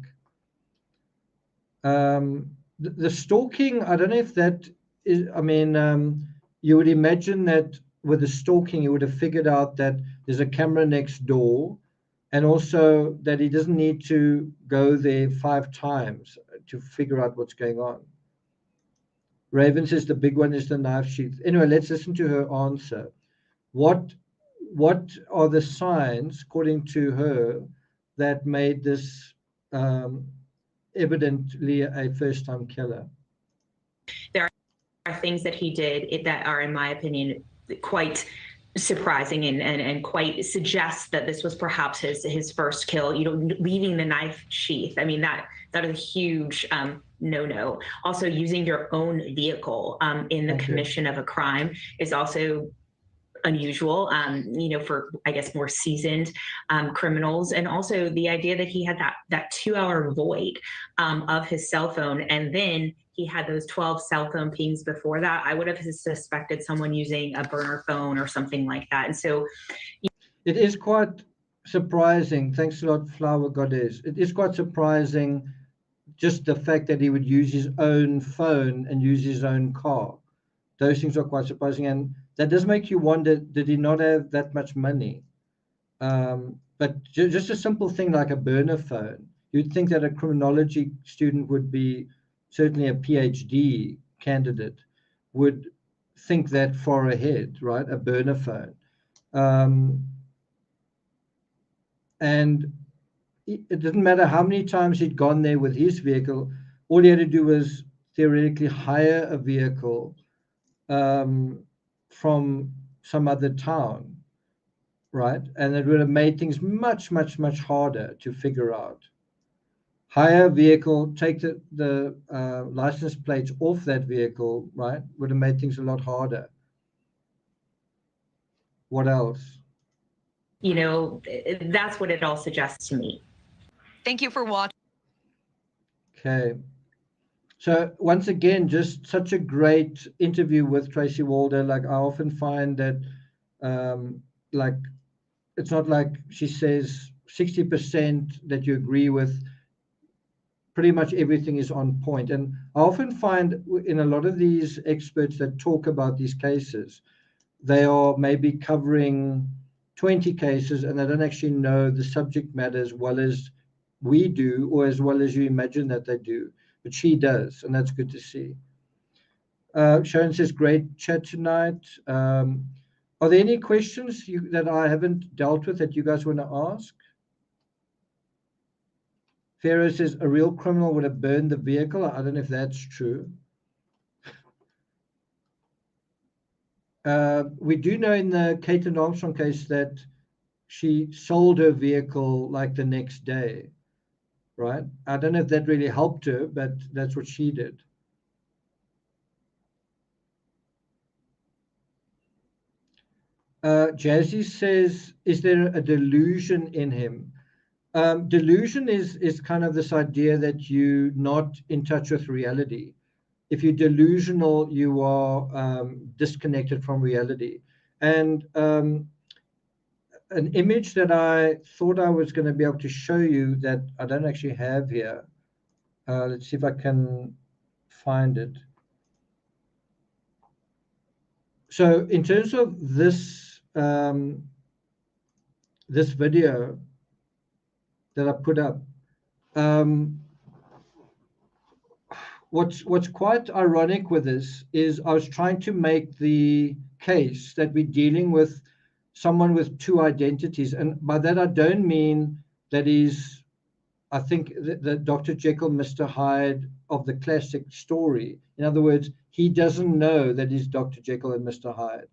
C: The stalking, I don't know if that is, I mean, you would imagine that with the stalking, you would have figured out that there's a camera next door, and also that he doesn't need to go there 5 times to figure out what's going on. Raven says the big one is the knife sheath. Anyway, let's listen to her answer. What are the signs, according to her, that made this evidently a first-time killer?
B: There are things that he did that are, in my opinion, quite surprising and quite suggest that this was perhaps his first kill. You know, leaving the knife sheath. I mean, that is a huge no-no. Also, using your own vehicle in the commission of a crime is also unusual, you know, for, I guess, more seasoned criminals. And also the idea that he had that 2-hour void of his cell phone, and then he had those 12 cell phone pings before that. I would have suspected someone using a burner phone or something like that. And so
C: it is quite surprising. Thanks a lot, Flower Goddess. It is quite surprising, just the fact that he would use his own phone and use his own car. Those things are quite surprising. And that does make you wonder, did he not have that much money? But just a simple thing like a burner phone, you'd think that a criminology student would be, certainly a PhD candidate, would think that far ahead, right? A burner phone. And it didn't matter how many times he'd gone there with his vehicle. All he had to do was theoretically hire a vehicle from some other town, right? And it would have made things much, much, much harder to figure out. Hire a vehicle, take the license plates off that vehicle, right? Would have made things a lot harder. What else?
B: You know, that's what it all suggests to me.
E: Thank you for watching.
C: Okay. So once again, just such a great interview with Tracy Walder. Like I often find that, like, it's not like she says 60% that you agree with. Pretty much everything is on point. And I often find in a lot of these experts that talk about these cases, they are maybe covering 20 cases and they don't actually know the subject matter as well as we do, or as well as you imagine that they do. But she does, and that's good to see. Sharon says, great chat tonight. Are there any questions that I haven't dealt with that you guys want to ask? Pharaoh says, a real criminal would have burned the vehicle. I don't know if that's true. We do know in the Caitlin Armstrong case that she sold her vehicle like the next day, right? I don't know if that really helped her, but that's what she did. Jazzy says, is there a delusion in him? Delusion is kind of this idea that you're not in touch with reality. If you're delusional, you are disconnected from reality. And an image that I thought I was going to be able to show you that I don't actually have here. Let's see if I can find it. So in terms of this, this video that I put up, what's quite ironic with this is I was trying to make the case that we're dealing with someone with two identities, and by that I don't mean that he's, I think, the Dr. Jekyll, Mr. Hyde of the classic story. In other words, he doesn't know that he's Dr. Jekyll and Mr. Hyde.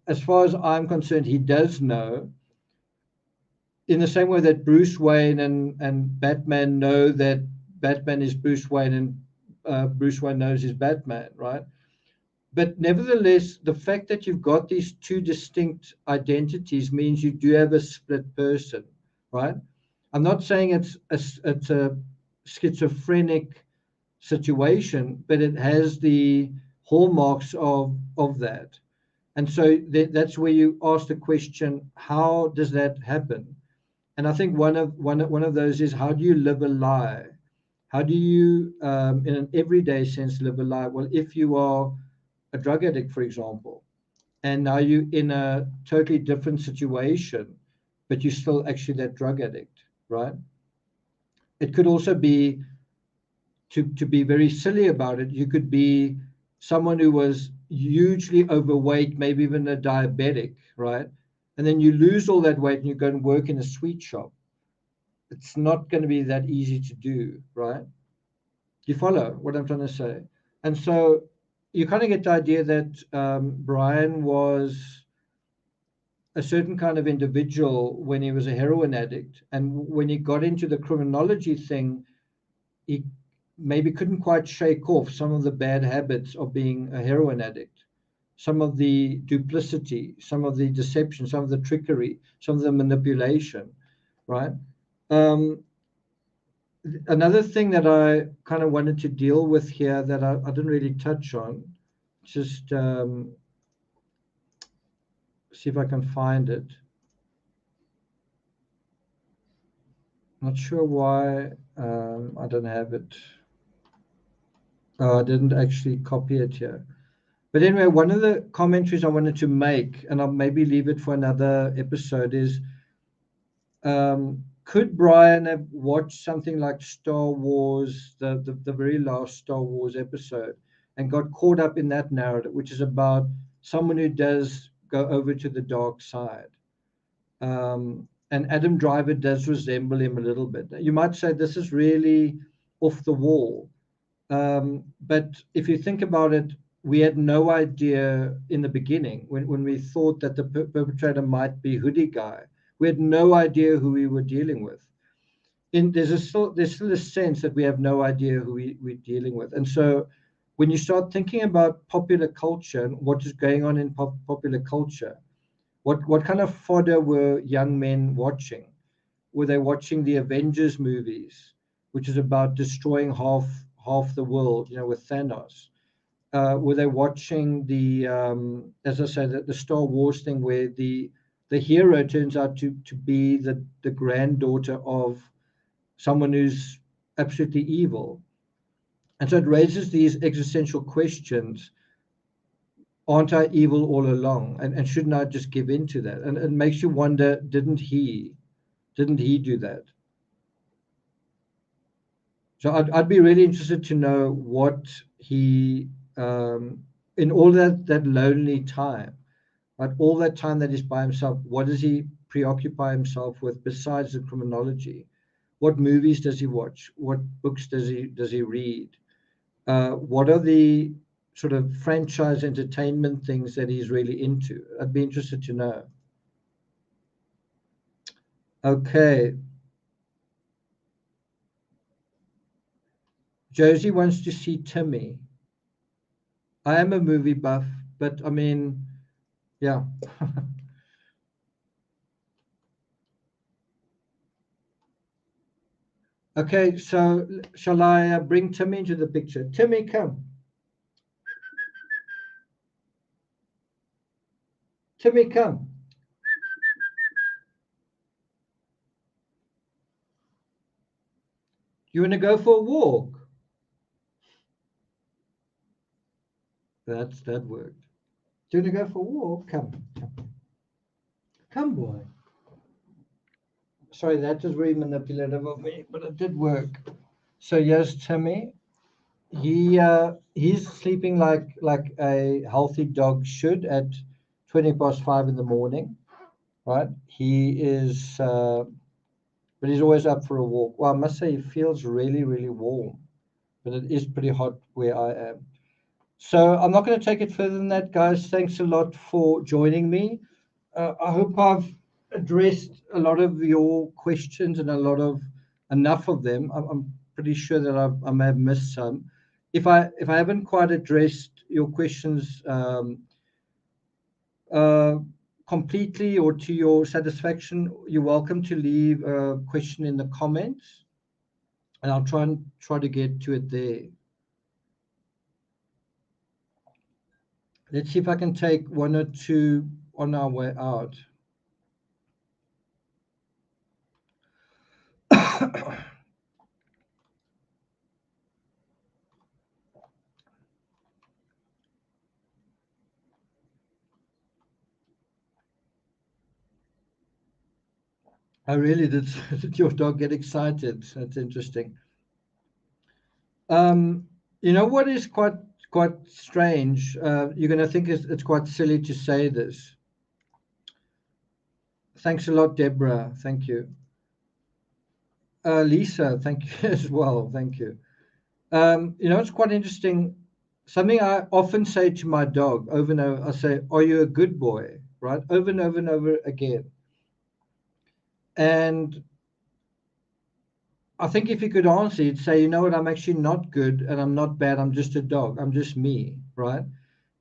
C: As far as I'm concerned, he does know, in the same way that Bruce Wayne and Batman know that Batman is Bruce Wayne and Bruce Wayne knows he's Batman, right? But nevertheless, the fact that you've got these two distinct identities means you do have a split person, right? I'm not saying it's a schizophrenic situation, but it has the hallmarks of that. And so that's where you ask the question, how does that happen? And I think one of those is, how do you live a lie? How do you, in an everyday sense, live a lie? Well, if you are a drug addict, for example, and now you're in a totally different situation, but you're still actually that drug addict, right? It could also be, to be very silly about it, you could be someone who was hugely overweight, maybe even a diabetic, right? And then you lose all that weight and you go and work in a sweet shop. It's not going to be that easy to do, right? You follow what I'm trying to say? And so you kind of get the idea that Bryan was a certain kind of individual when he was a heroin addict. And when he got into the criminology thing, he maybe couldn't quite shake off some of the bad habits of being a heroin addict, some of the duplicity, some of the deception, some of the trickery, some of the manipulation, right? Another thing that I kind of wanted to deal with here that I didn't really touch on, just see if I can find it. Not sure why I don't have it. Oh, I didn't actually copy it here. But anyway, one of the commentaries I wanted to make, and I'll maybe leave it for another episode, is could Bryan have watched something like Star Wars, the very last Star Wars episode, and got caught up in that narrative, which is about someone who does go over to the dark side? And Adam Driver does resemble him a little bit. You might say this is really off the wall. But if you think about it, we had no idea in the beginning when we thought that the perpetrator might be Hoodie Guy. We had no idea who we were dealing with. There's still a sense that we have no idea who we're dealing with. And so when you start thinking about popular culture and what is going on in popular culture, What kind of fodder were young men watching? Were they watching the Avengers movies, which is about destroying half the world, with Thanos? Were they watching the, as I say, the Star Wars thing where the hero turns out to be the granddaughter of someone who's absolutely evil? And so it raises these existential questions. Aren't I evil all along? And shouldn't I just give in to that? And it makes you wonder, didn't he do that? So I'd be really interested to know what he, in all that lonely time, right, all that time that he's by himself, what does he preoccupy himself with besides the criminology? What movies does he watch? What books does he read? What are the sort of franchise entertainment things that he's really into? I'd be interested to know. Okay. Josie wants to see Timmy. I am a movie buff, but I mean, yeah. Okay, so shall I bring Timmy into the picture? Timmy, come. Timmy, come. You want to go for a walk? That worked. Do you want to go for a walk? Come. Come, boy. Sorry, that was very manipulative of me, but it did work. So here's Timmy. He's sleeping like a healthy dog should at 5:20 in the morning, right? He is, but he's always up for a walk. Well, I must say he feels really, really warm, but it is pretty hot where I am. So I'm not going to take it further than that, guys. Thanks a lot for joining me. I hope I've addressed a lot of your questions and enough of them. I'm pretty sure that I may have missed some. If I haven't quite addressed your questions completely or to your satisfaction, you're welcome to leave a question in the comments, and I'll try to get to it there. Let's see if I can take one or two on our way out. Oh, really? Did your dog get excited? That's interesting. You know what is quite strange? You're going to think it's quite silly to say this. Thanks a lot, Deborah. Thank you. Lisa, thank you as well. Thank you. It's quite interesting. Something I often say to my dog over and over, I say, "Are you a good boy?" Right? Over and over and over again. And I think if you could answer, you'd say, you know what, I'm actually not good and I'm not bad. I'm just a dog. I'm just me, right?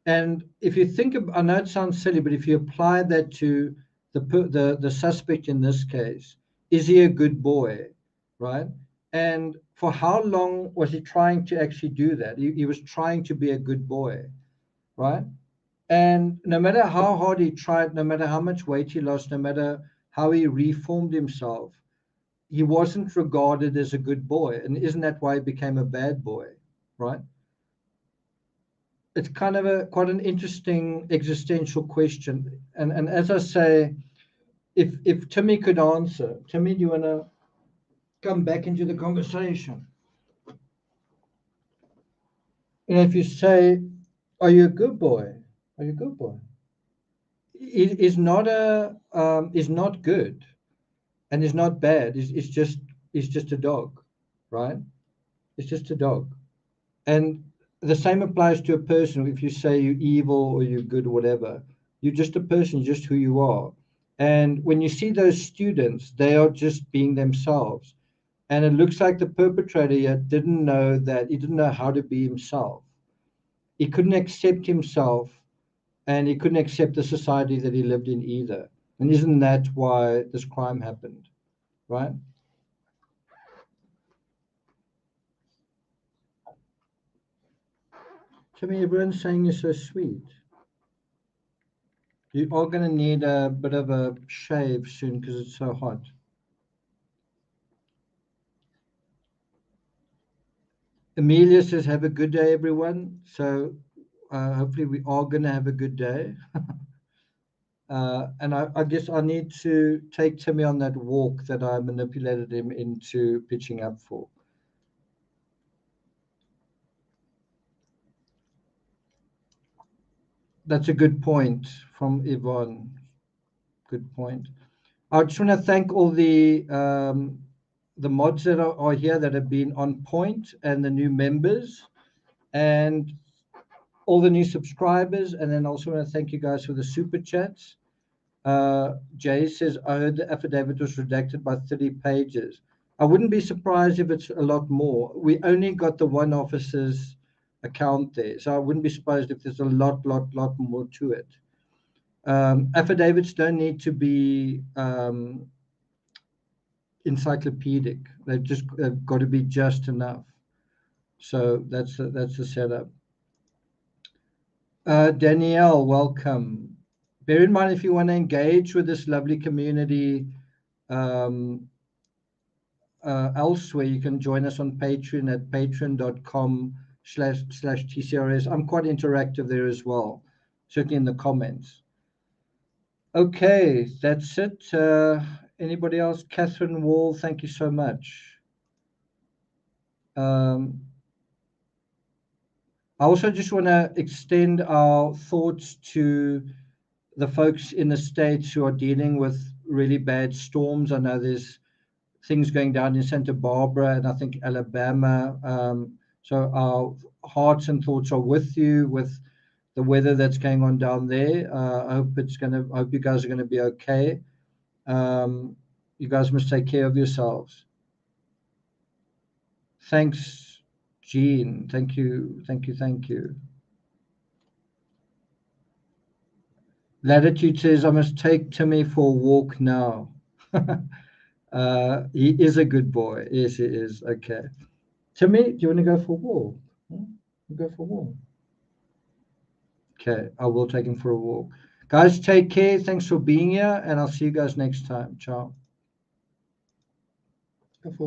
C: And if you think of, I know it sounds silly, but if you apply that to the suspect in this case, is he a good boy, right? And for how long was he trying to actually do that? He was trying to be a good boy, right? And no matter how hard he tried, no matter how much weight he lost, no matter how he reformed himself, he wasn't regarded as a good boy. And isn't that why he became a bad boy, right? It's kind of quite an interesting existential question. And as I say, if Timmy could answer, Timmy, do you want to come back into the conversation? If you say, are you a good boy? Are you a good boy? Is not good and is not bad. It's just a dog, right? It's just a dog. And the same applies to a person. If you say you're evil or you're good or whatever, you're just a person, just who you are. And when you see those students, they are just being themselves. And it looks like the perpetrator yet didn't know how to be himself. He couldn't accept himself and he couldn't accept the society that he lived in either. And isn't that why this crime happened, right? Timmy, everyone's saying you're so sweet. You are going to need a bit of a shave soon because it's so hot. Amelia says, have a good day, everyone. So hopefully we are going to have a good day. And I guess I need to take Timmy on that walk that I manipulated him into pitching up for. That's a good point from Yvonne. Good point. I just want to thank all the mods that are here that have been on point, and the new members, and all the new subscribers. And then also want to thank you guys for the super chats. Jay says, I heard the affidavit was redacted by 30 pages. I wouldn't be surprised if it's a lot more. We only got the one officer's account there, so I wouldn't be surprised if there's a lot more to it. Affidavits don't need to be encyclopedic. They've got to be just enough. So that's the setup. Danielle, welcome. Bear in mind, if you want to engage with this lovely community elsewhere, you can join us on Patreon at patreon.com/TCRS. I'm quite interactive there as well, certainly in the comments. Okay, that's it. Anybody else? Catherine Wall, thank you so much. I also just want to extend our thoughts to the folks in the States who are dealing with really bad storms. I know there's things going down in Santa Barbara and I think Alabama. So our hearts and thoughts are with you with the weather that's going on down there. I hope you guys are going to be okay. You guys must take care of yourselves. Thanks, Jean. Thank you. Latitude says, I must take Timmy for a walk now. He is a good boy. Yes, he is. Okay. Timmy, do you want to go for a walk? Go for a walk. Okay, I will take him for a walk. Guys, take care. Thanks for being here, and I'll see you guys next time. Ciao. Go for